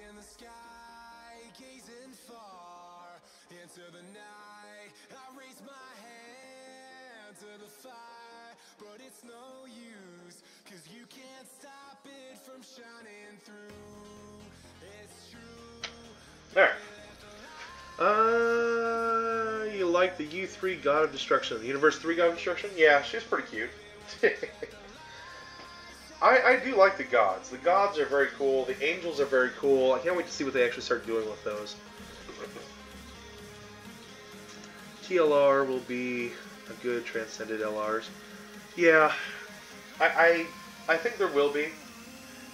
In the sky, gazing far into the night, I raise my hand to the fire, but it's no use, 'cause you can't stop it from shining through. It's true. Alright. You like the U3 God of Destruction, the Universe 3 God of Destruction? Yeah, she's pretty cute. I do like the gods. The gods are very cool. The angels are very cool. I can't wait to see what they actually start doing with those. TLR will be a good transcended LRs. Yeah, I think there will be.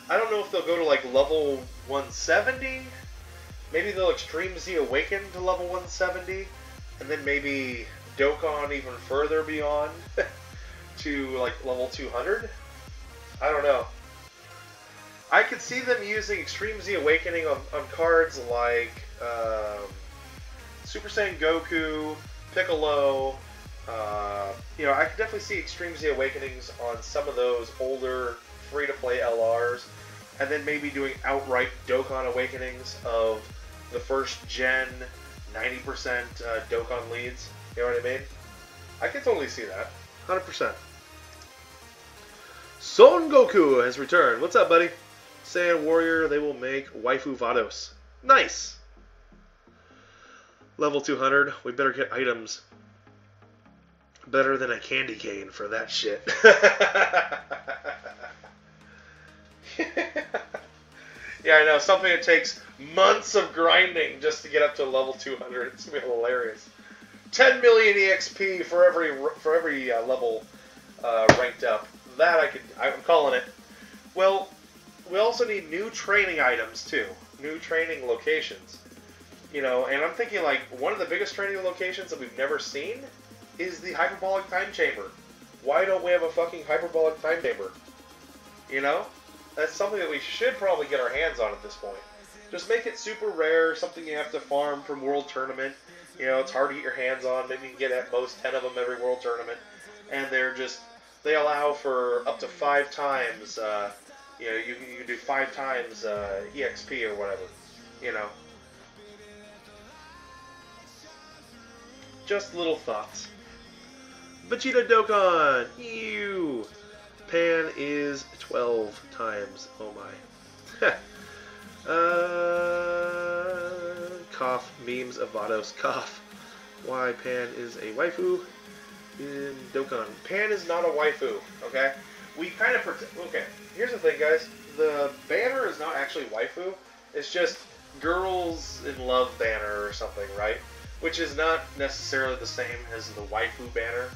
I don't know if they'll go to like level 170. Maybe they'll Extreme Z Awaken to level 170, and then maybe Dokkan even further beyond to like level 200. I don't know. I could see them using Extreme Z Awakening on cards like Super Saiyan Goku, Piccolo. You know, I could definitely see Extreme Z Awakenings on some of those older free-to-play LRs, and then maybe doing outright Dokkan Awakenings of the first gen 90% Dokkan leads. You know what I mean? I could totally see that. 100%. Son Goku has returned. What's up, buddy? Saiyan Warrior, they will make Waifu Vados. Nice! Level 200. We better get items better than a candy cane for that shit. Yeah, I know. Something that takes months of grinding just to get up to level 200. It's going to be hilarious. 10 million EXP for every level ranked up. That I'm calling it. Well, we also need new training items too. New training locations. You know, and I'm thinking like one of the biggest training locations that we've never seen is the hyperbolic time chamber. Why don't we have a fucking hyperbolic time chamber? You know? That's something that we should probably get our hands on at this point. Just make it super rare, something you have to farm from World Tournament. You know, it's hard to get your hands on. Maybe you can get at most 10 of them every World Tournament. And they allow for up to 5 times, you know, you can do 5 times EXP or whatever, you know. Just little thoughts. Vegeta Dokkan! Ew! Pan is 12 times. Oh my. Cough. Memes of Vados. Cough. Why Pan is a waifu in Dokkan. Pan is not a waifu, okay? We kind of okay, here's the thing, guys. The banner is not actually waifu. It's just girls in love banner or something, right? Which is not necessarily the same as the waifu banner.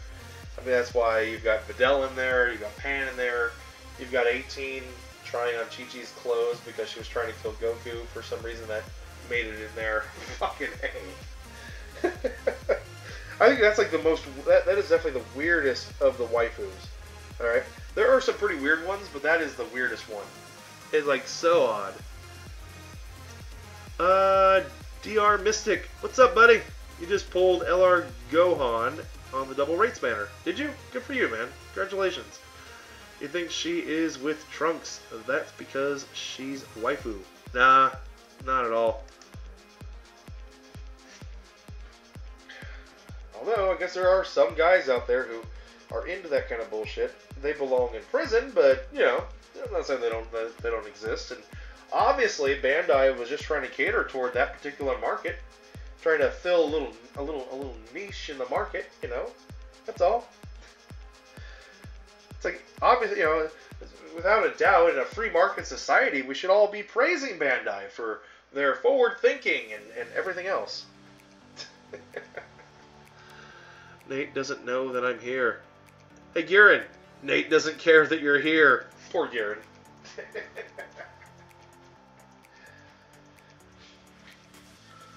I mean, that's why you've got Videl in there, you've got Pan in there, you've got 18 trying on Chi-Chi's clothes because she was trying to kill Goku for some reason that made it in there. Fucking A. I think that's like the most, that is definitely the weirdest of the waifus. Alright? There are some pretty weird ones, but that is the weirdest one. It's like so odd. DR Mystic, what's up, buddy? You just pulled LR Gohan on the double rates banner. Did you? Good for you, man. Congratulations. You think she is with Trunks? That's because she's waifu. Nah, not at all. Although, I guess there are some guys out there who are into that kind of bullshit. They belong in prison, but, you know, I'm not saying they don't exist. And obviously, Bandai was just trying to cater toward that particular market. Trying to fill a little niche in the market, you know. That's all. It's like, obviously, you know, without a doubt, in a free market society, we should all be praising Bandai for their forward thinking and everything else. Nate doesn't know that I'm here. Hey, Garen. Nate doesn't care that you're here. Poor Garen.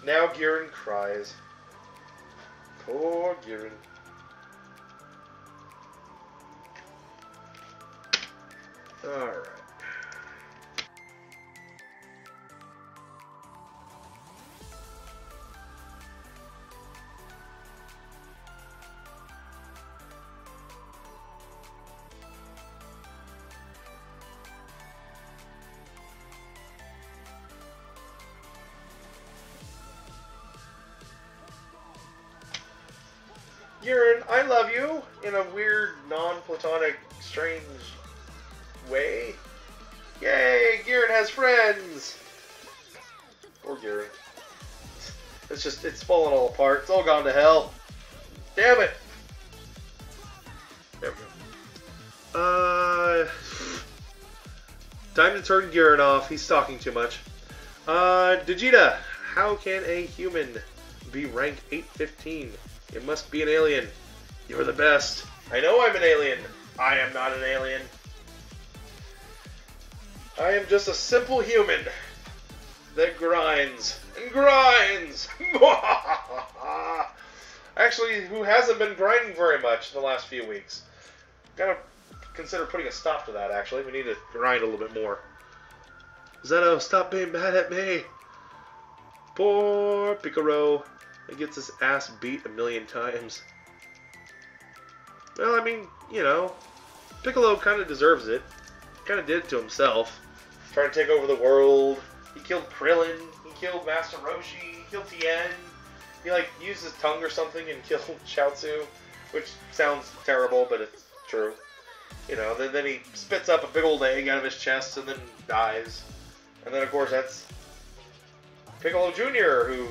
Now Garen cries. Poor Garen. Alright. Garen, I love you in a weird, non-platonic, strange way. Yay, Garen has friends! Poor Garen. It's falling all apart. It's all gone to hell. Damn it! There we go. Time to turn Garen off. He's talking too much. Vegeta, how can a human be rank 815? It must be an alien. You're the best. I know I'm an alien. I am not an alien. I am just a simple human that grinds and grinds. Actually, who hasn't been grinding very much in the last few weeks. Gotta consider putting a stop to that, actually. We need to grind a little bit more. Zeno, stop being mad at me. Poor Piccolo. He gets his ass beat 1,000,000 times. Well, I mean, you know, Piccolo kind of deserves it. Kind of did it to himself. Trying to take over the world. He killed Krillin. He killed Master Roshi. He killed Tien. He, like, used his tongue or something and killed Chaozu. Which sounds terrible, but it's true. You know, then he spits up a big old egg out of his chest and then dies. And then, of course, that's Piccolo Jr., who...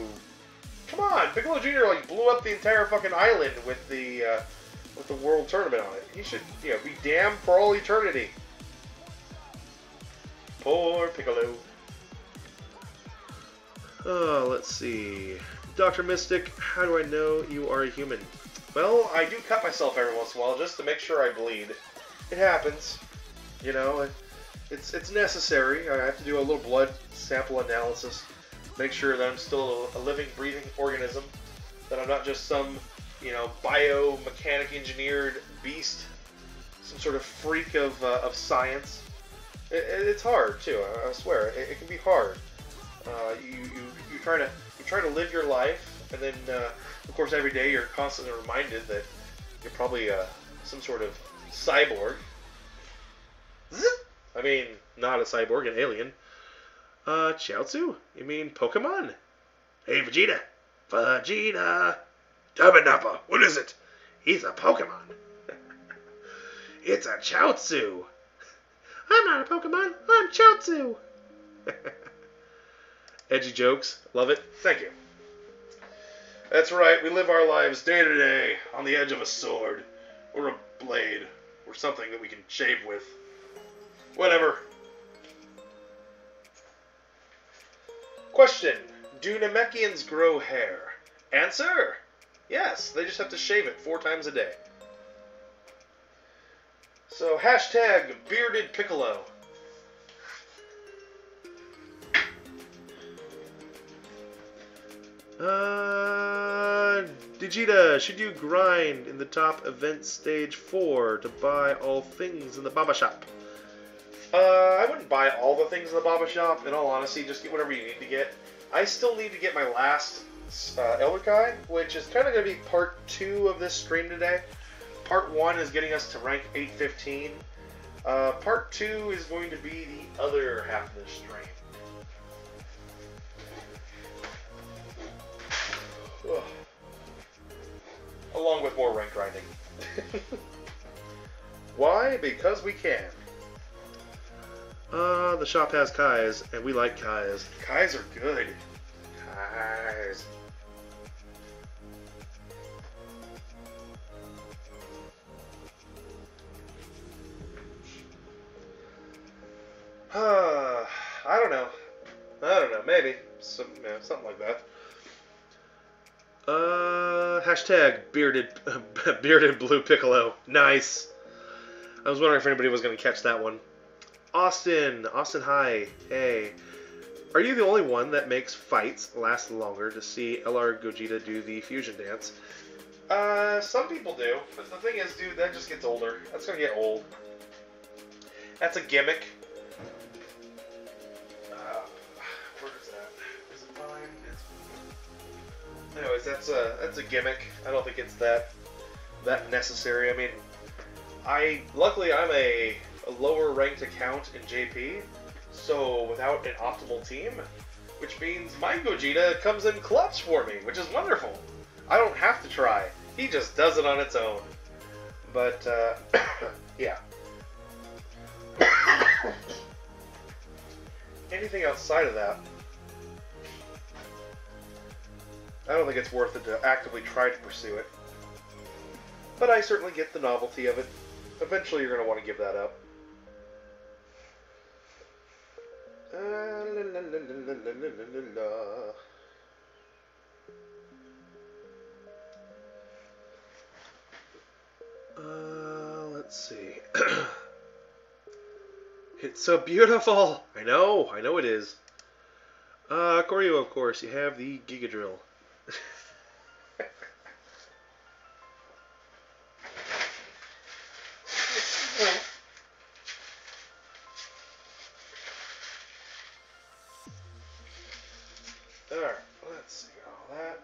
Come on, Piccolo Jr. like blew up the entire fucking island with the world tournament on it. He should, you know, be damned for all eternity. Poor Piccolo. Oh, let's see. Dr. Mystic, how do I know you are a human? Well, I do cut myself every once in a while just to make sure I bleed. It happens. You know, it's necessary. I have to do a little blood sample analysis. Make sure that I'm still a living, breathing organism, that I'm not just some, you know, biomechanic engineered beast, some sort of freak of science. It's hard too. I swear, it can be hard. You try to live your life And then, of course, every day you're constantly reminded that you're probably some sort of cyborg. I mean, not a cyborg, an alien. Chiaotzu? You mean Pokemon? Hey, Vegeta. Vegeta. Dabba, what is it? He's a Pokemon. It's a Chiaotzu. I'm not a Pokemon. I'm Chiaotzu. Edgy jokes. Love it. Thank you. That's right. We live our lives day to day on the edge of a sword or a blade or something that we can shave with. Whatever. Question. Do Namekians grow hair? Answer. Yes. They just have to shave it 4 times a day. So, hashtag bearded Piccolo. Digita, should you grind in the top event stage 4 to buy all things in the Baba Shop? I wouldn't buy all the things in the Baba Shop, in all honesty, just get whatever you need to get. I still need to get my last Elder Kai, which is kind of going to be part 2 of this stream today. Part 1 is getting us to rank 815. Part 2 is going to be the other half of the stream. Ugh. Along with more rank grinding. Why? Because we can. The shop has Kais, and we like Kais. Kais are good. Kais. I don't know. Maybe. Something like that. Hashtag bearded blue Piccolo. Nice. I was wondering if anybody was going to catch that one. Austin, hi. Hey. Are you the only one that makes fights last longer to see LR Gogeta do the fusion dance? Some people do. But the thing is, dude, that just gets older. That's going to get old. That's a gimmick. Where is that? Is it mine? Anyways, that's a gimmick. I don't think it's that necessary. I mean, luckily I'm a lower ranked account in JP, so without an optimal team, which means my Gogeta comes in clutch for me, which is wonderful. I don't have to try. He just does it on its own. But yeah. Anything outside of that, I don't think it's worth it to actively try to pursue it. But I certainly get the novelty of it. Eventually you're going to want to give that up. Let's see. It's so beautiful! I know it is. Koryu, of course, you have the Giga Drill. Alright, let's see all that.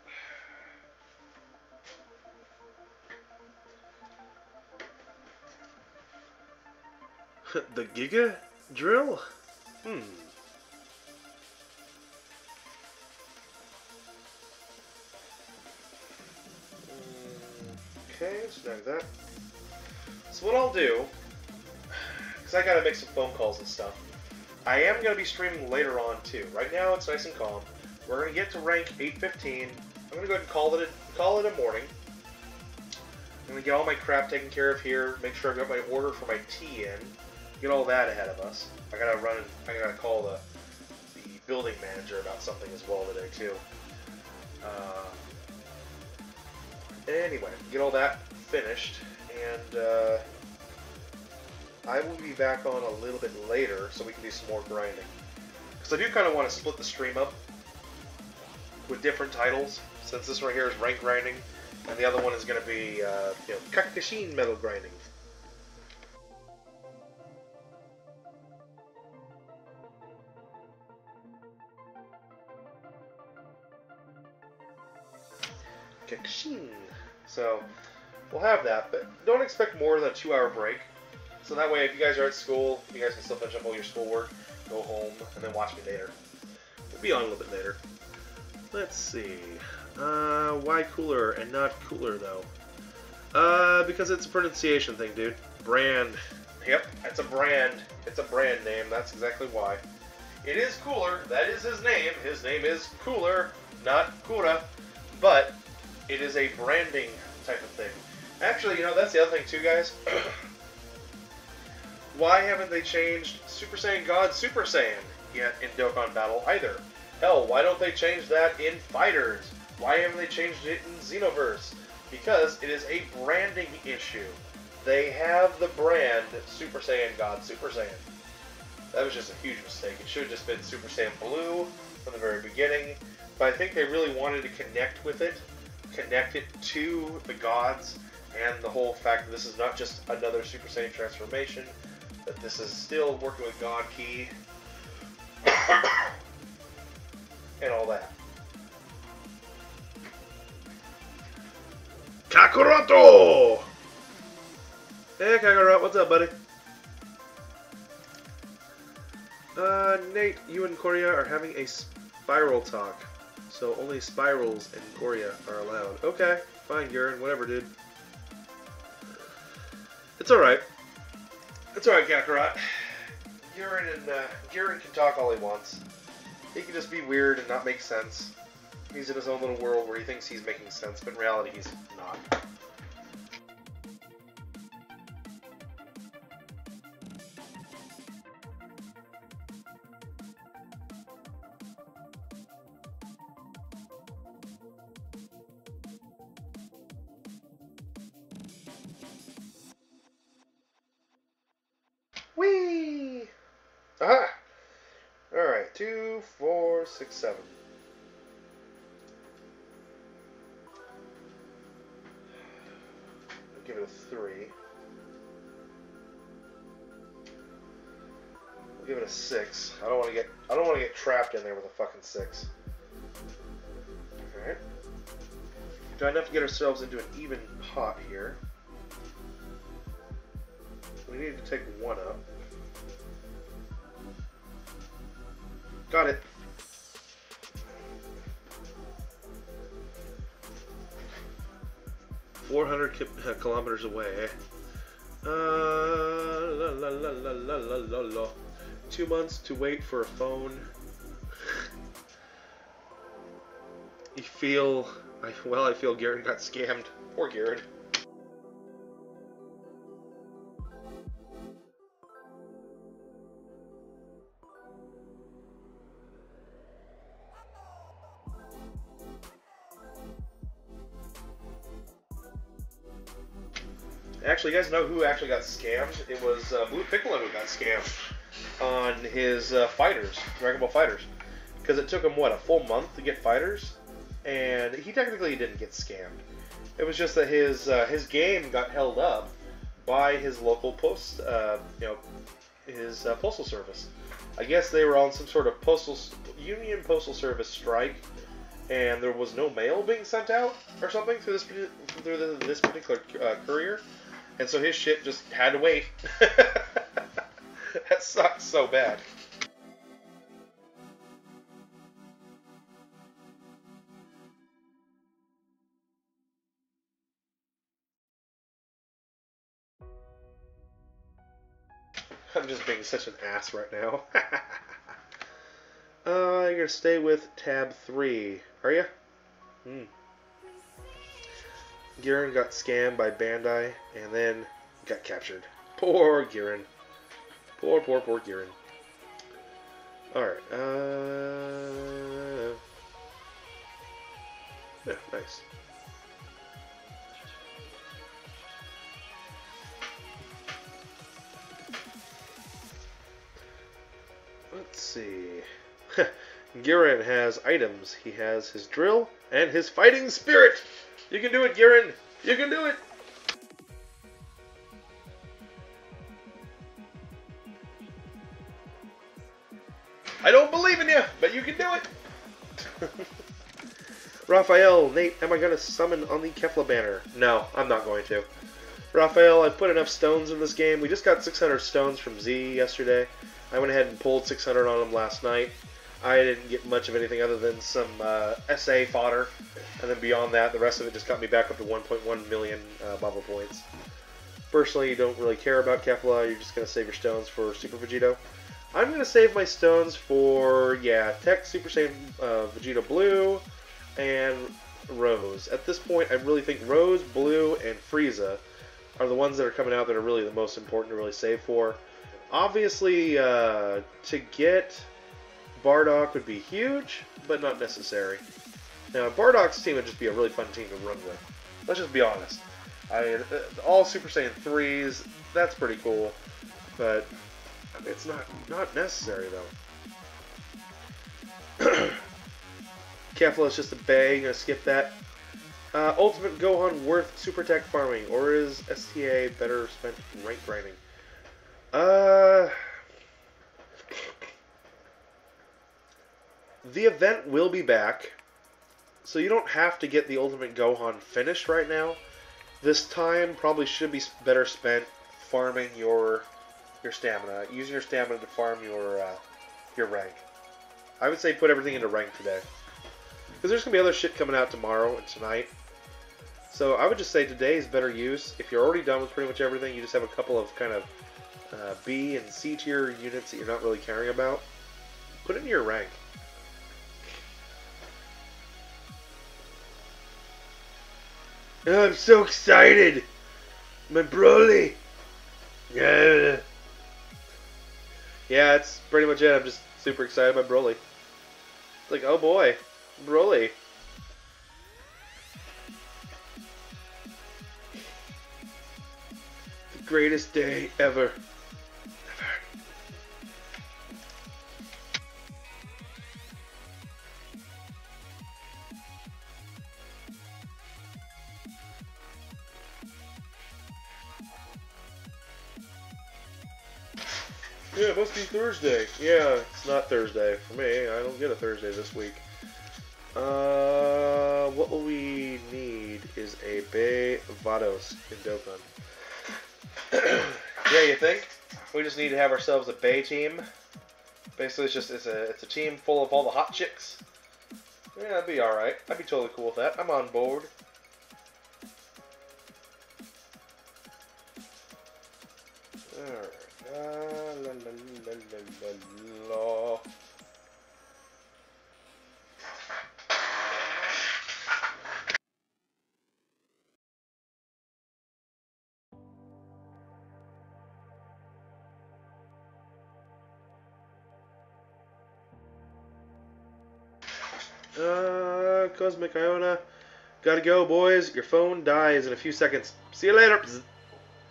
The Giga Drill? Okay, snag that. So what I'll do, because I gotta make some phone calls and stuff, I am gonna be streaming later on too. Right now it's nice and calm. We're gonna get to rank 815. I'm gonna go ahead and call it a morning. I'm gonna get all my crap taken care of here. Make sure I've got my order for my tea in. Get all that ahead of us. I gotta call the building manager about something as well today too. Anyway, get all that finished, and I will be back on a little bit later so we can do some more grinding. Because I do kind of want to split the stream up with different titles, since this right here is rank grinding, and the other one is going to be, Kakashin metal grinding. So we'll have that, but don't expect more than a 2-hour break. So that way, if you guys are at school, you guys can still finish up all your schoolwork, go home, and then watch me later. We'll be on a little bit later. Let's see. Why cooler and not cooler, though? Because it's a pronunciation thing, dude. Brand. Yep, it's a brand. It's a brand name. That's exactly why. It is Cooler. That is his name. His name is Cooler, not Kura. But it is a branding type of thing. Actually, you know, that's the other thing, too, guys. Why haven't they changed Super Saiyan God Super Saiyan yet in Dokkan Battle either? Hell, why don't they change that in Fighters? Why haven't they changed it in Xenoverse? Because it is a branding issue. They have the brand Super Saiyan God Super Saiyan. That was just a huge mistake. It should have just been Super Saiyan Blue from the very beginning. But I think they really wanted to connect with it, connect it to the gods, and the whole fact that this is not just another Super Saiyan transformation, that this is still working with God Ki and all that. Kakurato! Hey Kakarot, what's up, buddy? Nate, you and Korea are having a spiral talk. So only spirals in Korea are allowed. Okay, fine, Garen, whatever, dude. It's alright. It's alright, Kakarot. Garen can talk all he wants. He can just be weird and not make sense. He's in his own little world where he thinks he's making sense, but in reality he's not. Whee! Aha! Alright, 2, 4, 6, 7. I'll give it a 3. I'll give it a 6. I don't want to get trapped in there with a fucking 6. Alright. Try enough to get ourselves into an even pot here. We need to take 1 up. Got it. Kilometers away. La la la la la la la la. 2 months to wait for a phone. I feel Garen got scammed. Poor Garen. Actually, you guys know who actually got scammed? It was Blue Piccolo who got scammed on his Fighters, Dragon Ball Fighters. Because it took him, what, a full month to get Fighters? And he technically didn't get scammed. It was just that his game got held up by his local his postal service. I guess they were on some sort of Union Postal Service strike, and there was no mail being sent out or something through this particular courier. And so his shit just had to wait. That sucks so bad. I'm just being such an ass right now. You're gonna stay with tab 3, are you? Garen got scammed by Bandai and then got captured. Poor Garen. Poor Garen. Alright, yeah, nice. Let's see. Garen has items. He has his drill and his fighting spirit. You can do it, Garen. You can do it. I don't believe in you, but you can do it. Raphael, Nate, am I going to summon on the Kefla banner? No, I'm not going to. Raphael, I put enough stones in this game. We just got 600 stones from Z yesterday. I went ahead and pulled 600 on him last night. I didn't get much of anything other than some SA fodder. And then beyond that, the rest of it just got me back up to 1.1 million Baba points. Personally, you don't really care about Kefla. You're just going to save your stones for Super Vegito. I'm going to save my stones for, yeah, Tech, Super Saiyan Vegeta Blue, and Rose. At this point, I really think Rose, Blue, and Frieza are the ones that are coming out that are really the most important to really save for. Obviously, to get Bardock would be huge, but not necessary. Now, Bardock's team would just be a really fun team to run with. Let's just be honest. All Super Saiyan 3s, that's pretty cool, but it's not necessary, though. Kefla is just a bay, gonna skip that. Ultimate Gohan worth Super Tech farming, or is STA better spent rank grinding? The event will be back, so you don't have to get the Ultimate Gohan finished right now. This time probably should be better spent farming your stamina, using your stamina to farm your rank. I would say put everything into rank today, because there's gonna be other shit coming out tomorrow and tonight. So I would just say today is better use. If you're already done with pretty much everything, you just have a couple of kind of B and C tier units that you're not really caring about. Put it in your rank. Oh, I'm so excited! My Broly! Yeah! Yeah, that's pretty much it. I'm just super excited about Broly. It's like, oh boy, Broly. The greatest day ever. Yeah, it must be Thursday. Yeah, it's not Thursday for me. I don't get a Thursday this week. What will we need is a Bay Vados in Dokkan. Yeah, you think? We just need to have ourselves a Bay team. Basically, it's a team full of all the hot chicks. Yeah, that'd be all right. I'd be totally cool with that. I'm on board. Alright. La, la, la, la, la, la. Cosmic Iona. Gotta go, boys. Your phone dies in a few seconds. See you later.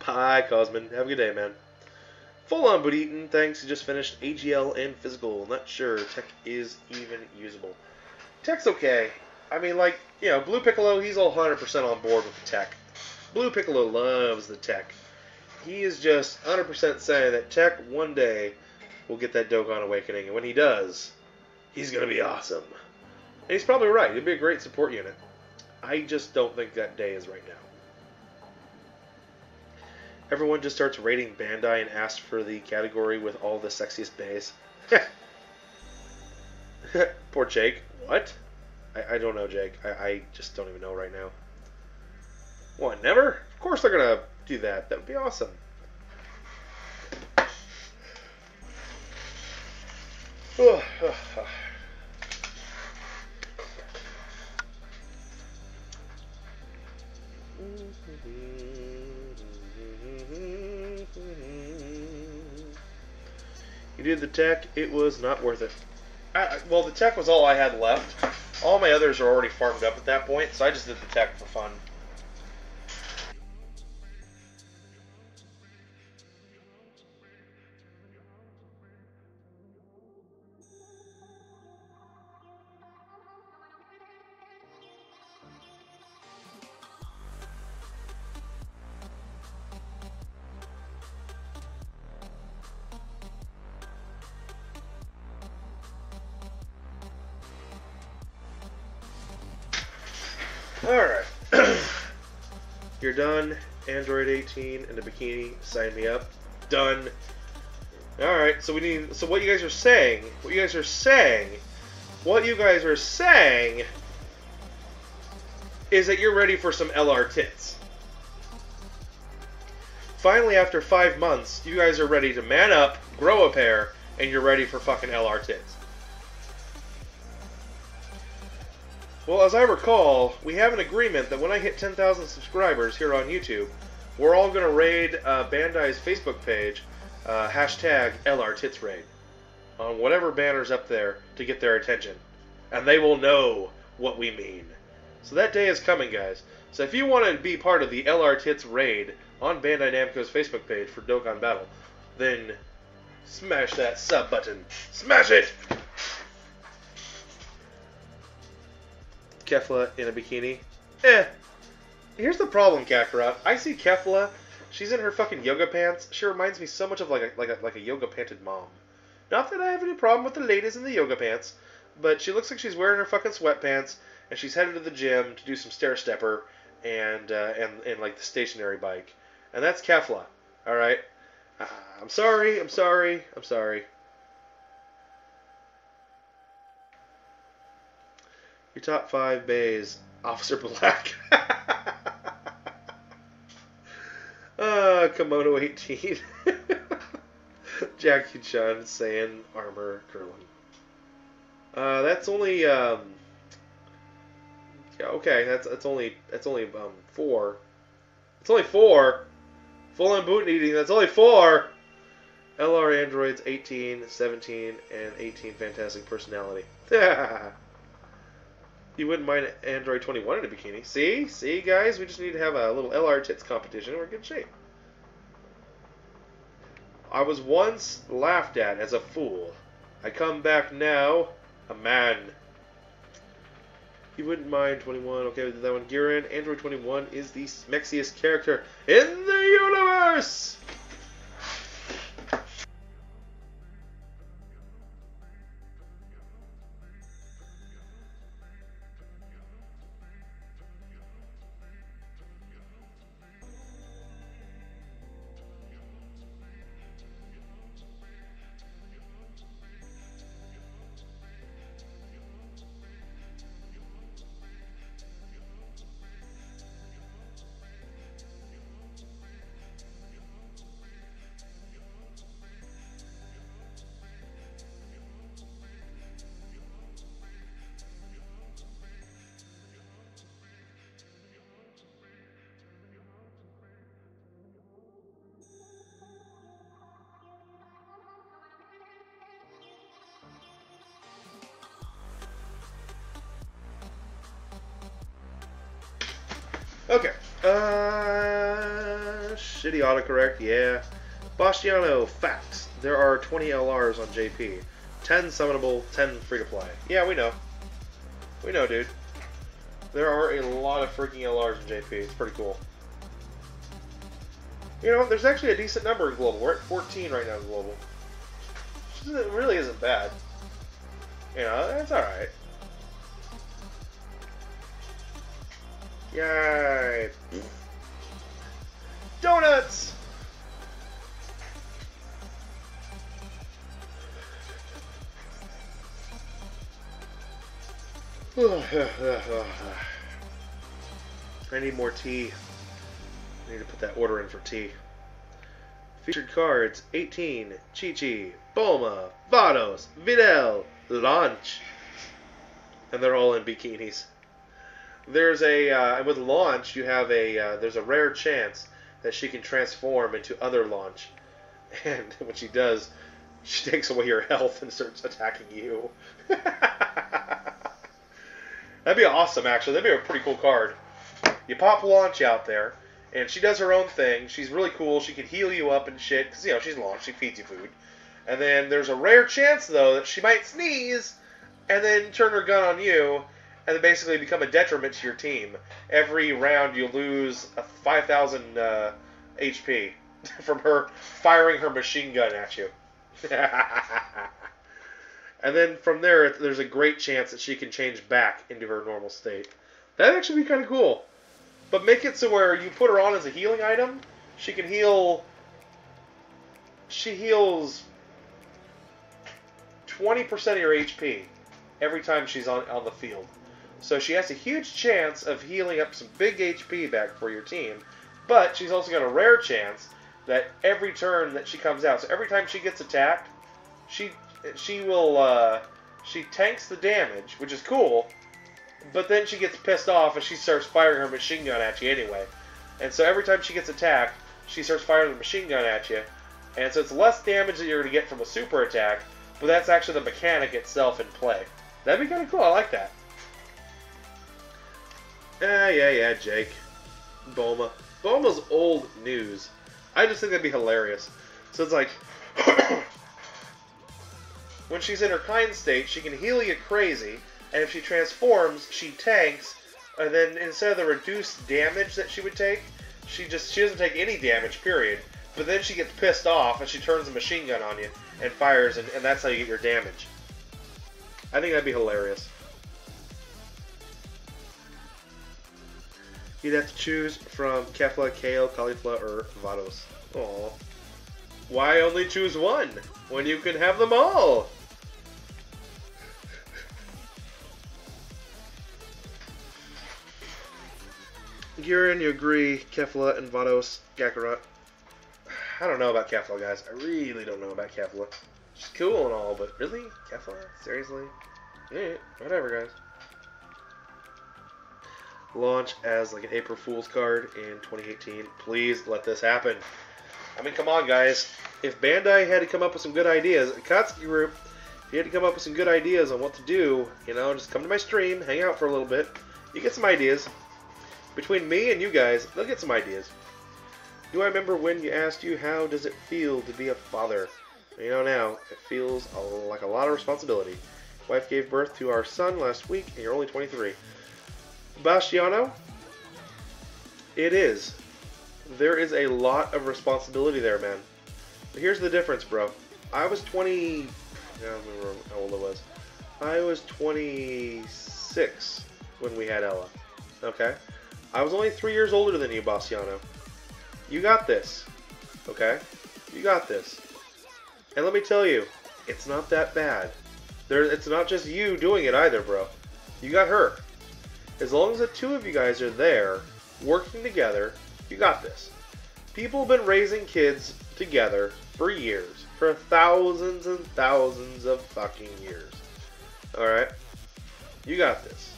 Bye, Cosmin. Have a good day, man. Full on Buditin, thanks. You just finished AGL and physical. Not sure Tech is even usable. Tech's okay. I mean, like, you know, Blue Piccolo, he's all 100% on board with the Tech. Blue Piccolo loves the Tech. He is just 100% saying that Tech one day will get that Dokkan Awakening, and when he does, he's going to be awesome. And he's probably right. He'd be a great support unit. I just don't think that day is right now. Everyone just starts rating Bandai and asks for the category with all the sexiest bays. Poor Jake. What? I don't know, Jake. I just don't even know right now. What, never? Of course they're going to do that. That would be awesome. You did the Tech, it was not worth it. Well, the Tech was all I had left. All my others are already farmed up at that point, so I just did the Tech for fun. Alright. You're done. Android 18 and the bikini. Sign me up. Done. Alright, so what you guys are saying, is that you're ready for some LR tits. Finally, after 5 months, you guys are ready to man up, grow a pair, and you're ready for fucking LR tits. Well, as I recall, we have an agreement that when I hit 10,000 subscribers here on YouTube, we're all going to raid Bandai's Facebook page, hashtag LRTitsRaid, on whatever banner's up there to get their attention. And they will know what we mean. So that day is coming, guys. So if you want to be part of the LR Tits Raid on Bandai Namco's Facebook page for Dokkan Battle, then smash that sub button. Smash it! Kefla in a bikini. Here's the problem, Kakarot. I see Kefla. She's in her fucking yoga pants. She reminds me so much of like a yoga panted mom. Not that I have any problem with the ladies in the yoga pants, but she looks like she's wearing her fucking sweatpants and she's headed to the gym to do some stair stepper and like the stationary bike. And that's Kefla. All right. I'm sorry. Your top 5 bays, Officer Black. Komodo 18. Jackie Chan, Saiyan, Armor, Curling. That's only yeah, okay, that's only 4. It's only 4. Full on boot eating, that's only 4. LR androids 18, 17, and 18 fantastic personality. You wouldn't mind Android 21 in a bikini. See, guys, we just need to have a little LR tits competition and we're in good shape. I was once laughed at as a fool. I come back now, a man. You wouldn't mind 21. Okay, we did that one. Giran, Android 21 is the smexiest character in the universe! Okay. Shitty autocorrect, yeah. Bastiano, facts. There are 20 LRs on JP. 10 summonable, 10 free-to-play. Yeah, we know. We know, dude. There are a lot of freaking LRs in JP. It's pretty cool. You know, there's actually a decent number in Global. We're at 14 right now in Global. It really isn't bad. You know, that's alright. Yay! Donuts! I need more tea. I need to put that order in for tea. Featured cards: 18, Chi-Chi, Bulma, Vados, Videl, Launch. And they're all in bikinis. There's a, with Launch, you have there's a rare chance that she can transform into other Launch. And when she does, she takes away your health and starts attacking you. That'd be awesome, actually. That'd be a pretty cool card. You pop Launch out there, and she does her own thing. She's really cool. She can heal you up and shit, because, you know, she's Launch. She feeds you food. And then there's a rare chance, though, that she might sneeze, and then turn her gun on you, and then basically become a detriment to your team. Every round you lose 5,000 HP from her firing her machine gun at you. And then from there, there's a great chance that she can change back into her normal state. That'd actually be kind of cool. But make it so where you put her on as a healing item, she can heal. She heals 20% of your HP every time she's on the field. So she has a huge chance of healing up some big HP back for your team, but she's also got a rare chance that every turn that she comes out, so every time she gets attacked, she tanks the damage, which is cool, but then she gets pissed off and she starts firing her machine gun at you anyway. And so every time she gets attacked, she starts firing the machine gun at you, and so it's less damage that you're going to get from a super attack, but that's actually the mechanic itself in play. That'd be kind of cool. I like that. Yeah, Jake. Bulma. Bulma's old news. I just think that'd be hilarious. So it's like, when she's in her kind state, she can heal you crazy, and if she transforms, she tanks, and then instead of the reduced damage that she would take, she doesn't take any damage, period. But then she gets pissed off, and she turns a machine gun on you, and fires, and that's how you get your damage. I think that'd be hilarious. You'd have to choose from Kefla, Kale, Cauliflower, or Vados. Aww. Why only choose one when you can have them all? Gurren, you agree, Kefla and Vados, Kakarot. I don't know about Kefla, guys. I really don't know about Kefla. She's cool and all, but really? Kefla? Seriously? Yeah, whatever, guys. Launch as like an April Fool's card in 2018. Please let this happen. I mean, come on, guys. If Bandai had to come up with some good ideas, Katsuki Group, if you had to come up with some good ideas on what to do, you know, just come to my stream, hang out for a little bit. You get some ideas. Between me and you guys, they'll get some ideas. Do I remember when you asked you how does it feel to be a father? You know now, it feels like a lot of responsibility. Wife gave birth to our son last week, and you're only 23. Bastiano, it is. There is a lot of responsibility there, man. But here's the difference, bro. I was 20... I don't remember how old I was. I was 26 when we had Ella. Okay? I was only 3 years older than you, Bastiano. You got this. Okay? You got this. And let me tell you, it's not that bad. It's not just you doing it either, bro. You got her. As long as the two of you guys are there, working together, you got this. People have been raising kids together for years. For thousands and thousands of fucking years. Alright? You got this.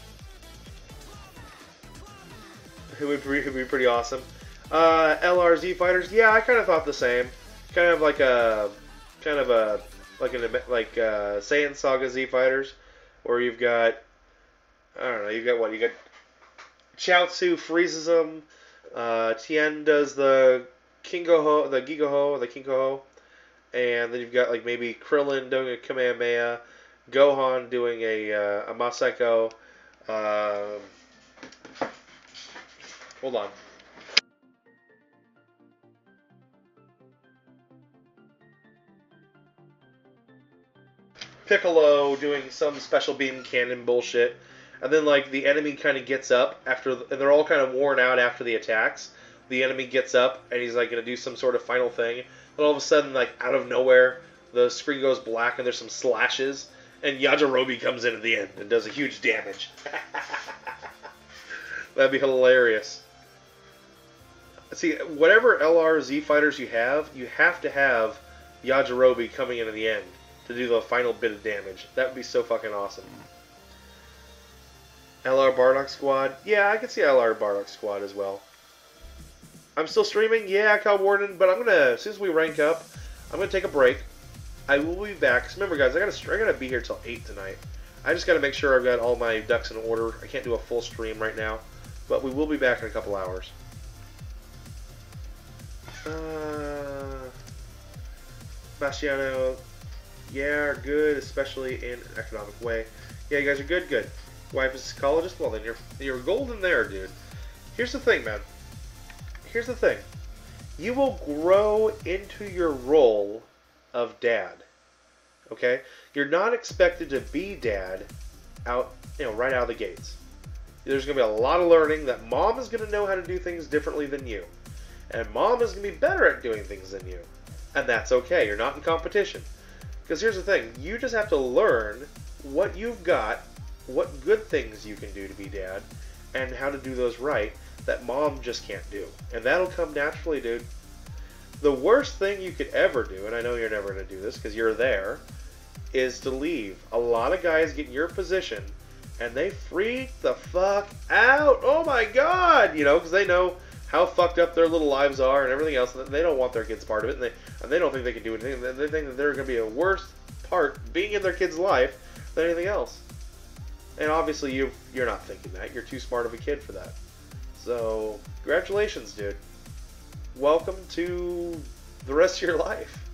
It would be pretty awesome. LRZ fighters, yeah, I kind of thought the same. Kind of like Saiyan Saga Z fighters, where you've got, I don't know, you got Chaozu freezes them, Tien does the Kingo-Ho, the Giga-Ho, the Kinko-Ho, and then you've got like maybe Krillin doing a Kamehameha, Gohan doing a Masako. Hold on. Piccolo doing some special beam cannon bullshit, and then like the enemy kind of gets up after, and they're all kind of worn out after the attacks. The enemy gets up and he's like gonna do some sort of final thing, and all of a sudden, like out of nowhere, the screen goes black and there's some slashes, and Yajirobe comes in at the end and does a huge damage. That'd be hilarious. See, whatever LRZ fighters you have to have Yajirobe coming in at the end to do the final bit of damage. That would be so fucking awesome. LR Bardock Squad? Yeah, I can see LR Bardock Squad as well. I'm still streaming? Yeah, Cal Warden, but I'm gonna, as soon as we rank up, I'm gonna take a break. I will be back. 'Cause remember, guys, I gotta be here till 8 tonight. I just gotta make sure I've got all my ducks in order. I can't do a full stream right now, but we will be back in a couple hours. Bastiano, yeah, good, especially in an economic way. Yeah, you guys are good, good. Wife is a psychologist? Well, then you're golden there, dude. Here's the thing, man. Here's the thing. You will grow into your role of dad. Okay? You're not expected to be dad right out of the gates. There's going to be a lot of learning that mom is going to know how to do things differently than you. And mom is going to be better at doing things than you. And that's okay. You're not in competition. Because here's the thing. You just have to learn what you've got, what good things you can do to be dad, and how to do those right that mom just can't do. And that'll come naturally, dude. The worst thing you could ever do, and I know you're never going to do this because you're there, is to leave. A lot of guys get in your position and they freak the fuck out. Oh my God! You know, because they know how fucked up their little lives are and everything else, and they don't want their kids part of it, and they don't think they can do anything. They think that they're going to be a worse part being in their kid's life than anything else. And obviously you're not thinking that. You're too smart of a kid for that. So, congratulations, dude. Welcome to the rest of your life.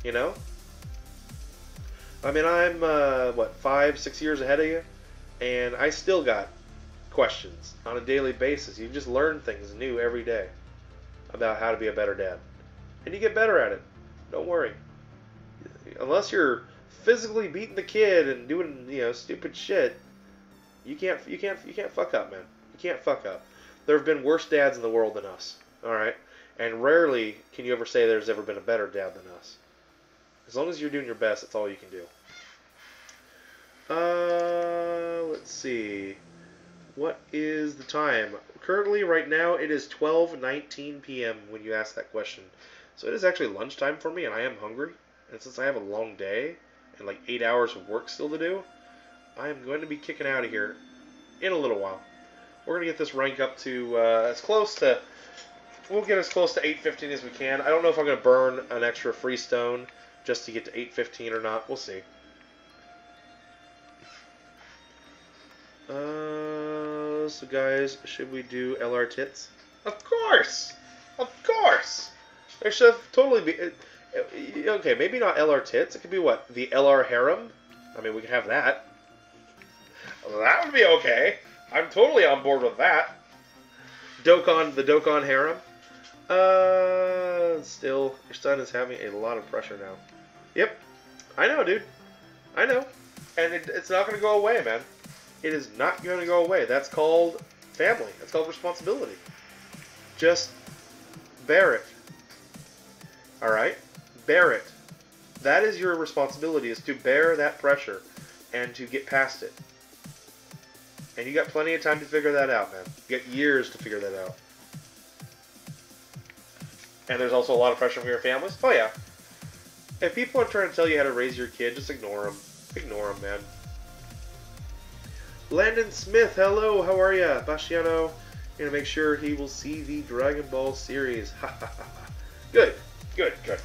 You know? I mean, I'm, 5-6 years ahead of you, and I still got questions on a daily basis. You just learn things new every day about how to be a better dad. And you get better at it. Don't worry. Unless you're physically beating the kid and doing, stupid shit, you can't fuck up, man. You can't fuck up. There have been worse dads in the world than us. Alright? And rarely can you ever say there's ever been a better dad than us. As long as you're doing your best, that's all you can do. Let's see. What is the time? Currently, right now, it is 12:19 p.m. when you ask that question. So it is actually lunchtime for me, and I am hungry. And since I have a long day and like 8 hours of work still to do, I am going to be kicking out of here in a little while. We're going to get this rank up to we'll get as close to 815 as we can. I don't know if I'm going to burn an extra free stone just to get to 815 or not. We'll see. So guys, should we do LR tits? Of course! Of course! There should totally be... Okay, maybe not LR tits. It could be what? The LR harem? I mean, we could have that. That would be okay. I'm totally on board with that. The Dokkan harem. Still, your son is having a lot of pressure now. Yep. I know, dude. I know. And it's not going to go away, man. It is not going to go away. That's called family. That's called responsibility. Just bear it. Alright? Bear it. That is your responsibility, is to bear that pressure and to get past it. And you got plenty of time to figure that out, man. You got years to figure that out. And there's also a lot of pressure from your families. Oh, yeah. If people are trying to tell you how to raise your kid, just ignore them. Ignore them, man. Landon Smith, hello, how are ya? Basciano, gonna make sure he will see the Dragon Ball series. Ha ha ha. Good, good, good.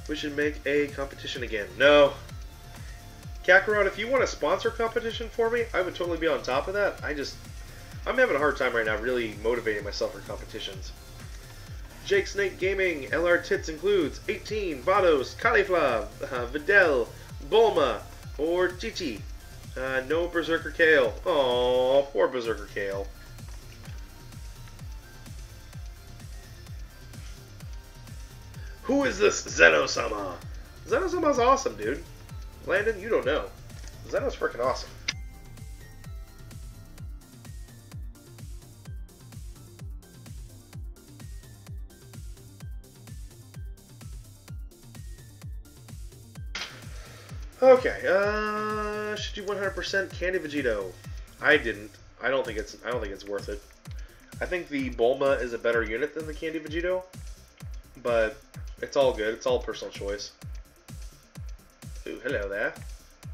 We should make a competition again. No. Kakarot, if you want to sponsor a competition for me, I would totally be on top of that. I'm having a hard time right now really motivating myself for competitions. Jake Snake Gaming, LR Tits includes 18, Vados, Caulifla, Videl, Bulma, or Chichi. No Berserker Kale. Aww, poor Berserker Kale. Who is this Zeno-sama? Zeno-sama's awesome, dude. Landon, you don't know. Zeno's freaking awesome. Okay, should you 100% Candy Vegito? I didn't. I don't think it's worth it. I think the Bulma is a better unit than the Candy Vegito, but it's all good. It's all personal choice. Ooh, hello there.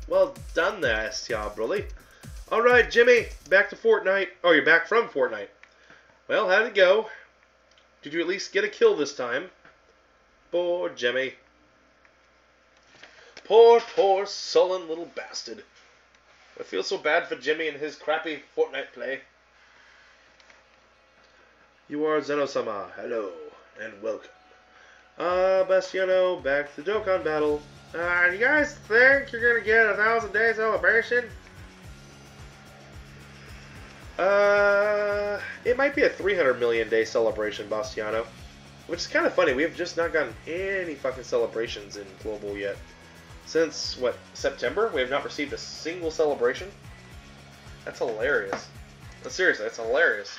Well done there, STR Broly. Alright, Jimmy, back to Fortnite. Oh, you're back from Fortnite. Well, how'd it go? Did you at least get a kill this time? Poor Jimmy. Poor sullen little bastard. I feel so bad for Jimmy and his crappy Fortnite play. You are Zeno-sama. Hello and welcome. Bastiano, back to the Dokkan battle. You guys think you're gonna get a 1,000-day celebration? It might be a 300 million day celebration, Bastiano. Which is kind of funny. We have just not gotten any fucking celebrations in Global yet. Since, what, September? We have not received a single celebration? That's hilarious. Seriously, that's hilarious.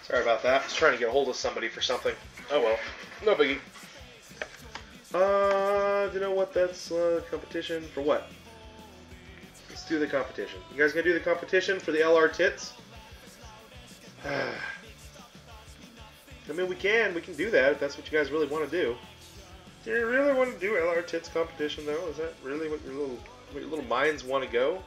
Sorry about that. I was trying to get a hold of somebody for something. Oh well. No biggie. Do you know what that's competition for what? Let's do the competition. You guys gonna do the competition for the LR tits? I mean, we can do that if that's what you guys really want to do. Do you really want to do LR tits competition though? Is that really what your little minds want to go?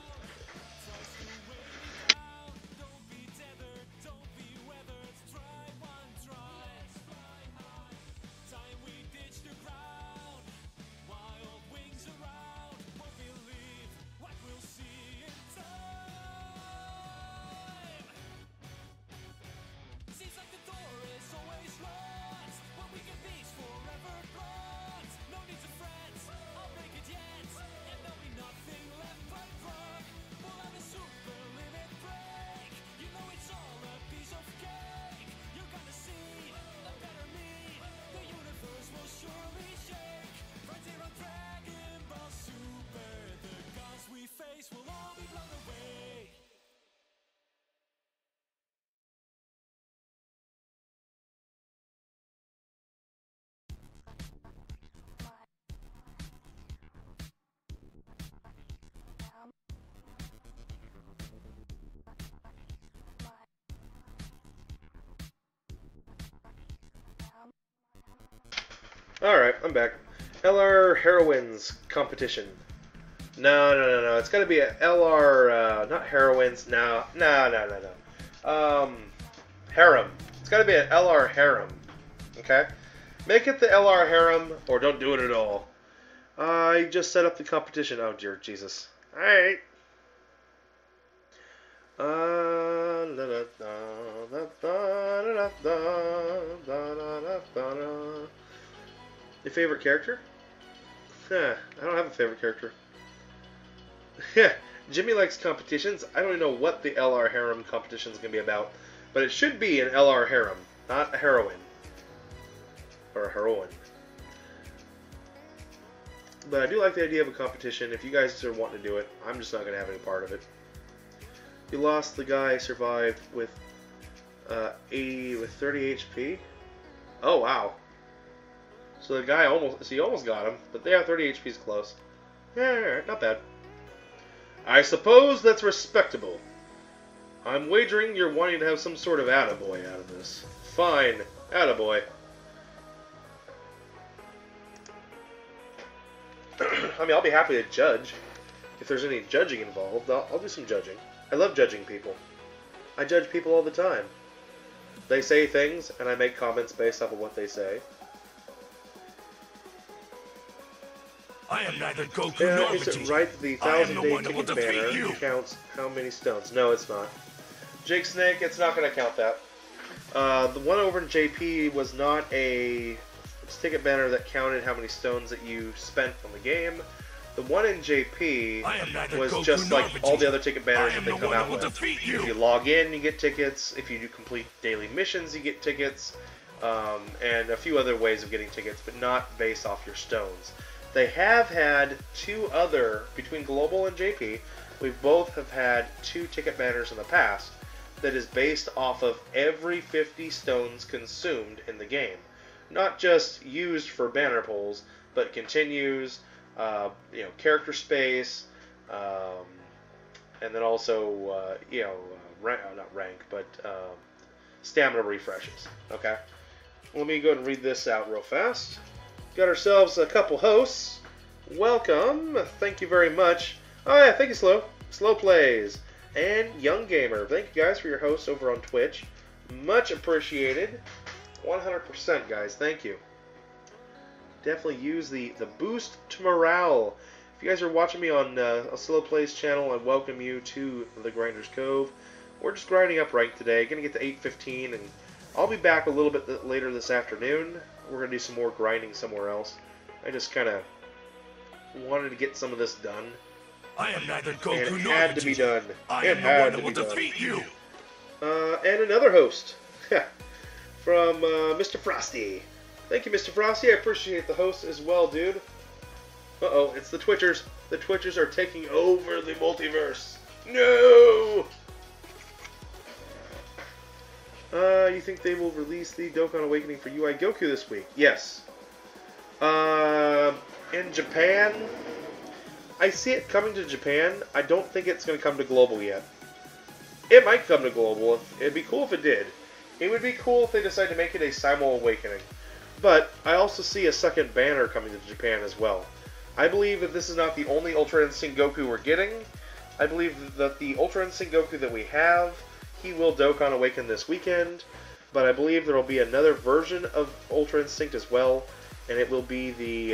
Alright, I'm back. LR Heroines competition. No. It's gotta be a LR, not Heroines. No. Harem. It's gotta be an LR Harem. Okay? Make it the LR Harem, or don't do it at all. I just set up the competition. Oh, dear Jesus. Alright. Your favorite character? I don't have a favorite character. Yeah, Jimmy likes competitions. I don't even know what the LR Harem competition is going to be about, but it should be an LR Harem, not a heroine. Or a heroine. But I do like the idea of a competition. If you guys are wanting to do it, I'm just not going to have any part of it. You lost the guy, survived with 30 HP. Oh, wow. So the guy almost got him, but yeah, 30 HP is close. Yeah, alright, not bad. I suppose that's respectable. I'm wagering you're wanting to have some sort of attaboy out of this. Fine, attaboy. I mean, I'll be happy to judge. If there's any judging involved, I'll do some judging. I love judging people. I judge people all the time. They say things, and I make comments based off of what they say. I am neither Goku Yeah, nor is it Vegeta. right that the I am the 1,000-day one that will ticket defeat banner you. counts how many stones? No, it's not. Jake Snake, it's not going to count that. The one over in JP was not a ticket banner that counted how many stones that you spent on the game. The one in JP I am neither was Goku just nor like all the Vegeta. other ticket banners I that am they the come one out that will with. defeat If you you. log in, you get tickets. If you do complete daily missions, you get tickets. And a few other ways of getting tickets, but not based off your stones. They have had two other, between Global and JP, we both have had two ticket banners in the past that is based off of every 50 stones consumed in the game. Not just used for banner pulls, but continues, character space, and then also, not rank, but stamina refreshes. Okay? Let me go ahead and read this out real fast. Got ourselves a couple hosts. Welcome. Thank you very much. Oh yeah, thank you, Slow Plays. And Young Gamer. Thank you guys for your hosts over on Twitch. Much appreciated. 100% guys, thank you. Definitely use the boost to morale. If you guys are watching me on a Slow Plays channel, I welcome you to the Grinders Cove. We're just grinding up rank today. Gonna get to 815, and I'll be back a little bit later this afternoon. We're going to do some more grinding somewhere else. I just kind of wanted to get some of this done. I am neither And Goku it nor had to be Vegeta. done. I It am the one had that to will be done. defeat you. And another host. From Mr. Frosty. Thank you, Mr. Frosty. I appreciate the host as well, dude. Uh-oh, it's the Twitchers. The Twitchers are taking over the multiverse. No! You think they will release the Dokkan Awakening for UI Goku this week? Yes. In Japan, I see it coming to Japan. I don't think it's going to come to Global yet. It might come to Global. It'd be cool if it did. It would be cool if they decide to make it a Simul Awakening. But I also see a second banner coming to Japan as well. I believe that this is not the only Ultra Instinct Goku we're getting. I believe that the Ultra Instinct Goku that we have, he will Dokkan Awaken this weekend. But I believe there will be another version of Ultra Instinct as well, and it will be the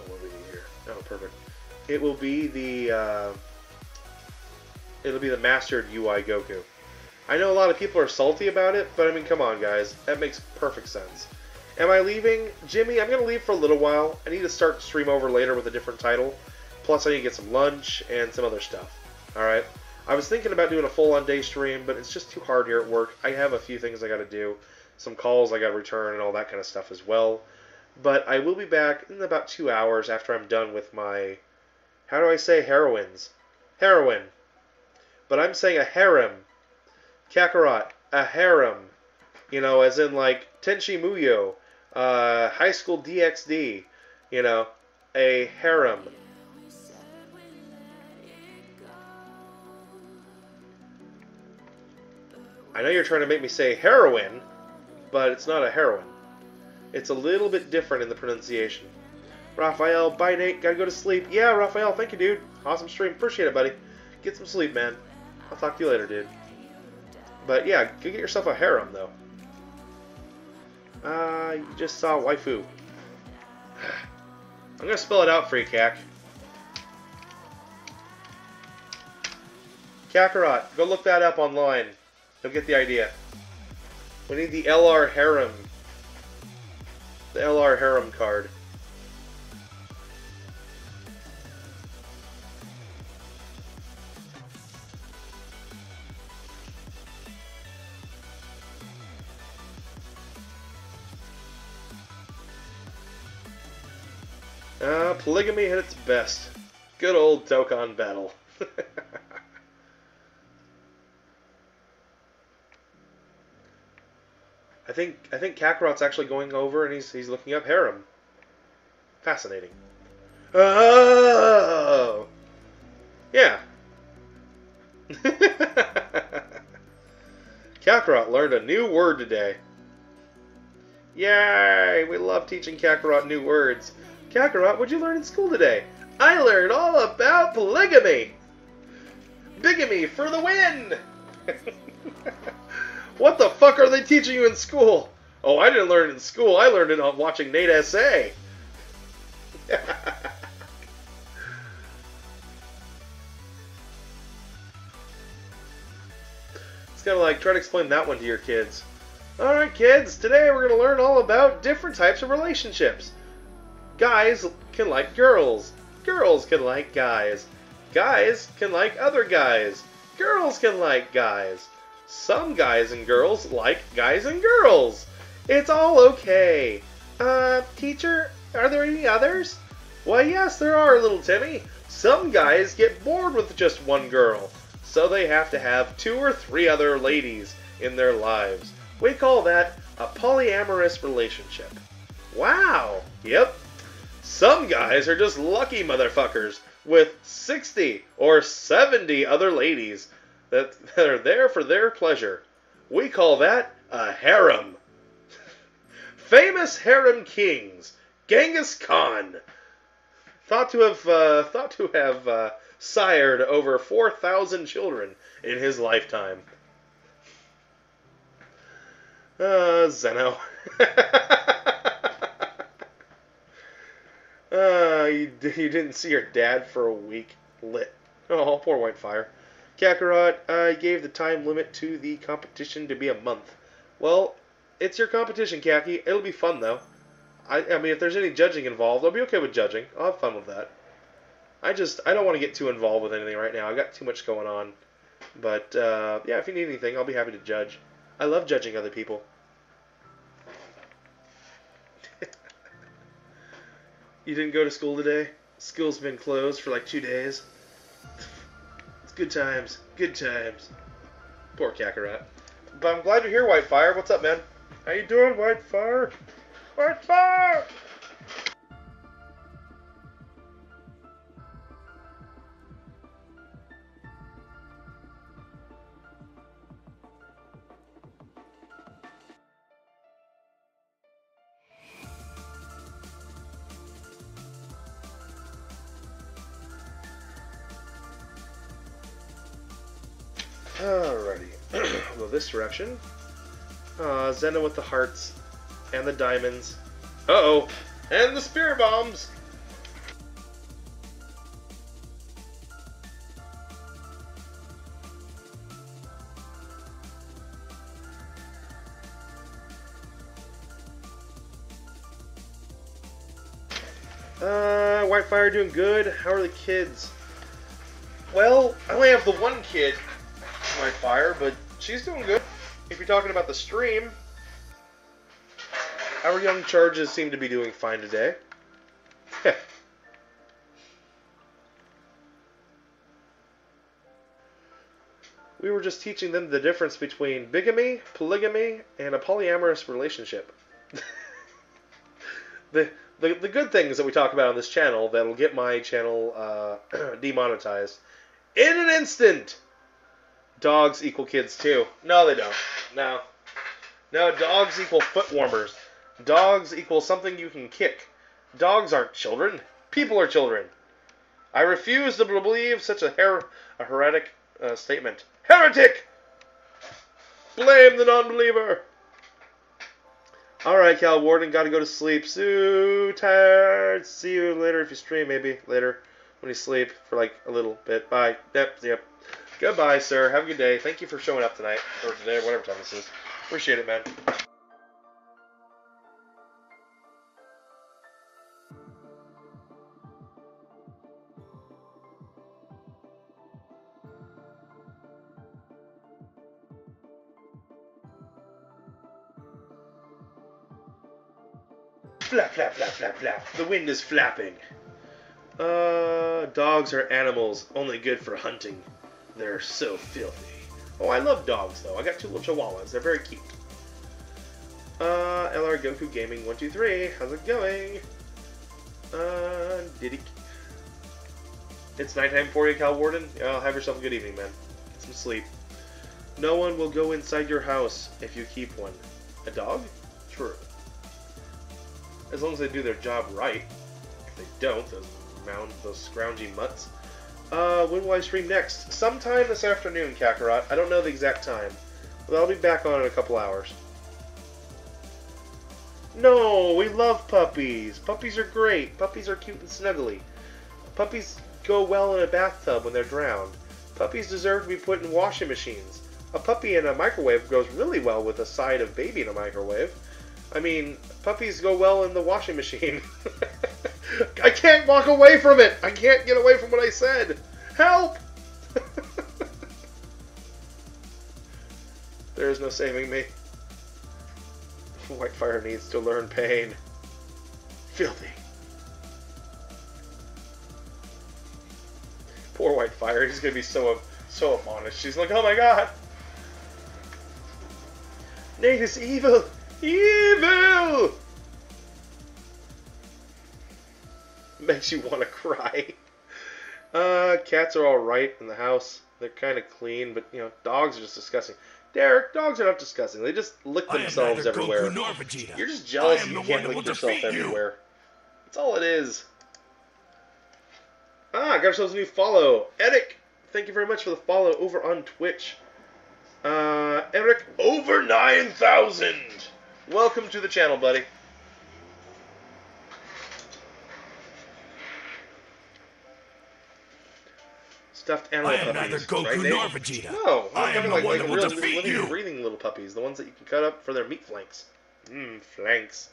what do we need here? Oh, perfect. It will be the mastered UI Goku. I know a lot of people are salty about it, but I mean, come on, guys, that makes perfect sense. Am I leaving, Jimmy? I'm gonna leave for a little while. I need to start stream over later with a different title. Plus, I need to get some lunch and some other stuff. All right. I was thinking about doing a full-on day stream, but it's just too hard here at work. I have a few things I got to do, some calls I got to return, and all that kind of stuff as well. But I will be back in about 2 hours after I'm done with my, how do I say heroines? Heroine. But I'm saying a harem. Kakarot, a harem. You know, as in like Tenchi Muyo, High School DxD. You know, a harem. I know you're trying to make me say heroin, but it's not a heroin. It's a little bit different in the pronunciation. Raphael, bye Nate, gotta go to sleep. Yeah, Raphael, thank you, dude. Awesome stream, appreciate it, buddy. Get some sleep, man. I'll talk to you later, dude. But yeah, go get yourself a harem, though. You just saw waifu. I'm gonna spell it out for you, Kak. Kakarot, go look that up online. You'll get the idea. We need the LR Harem. The LR Harem card. Polygamy at its best. Good old Dokkan battle. I think Kakarot's actually going over and he's looking up harem. Fascinating. Oh! Yeah. Kakarot learned a new word today. Yay! We love teaching Kakarot new words. Kakarot, what'd you learn in school today? I learned all about polygamy. Bigamy for the win! What the fuck are they teaching you in school? Oh, I didn't learn it in school. I learned it on watching Nate S.A. It's kind of like, try to explain that one to your kids. Alright kids, today we're going to learn all about different types of relationships. Guys can like girls. Girls can like guys. Guys can like other guys. Girls can like guys. Some guys and girls like guys and girls. It's all okay. Teacher, are there any others? Why, yes, there are, little Timmy. Some guys get bored with just one girl, so they have to have 2 or 3 other ladies in their lives. We call that a polyamorous relationship. Wow. Yep. Some guys are just lucky motherfuckers with 60 or 70 other ladies that are there for their pleasure. We call that a harem. Famous harem kings, Genghis Khan, thought to have sired over 4,000 children in his lifetime. Zeno. You didn't see your dad for a week. Lit. Oh, poor Whitefire. Kakarot, I gave the time limit to the competition to be a month. Well, it's your competition, Kaki. It'll be fun, though. I mean, if there's any judging involved, I'll be okay with judging. I'll have fun with that. I don't want to get too involved with anything right now. I got too much going on. But, yeah, if you need anything, I'll be happy to judge. I love judging other people. You didn't go to school today? School's been closed for like 2 days. It's good times. Good times. Poor Kakarot. But I'm glad you're here, Whitefire. What's up, man? How you doing, Whitefire? Whitefire! Alrighty. Well, this direction. Zeno with the hearts. And the diamonds. Uh-oh. And the spirit bombs. Whitefire doing good. How are the kids? Well, I only have the one kid, Whitefire, but she's doing good. If you're talking about the stream, our young charges seem to be doing fine today. We were just teaching them the difference between bigamy, polygamy, and a polyamorous relationship. The good things that we talk about on this channel that'll get my channel demonetized in an instant. Dogs equal kids too. No, they don't. No. No, dogs equal foot warmers. Dogs equal something you can kick. Dogs aren't children. People are children. I refuse to believe such a heretic statement. Heretic! Blame the non-believer! Alright, Cal Warden, gotta go to sleep. So tired. See you later if you stream, maybe. Later when you sleep for like a little bit. Bye. Yep. Goodbye, sir. Have a good day. Thank you for showing up tonight. Or today, whatever time this is. Appreciate it, man. Flap, flap, flap, flap, flap. The wind is flapping. Dogs are animals, only good for hunting. They're so filthy. Oh, I love dogs, though. I got 2 little chihuahuas. They're very cute. LR Goku Gaming 123. How's it going? Diddy. It's nighttime for you, Cal Warden? Yeah, have yourself a good evening, man. Get some sleep. No one will go inside your house if you keep one. A dog? True. As long as they do their job right. If they don't, those scroungy mutts. When will I stream next? Sometime this afternoon, Kakarot. I don't know the exact time. But I'll be back on in a couple hours. No, we love puppies. Puppies are great. Puppies are cute and snuggly. Puppies go well in a bathtub when they're drowned. Puppies deserve to be put in washing machines. A puppy in a microwave goes really well with a side of baby in a microwave. I mean, puppies go well in the washing machine. I can't walk away from it. I can't get away from what I said. Help! There is no saving me. Whitefire needs to learn pain. Filthy. Poor Whitefire. He's gonna be so admonished. She's like, oh my god. Nate is evil. Evil! Makes you want to cry. Cats are alright in the house. They're kind of clean, but, you know, dogs are just disgusting. Derek, dogs are not disgusting. They just lick themselves everywhere. You're just jealous you can't lick yourself everywhere. That's all it is. Got ourselves a new follow. Eric, thank you very much for the follow over on Twitch. Eric, over 9,000. Welcome to the channel, buddy. Stuffed animal puppies. I am neither Goku nor Vegeta. No, I am like real living, breathing little puppies. The ones that you can cut up for their meat flanks. Flanks.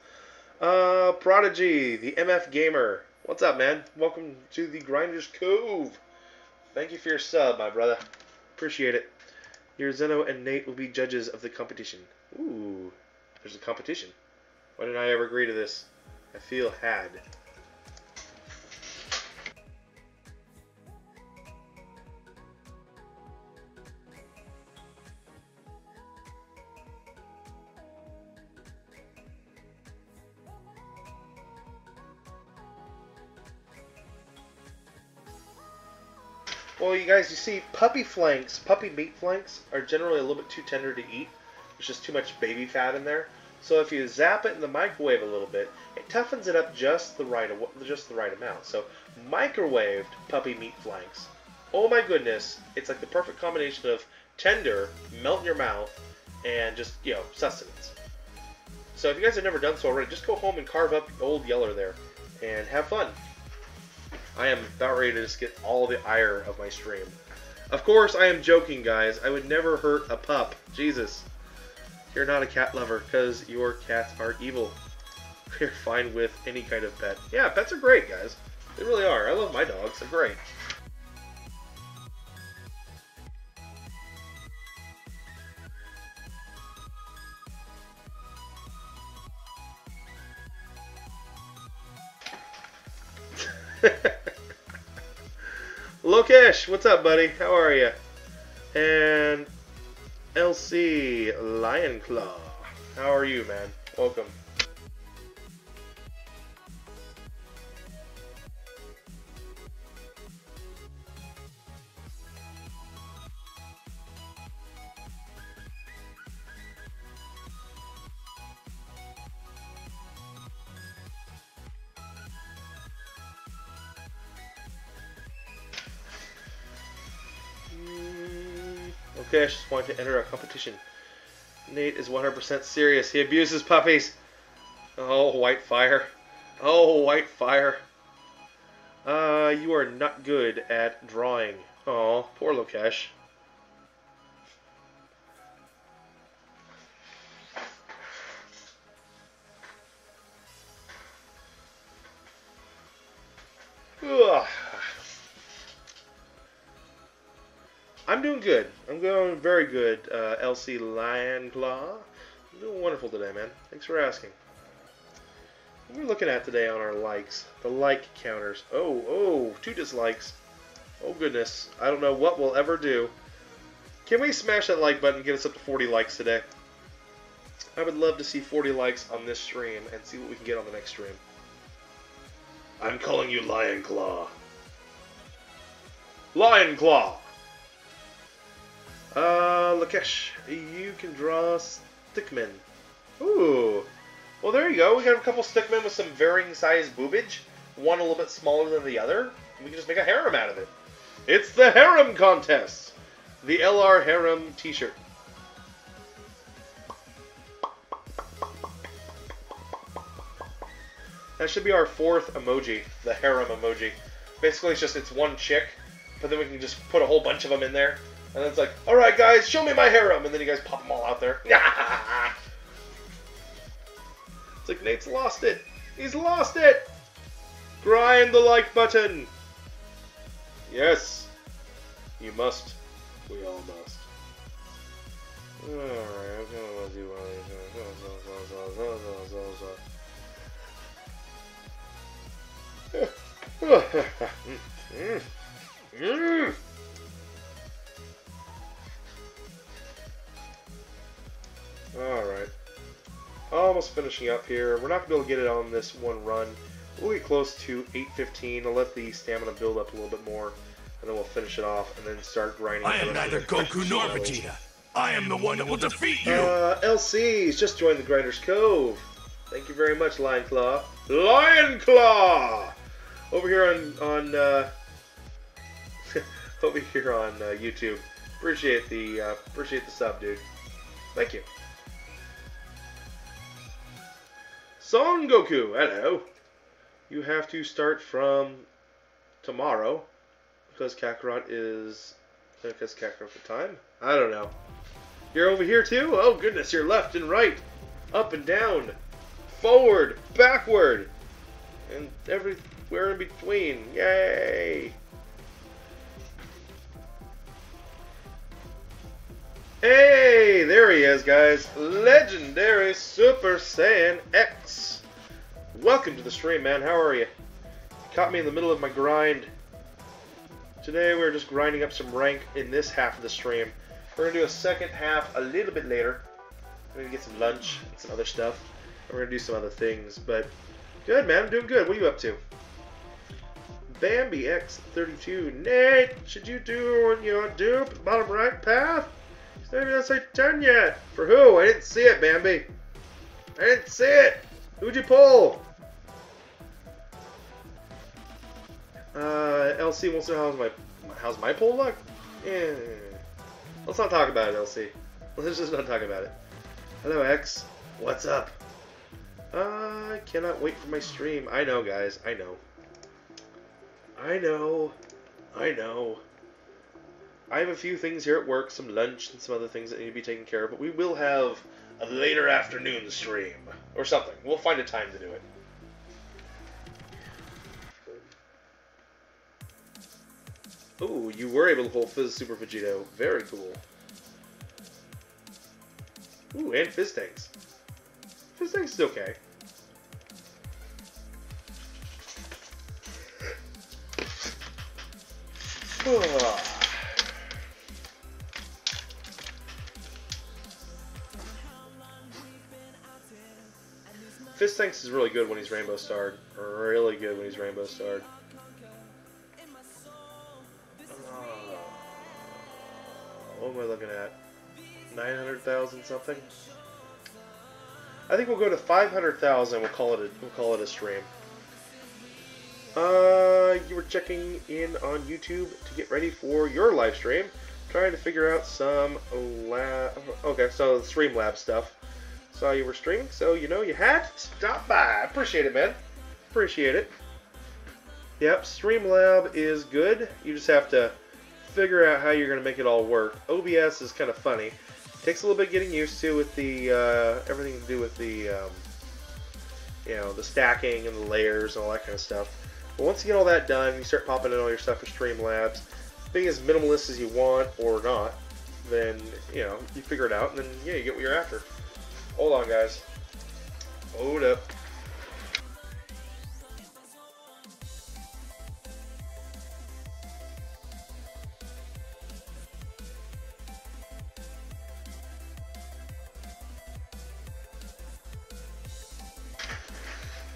Prodigy, the MF Gamer. What's up, man? Welcome to the Grinders Cove. Thank you for your sub, my brother. Appreciate it. Your Zeno and Nate will be judges of the competition. Ooh, there's a competition. Why didn't I ever agree to this? I feel had. Well, you guys, you see, puppy meat flanks are generally a little bit too tender to eat. There's just too much baby fat in there. So if you zap it in the microwave a little bit, it toughens it up just the right amount. So microwaved puppy meat flanks, oh my goodness, it's like the perfect combination of tender, melt in your mouth, and just, you know, sustenance. So if you guys have never done so already, just go home and carve up old Yeller there and have fun. I am about ready to just get all the ire of my stream. Of course, I am joking, guys. I would never hurt a pup. Jesus. You're not a cat lover, because your cats are evil. You're fine with any kind of pet. Yeah, pets are great, guys. They really are. I love my dogs. They're great. Lokesh, what's up, buddy? How are you? And LC Lionclaw, how are you, man? Welcome. Okay, I just wanted to enter a competition. Nate is 100% serious. He abuses puppies. Oh, Whitefire. Oh, Whitefire. You are not good at drawing. Oh, poor Lokesh. Ugh. I'm doing good. I'm going very good, LC Lionclaw. I'm doing wonderful today, man. Thanks for asking. What are we looking at today on our likes? The like counters. Oh, 2 dislikes. Oh, goodness. I don't know what we'll ever do. Can we smash that like button and get us up to 40 likes today? I would love to see 40 likes on this stream and see what we can get on the next stream. I'm calling you Lionclaw. Lion Claw. Lakesh, you can draw Stickmen. Ooh. Well, there you go. We got a couple Stickmen with some varying size boobage. One a little bit smaller than the other. We can just make a harem out of it. It's the Harem Contest. The LR Harem t-shirt. That should be our 4th emoji, the harem emoji. Basically, it's one chick, but then we can just put a whole bunch of them in there. And then it's like, alright guys, show me my harem! And then you guys pop them all out there. It's like Nate's lost it. He's lost it! Grind the like button! Yes. You must. We all must. Alright, I'm gonna do one. Alright. Almost finishing up here. We're not going to be able to get it on this one run. We'll get close to 8:15. I'll let the stamina build up a little bit more, and then we'll finish it off, and then start grinding. I am neither Goku nor Vegeta. I am the one that will defeat you. LC's just joined the Grinders Cove. Thank you very much, Lion Claw. Lion Claw! Over here on over here on YouTube. Appreciate the sub, dude. Thank you. Son Goku, hello. You have to start from tomorrow because Kakarot the time. I don't know. You're over here too? Oh goodness, you're left and right, up and down, forward, backward, and everywhere in between. Yay! Hey, there he is, guys. Legendary Super Saiyan X. Welcome to the stream, man. How are you? Caught me in the middle of my grind. Today we're just grinding up some rank in this half of the stream. We're going to do a second half a little bit later. I'm going to get some lunch and some other stuff. We're going to do some other things, but good, man. I'm doing good. What are you up to? Bambi X32. Nate, should you do your dupe bottom right path? He's not even going to say 10 yet. For who? I didn't see it, Bambi. I didn't see it. Who'd you pull? LC wants to know how's my poll luck? Yeah. Let's not talk about it, LC. Let's just not talk about it. Hello, X. What's up? I cannot wait for my stream. I know, guys. I know. I know. I know. I have a few things here at work, some lunch and some other things that need to be taken care of, but we will have a later afternoon stream. Or something. We'll find a time to do it. Oh, you were able to pull Fizz Super Vegito. Very cool. Ooh, and Fizz Tanks. Fizz Tanks is okay. Fizz Tanks is really good when he's Rainbow Starred. Really good when he's Rainbow Starred. What am I looking at? 900,000 something? I think we'll go to 500,000. We'll call it a stream. You were checking in on YouTube to get ready for your live stream, trying to figure out some okay, so the Streamlab stuff. Saw you were streaming, so you know you had to stop by. Appreciate it, man. Appreciate it. Yep, Streamlab is good. You just have to figure out how you're going to make it all work. OBS is kind of funny. Takes a little bit getting used to with the everything to do with the you know, the stacking and the layers and all that kind of stuff. But once you get all that done, you start popping in all your stuff for Streamlabs, being as minimalist as you want or not, then you know you figure it out, and then yeah, you get what you're after. Hold on, guys. Hold up.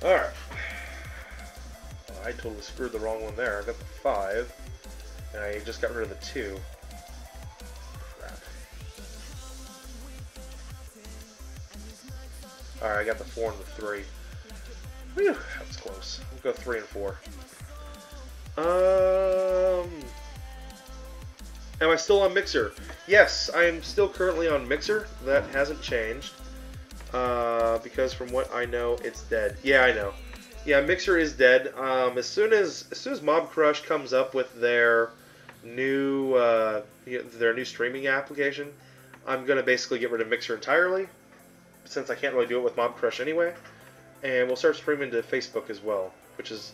Alright. Oh, I totally screwed the wrong one there. I got the 5. And I just got rid of the 2. Crap. Alright, I got the 4 and the 3. Whew, that was close. We'll go 3 and 4. Am I still on Mixer? Yes, I am still currently on Mixer. That hasn't changed. Because from what I know, it's dead. Yeah, I know. Yeah, Mixer is dead. As soon as Mob Crush comes up with their new streaming application, I'm gonna basically get rid of Mixer entirely, since I can't really do it with Mob Crush anyway. And we'll start streaming to Facebook as well, which is,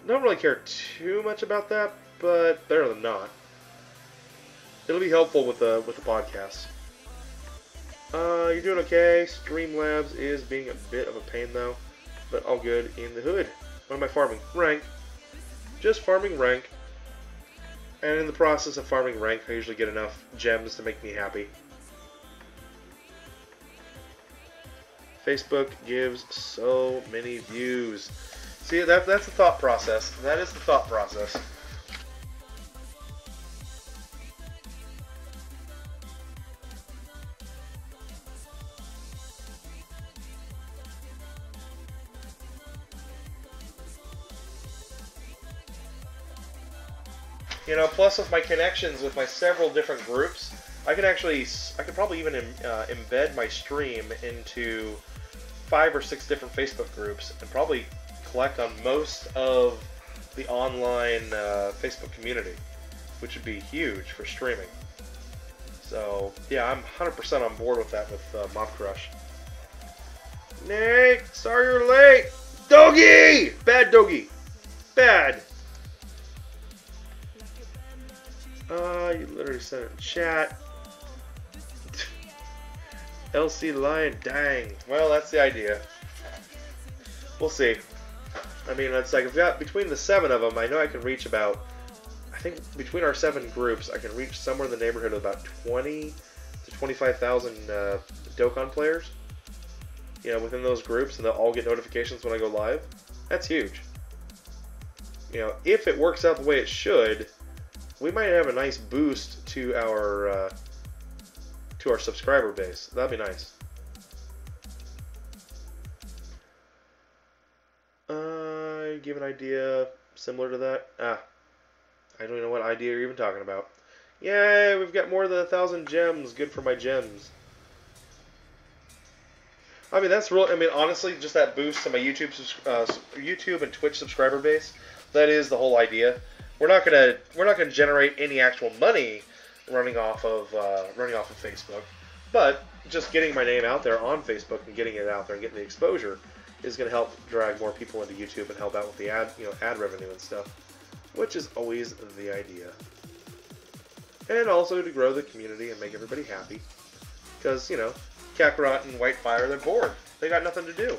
don't really care too much about that, but better than not. It'll be helpful with the podcasts. You're doing okay. Streamlabs is being a bit of a pain though, but all good in the hood. What am I farming? Rank. Just farming rank. And in the process of farming rank, I usually get enough gems to make me happy. Facebook gives so many views. See, that's the thought process. That is the thought process. You know, plus with my connections with my several different groups, I could probably even embed my stream into 5 or 6 different Facebook groups and probably collect on most of the online Facebook community, which would be huge for streaming. So, yeah, I'm 100% on board with that with Mob Crush. Nick, sorry you're late. Doggy! Bad Doggy. Bad. You literally said it in chat. LC Lion, dang. Well, that's the idea. We'll see. I mean, it's like, I've got, between the 7 of them, I know I can reach about, I think between our 7 groups, I can reach somewhere in the neighborhood of about 20 to 25,000 Dokkan players. You know, within those groups, and they'll all get notifications when I go live. That's huge. You know, if it works out the way it should, we might have a nice boost to our subscriber base. That'd be nice. Give an idea similar to that. I don't even know what idea you're even talking about. Yay, we've got more than 1,000 gems. Good for my gems. I mean, that's real. I mean, honestly, just that boost to my YouTube and Twitch subscriber base. That is the whole idea. We're not gonna generate any actual money running off of Facebook, but just getting my name out there on Facebook and getting it out there and getting the exposure is going to help drag more people into YouTube and help out with the ad revenue and stuff, which is always the idea. And also to grow the community and make everybody happy, because Kakarot and Whitefire, they're bored. They got nothing to do.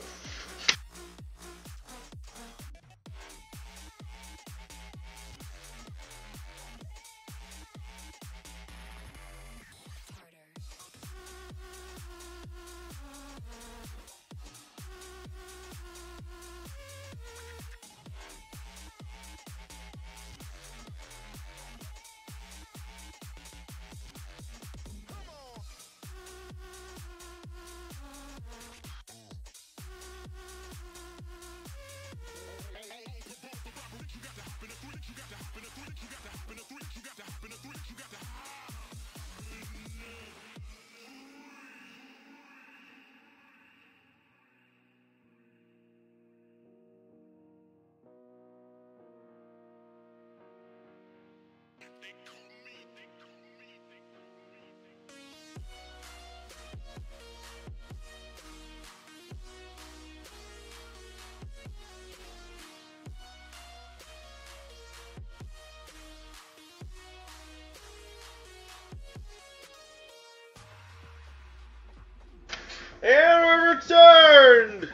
And we returned!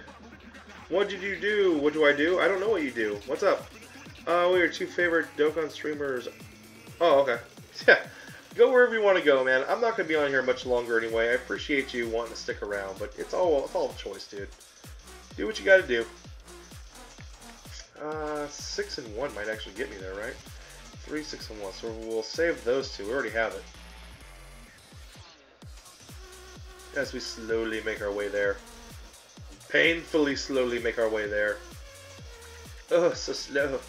What did you do? What do I do? I don't know what you do. What's up? We are your 2 favorite Dokkan streamers. Oh, okay. Yeah. Go wherever you want to go, man. I'm not going to be on here much longer anyway. I appreciate you wanting to stick around, but it's all a choice, dude. Do what you got to do. 6 and 1 might actually get me there, right? 3, 6, and 1. So we'll save those two. We already have it. As we slowly make our way there. Painfully slowly make our way there. Oh, so slow.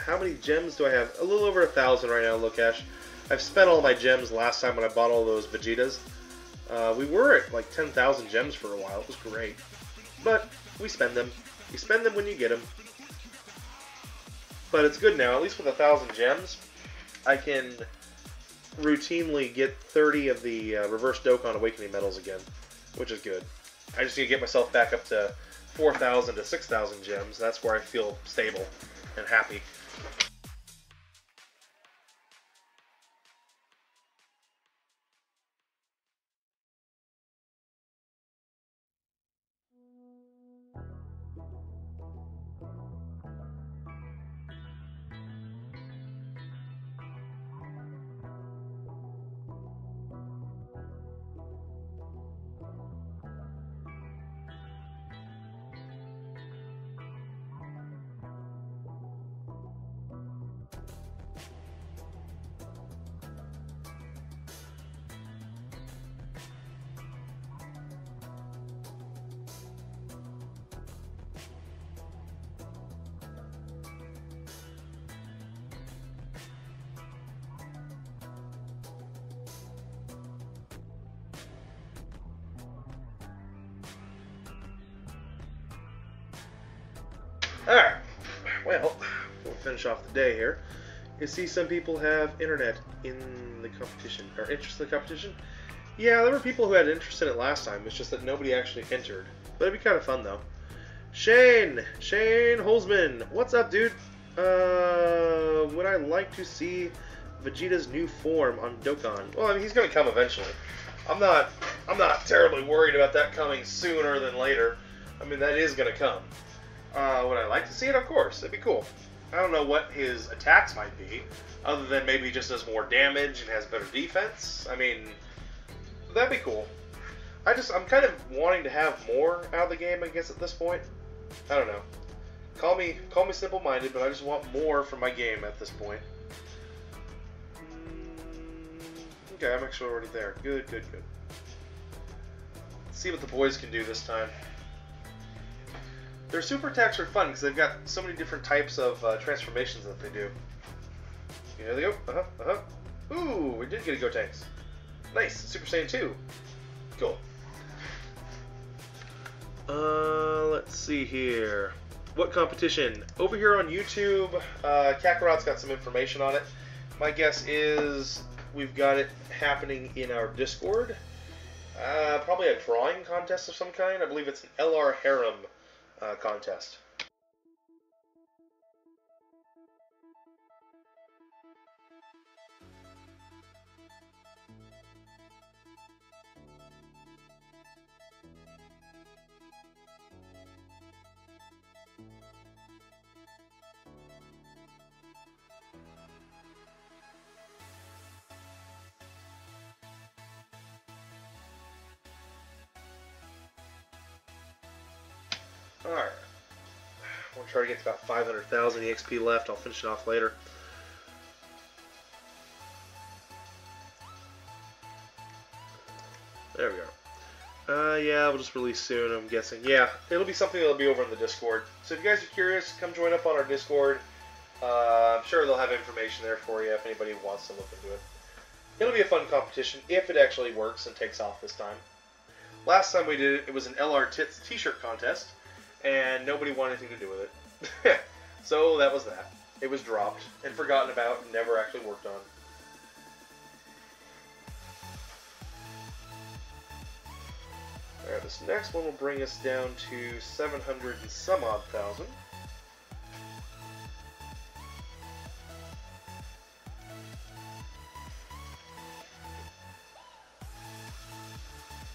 How many gems do I have? A little over 1,000 right now, Lokesh. I've spent all my gems last time when I bought all those Vegetas. We were at like 10,000 gems for a while. It was great. But we spend them. You spend them when you get them. But it's good now. At least with 1,000 gems, I can routinely get 30 of the reverse Dokkan Awakening medals again, which is good. I just need to get myself back up to 4,000 to 6,000 gems. That's where I feel stable and happy. Alright, well, we'll finish off the day here. You see some people have internet in the competition, or interest in the competition. Yeah, there were people who had interest in it last time, it's just that nobody actually entered. But it'd be kind of fun, though. Shane Holzman, what's up, dude? Would I like to see Vegeta's new form on Dokkan? Well, I mean, he's going to come eventually. I'm not terribly worried about that coming sooner than later. I mean, that is going to come. Would I like to see it? Of course, it'd be cool. I don't know what his attacks might be, other than maybe he just does more damage and has better defense. I mean, that'd be cool. I'm kind of wanting to have more out of the game, I guess, at this point. I don't know. Call me simple-minded, but I just want more from my game at this point. Okay, I'm actually already there. Good. Let's see what the boys can do this time. Their super attacks are fun because they've got so many different types of transformations that they do. Here they go. Ooh, we did get a Gotenks. Nice. Super Saiyan 2. Cool. Let's see here. What competition? Over here on YouTube, Kakarot's got some information on it. My guess is we've got it happening in our Discord. Probably a drawing contest of some kind. I believe it's an LR Harem contest. Alright. We'll try to get to about 500,000 EXP left. I'll finish it off later. There we go. Yeah, we'll just release soon, I'm guessing. Yeah, it'll be something that'll be over in the Discord. So if you guys are curious, come join up on our Discord. I'm sure they'll have information there for you if anybody wants to look into it. It'll be a fun competition if it actually works and takes off this time. Last time we did it, it was an LR Tits t-shirt contest. And nobody wanted anything to do with it. So that was that. It was dropped and forgotten about and never actually worked on. Alright, this next one will bring us down to 700 and some odd thousand.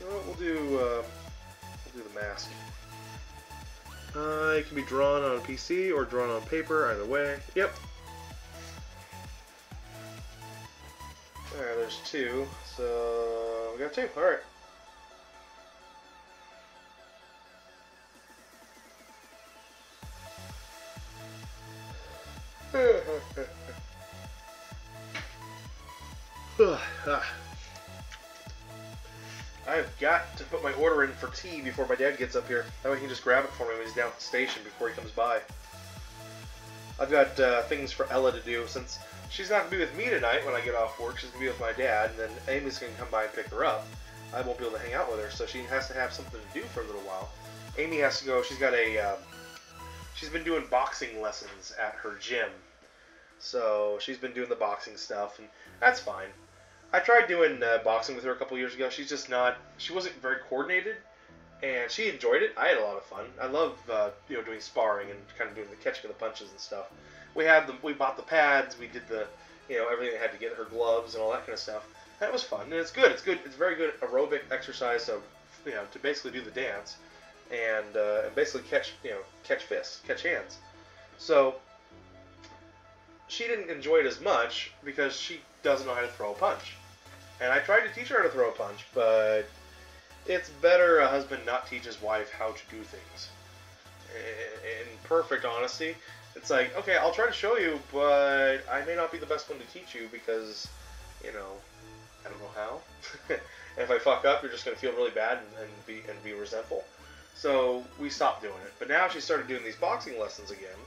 Well, we'll do the mask. It can be drawn on a PC or drawn on paper, either way. Yep. Alright, there's two. So, we got two. Alright. I've got to put my order in for tea before my dad gets up here. That way he can just grab it for me when he's down at the station before he comes by. I've got things for Ella to do since she's not going to be with me tonight when I get off work. She's going to be with my dad, and then Amy's going to come by and pick her up. I won't be able to hang out with her, so she has to have something to do for a little while. Amy has to go. She's got she's been doing boxing lessons at her gym. So she's been doing the boxing stuff, and that's fine. I tried doing boxing with her a couple years ago. She's just not, she wasn't very coordinated, and she enjoyed it. I had a lot of fun. I love, doing sparring and kind of doing the catching of the punches and stuff. We bought the pads, we did the, everything that had to get her gloves and all that kind of stuff. That was fun, and it's good. It's good. It's very good aerobic exercise, so, to basically do the dance and basically catch fists, catch hands. So she didn't enjoy it as much because she doesn't know how to throw a punch. And I tried to teach her how to throw a punch, but it's better a husband not teach his wife how to do things. In perfect honesty, it's like, okay, I'll try to show you, but I may not be the best one to teach you because, I don't know how. And if I fuck up, you're just going to feel really bad and be resentful. So we stopped doing it. But now she started doing these boxing lessons again.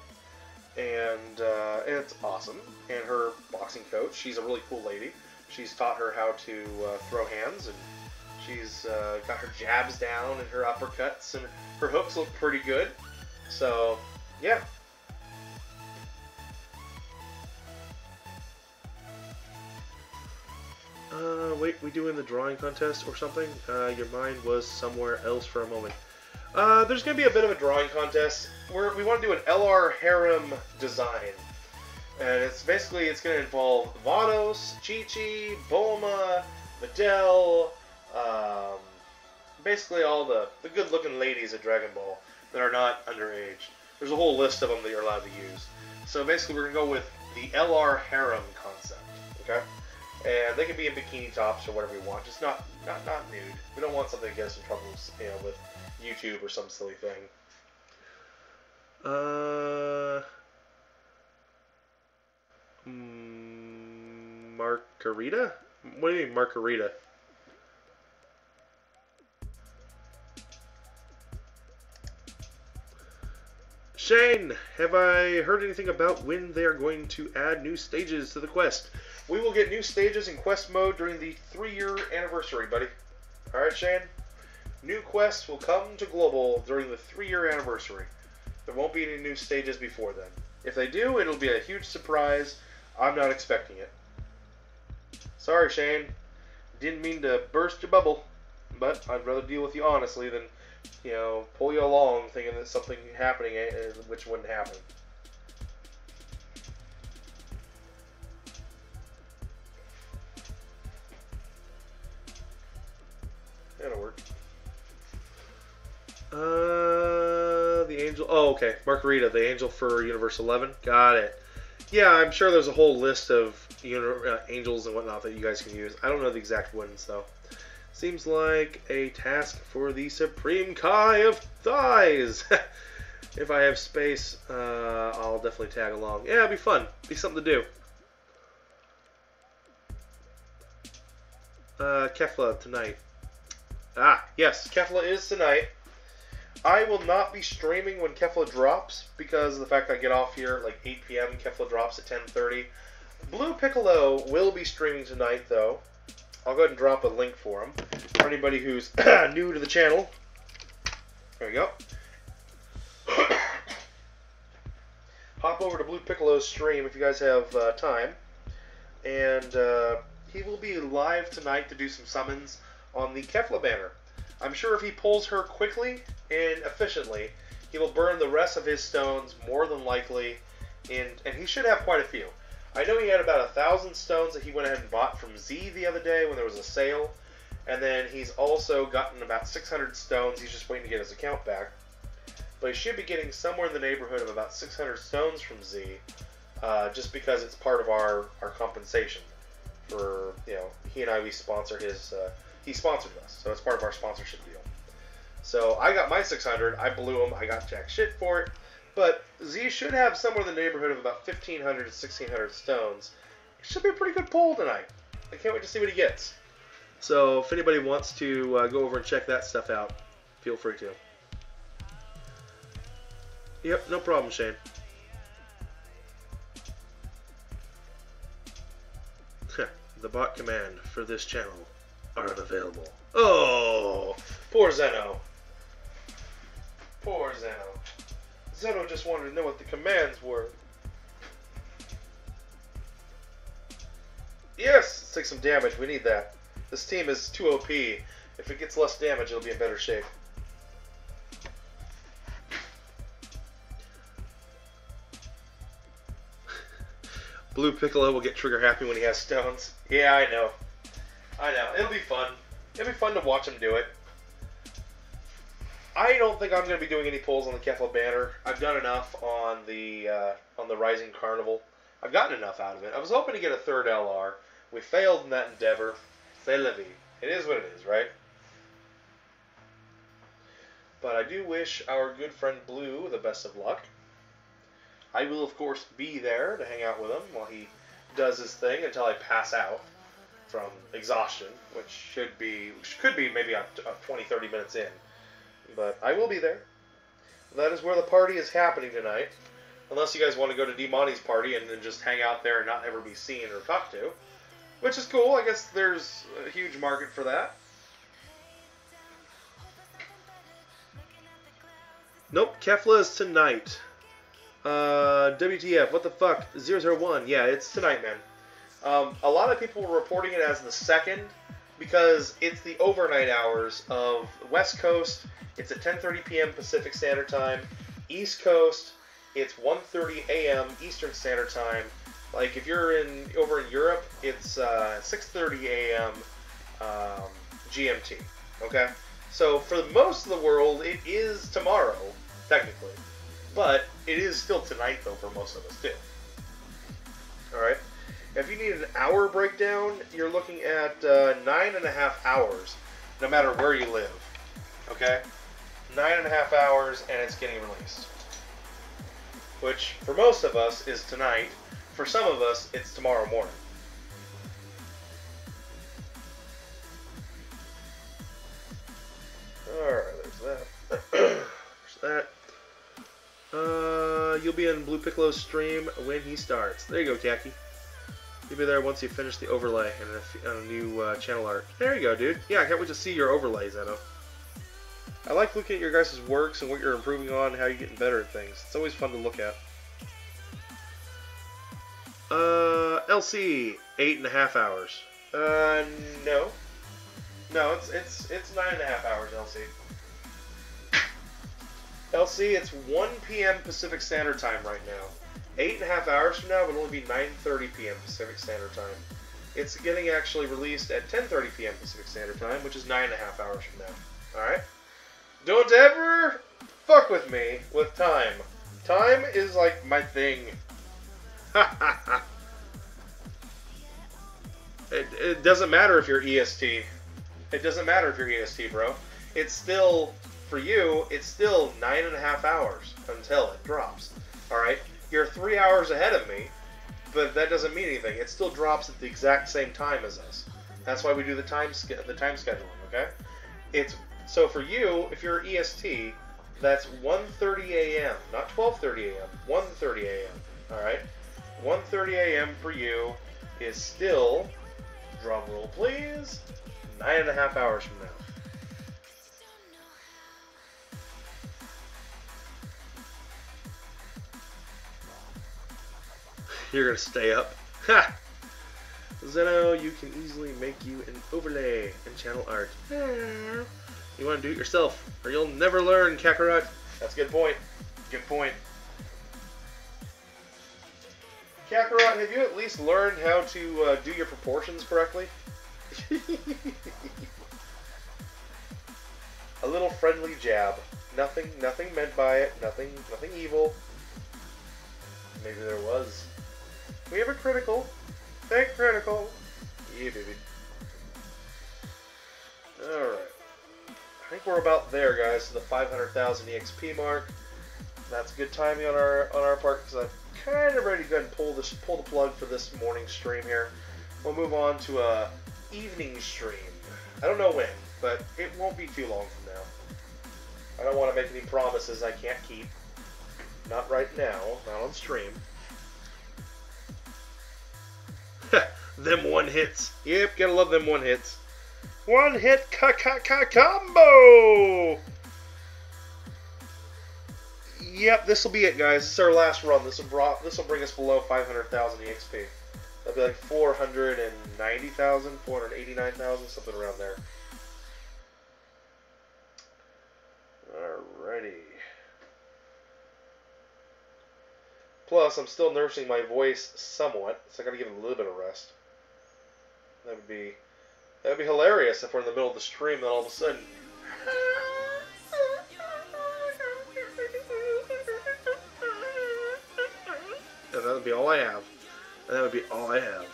And it's awesome. And her boxing coach, she's a really cool lady. She's taught her how to throw hands, and she's got her jabs down and her uppercuts, and her hooks look pretty good. So, yeah. Wait, we doing the drawing contest or something? Your mind was somewhere else for a moment. There's going to be a bit of a drawing contest. We want to do an LR harem design. And it's going to involve Vanos, Chi-Chi, Bulma, Videl, basically all the good-looking ladies at Dragon Ball that are not underage. There's a whole list of them that you're allowed to use. So basically we're going to go with the LR harem concept, okay? And they can be in bikini tops or whatever we want, just not nude. We don't want something to get us in trouble, with YouTube or some silly thing. Margarita? What do you mean, margarita? Shane, have I heard anything about when they are going to add new stages to the quest? We will get new stages in quest mode during the 3-year anniversary, buddy. Alright, Shane? New quests will come to Global during the 3-year anniversary. There won't be any new stages before then. If they do, it'll be a huge surprise. I'm not expecting it. Sorry, Shane. Didn't mean to burst your bubble, but I'd rather deal with you honestly than, pull you along thinking that something happening which wouldn't happen. That'll work. The angel. Oh, okay. Margarita, the angel for Universe 11. Got it. Yeah, I'm sure there's a whole list of angels and whatnot that you guys can use. I don't know the exact ones, though. Seems like a task for the Supreme Kai of Thighs. If I have space, I'll definitely tag along. Yeah, it'll be fun. Be something to do. Kefla tonight. Ah, yes, Kefla is tonight. I will not be streaming when Kefla drops because of the fact that I get off here at like 8 p.m. Kefla drops at 10:30. Blue Piccolo will be streaming tonight, though. I'll go ahead and drop a link for him. For anybody who's new to the channel. There we go. Hop over to Blue Piccolo's stream if you guys have time. And he will be live tonight to do some summons on the Kefla banner. I'm sure if he pulls her quickly and efficiently, he will burn the rest of his stones more than likely, and he should have quite a few. I know he had about 1,000 stones that he went ahead and bought from Z the other day when there was a sale, and then he's also gotten about 600 stones. He's just waiting to get his account back. But he should be getting somewhere in the neighborhood of about 600 stones from Z, just because it's part of our compensation for, he and I, we sponsor his, he sponsored us, so it's part of our sponsorship deal. So I got my 600, I blew him, I got jack shit for it, but Z should have somewhere in the neighborhood of about 1,500 to 1,600 stones. It should be a pretty good pull tonight. I can't wait to see what he gets. So if anybody wants to go over and check that stuff out, feel free to. Yep, no problem, Shane. The bot command for this channel aren't available. Oh, poor Zeno. Poor Zeno. Zeno just wanted to know what the commands were. Yes, let's take some damage. We need that. This team is too OP. If it gets less damage, it'll be in better shape. Blue Piccolo will get trigger happy when he has stones. Yeah, I know. I know. It'll be fun. It'll be fun to watch him do it. I don't think I'm going to be doing any pulls on the Kefla banner. I've done enough on the Rising Carnival. I've gotten enough out of it. I was hoping to get a third LR. We failed in that endeavor. C'est la vie. It is what it is, right? But I do wish our good friend Blue the best of luck. I will, of course, be there to hang out with him while he does his thing until I pass out from exhaustion, which could be maybe 20-30 minutes in. But I will be there. That is where the party is happening tonight. Unless you guys want to go to D-Monty's party and then just hang out there and not ever be seen or talked to. Which is cool. I guess there's a huge market for that. Nope, Kefla is tonight. WTF, what the fuck? 001. Yeah, it's tonight, man. A lot of people were reporting it as the 2nd because it's the overnight hours of West Coast. It's at 10:30 p.m. Pacific Standard Time. East Coast, it's 1:30 a.m. Eastern Standard Time. Like if you're over in Europe, it's 6:30 a.m. GMT. Okay, so for most of the world, it is tomorrow technically, but it is still tonight though for most of us too. All right. If you need an hour breakdown, you're looking at 9.5 hours, no matter where you live. Okay, 9.5 hours, and it's getting released. Which for most of us is tonight. For some of us, it's tomorrow morning. Alright, there's that. There's that. You'll be in Blue Piccolo's stream when he starts. There you go, Khaki. You'll be there once you finish the overlay and a new channel art. There you go, dude. Yeah, I can't wait to see your overlays, Zeno. I like looking at your guys' works and what you're improving on and how you're getting better at things. It's always fun to look at. LC, 8.5 hours. No. No, it's 9.5 hours, LC. LC, it's 1 p.m. Pacific Standard Time right now. 8.5 hours from now, it will only be 9:30 p.m. Pacific Standard Time. It's getting actually released at 10:30 p.m. Pacific Standard Time, which is 9.5 hours from now. Alright? Don't ever fuck with me with time. Time is like my thing. It doesn't matter if you're EST. It doesn't matter if you're EST, bro. It's still, for you, it's still 9.5 hours until it drops. Alright? You're 3 hours ahead of me, but that doesn't mean anything. It still drops at the exact same time as us. That's why we do the time scheduling, okay? It's so for you, if you're EST, that's 1:30 a.m., not 12:30 a.m., 1:30 a.m., all right? 1:30 a.m. for you is still, drum roll please, 9.5 hours from now. You're gonna stay up. Ha! Zeno, you can easily make you an overlay and channel art. You want to do it yourself, or you'll never learn, Kakarot. That's a good point. Good point. Kakarot, have you at least learned how to do your proportions correctly? A little friendly jab. Nothing meant by it. Nothing evil. Maybe there was. We have a critical. Thank critical. Yeah, baby. Alright. I think we're about there, guys, to the 500,000 EXP mark. That's good timing on our part, because I'm kind of ready to go ahead and pull the plug for this morning stream here. we'll move on to a evening stream. I don't know when, but it won't be too long from now. I don't want to make any promises I can't keep. Not right now, not on stream. Them one hits. Yep, gotta love them one hits. One hit combo! Yep, this will be it, guys. This is our last run. This will bring us below 500,000 EXP. That'll be like 490,000, 489,000, something around there. Alrighty. Plus, I'm still nursing my voice somewhat, so I gotta give it a little bit of rest. That'd be hilarious if we're in the middle of the stream and all of a sudden. And that would be all I have. And that would be all I have.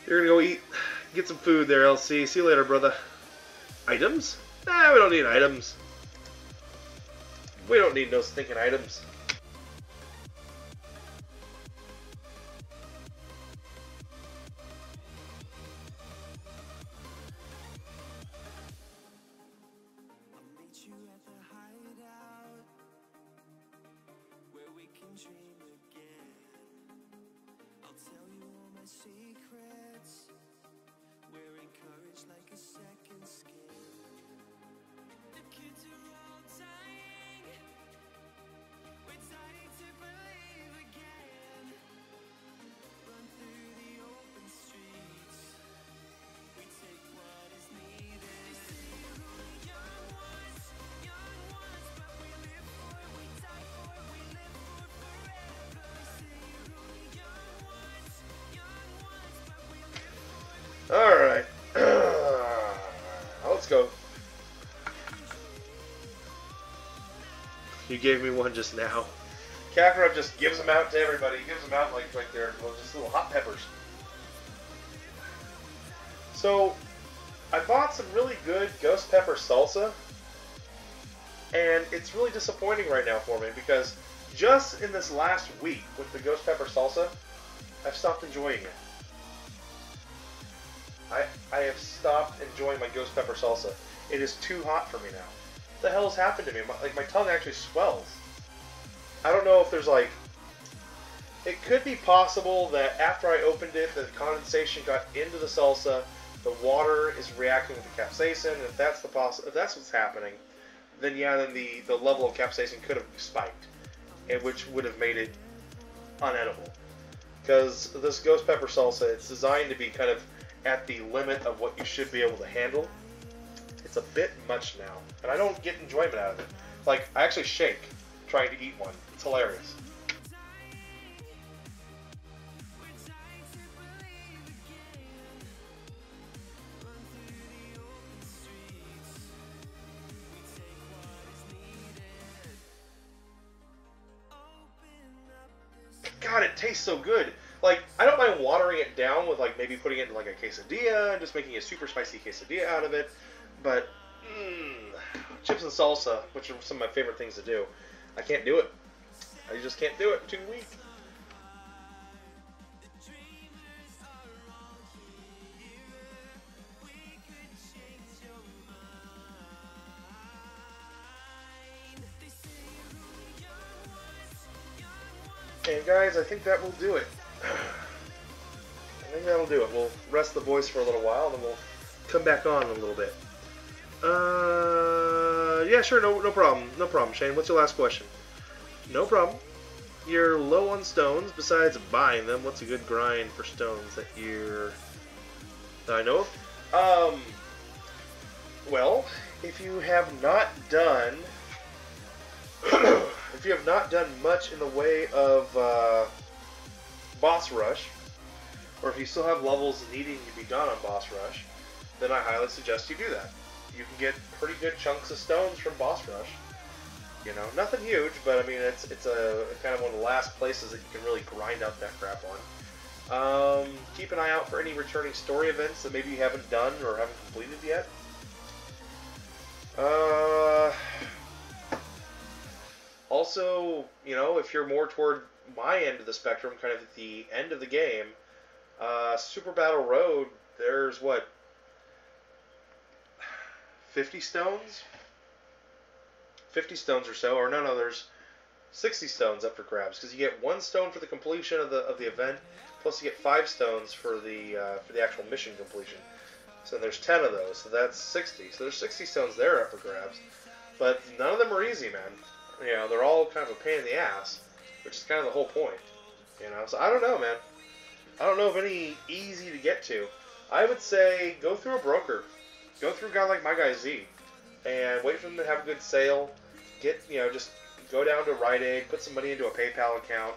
You're gonna go eat, get some food there, LC. See you later, brother. Items? Nah, we don't need items. We don't need no stinking items. Alright. Let's go. You gave me one just now. Kakarot just gives them out to everybody. He gives them out like they're just little hot peppers. So, I bought some really good ghost pepper salsa. And it's really disappointing right now for me because just in this last week with the ghost pepper salsa, I've stopped enjoying it. I have stopped enjoying my ghost pepper salsa. It is too hot for me now. What the hell has happened to me? My tongue actually swells. I don't know if there's like... It could be possible that after I opened it, the condensation got into the salsa, the water is reacting with the capsaicin, and if that's what's happening, then yeah, then the level of capsaicin could have spiked, and which would have made it unedible. Because this ghost pepper salsa, it's designed to be kind of at the limit of what you should be able to handle. It's a bit much now, and I don't get enjoyment out of it. Like, I actually shake trying to eat one. It's hilarious. God, it tastes so good. Like, I don't mind watering it down with, like, maybe putting it in, like, a quesadilla and just making a super spicy quesadilla out of it. But, chips and salsa, which are some of my favorite things to do, I can't do it. I just can't do it. I'm too weak. And guys, I think that will do it. I think that'll do it. We'll rest the voice for a little while, and then we'll come back on a little bit. Yeah, sure, no problem. No problem, Shane. What's your last question? No problem. You're low on stones. Besides buying them, what's a good grind for stones that I know of? Well, if you have not done... if you have not done much in the way of boss rush, or if you still have levels needing to be done on boss rush, then I highly suggest you do that. You can get pretty good chunks of stones from boss rush. You know, nothing huge, but I mean it's a kind of one of the last places that you can really grind out that crap on. Keep an eye out for any returning story events that maybe you haven't done or haven't completed yet. Also, you know, if you're more toward my end of the spectrum, kind of at the end of the game, Super Battle Road, there's what, 50 stones? 50 stones or so, or no, there's 60 stones up for grabs, because you get 1 stone for the completion of the event, plus you get 5 stones for the actual mission completion. So there's 10 of those, so that's 60. So there's 60 stones there up for grabs, but none of them are easy, man. You know, they're all kind of a pain in the ass, which is kind of the whole point. You know, so I don't know, man. I don't know of any easy to get to. I would say go through a broker. Go through a guy like my guy Z, and wait for them to have a good sale. Get, you know, just go down to Rite Aid, put some money into a PayPal account,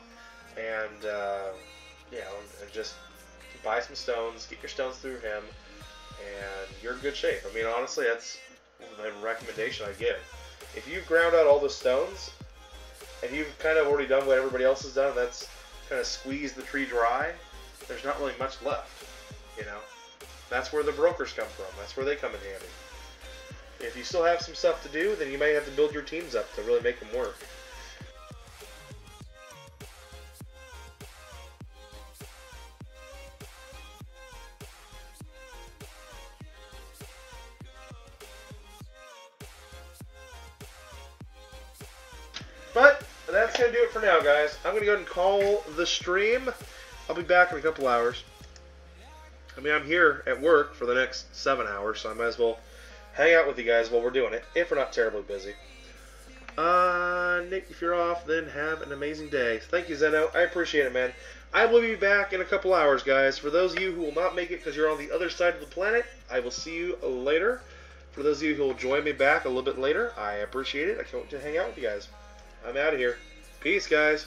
and you know, and just buy some stones. Get your stones through him, and you're in good shape. I mean, honestly, that's the recommendation I give. If you've ground out all the stones, and you've kind of already done what everybody else has done, and that's kind of squeezed the tree dry, there's not really much left, you know. That's where the brokers come from. That's where they come in handy. If you still have some stuff to do, then you may have to build your teams up to really make them work. But that's going to do it for now, guys. I'm going to go ahead and call the stream. I'll be back in a couple hours. I mean, I'm here at work for the next 7 hours, so I might as well hang out with you guys while we're doing it, if we're not terribly busy. Nick, if you're off, then have an amazing day. Thank you, Zeno. I appreciate it, man. I will be back in a couple hours, guys. For those of you who will not make it because you're on the other side of the planet, I will see you later. For those of you who will join me back a little bit later, I appreciate it. I can't wait to hang out with you guys. I'm out of here. Peace, guys.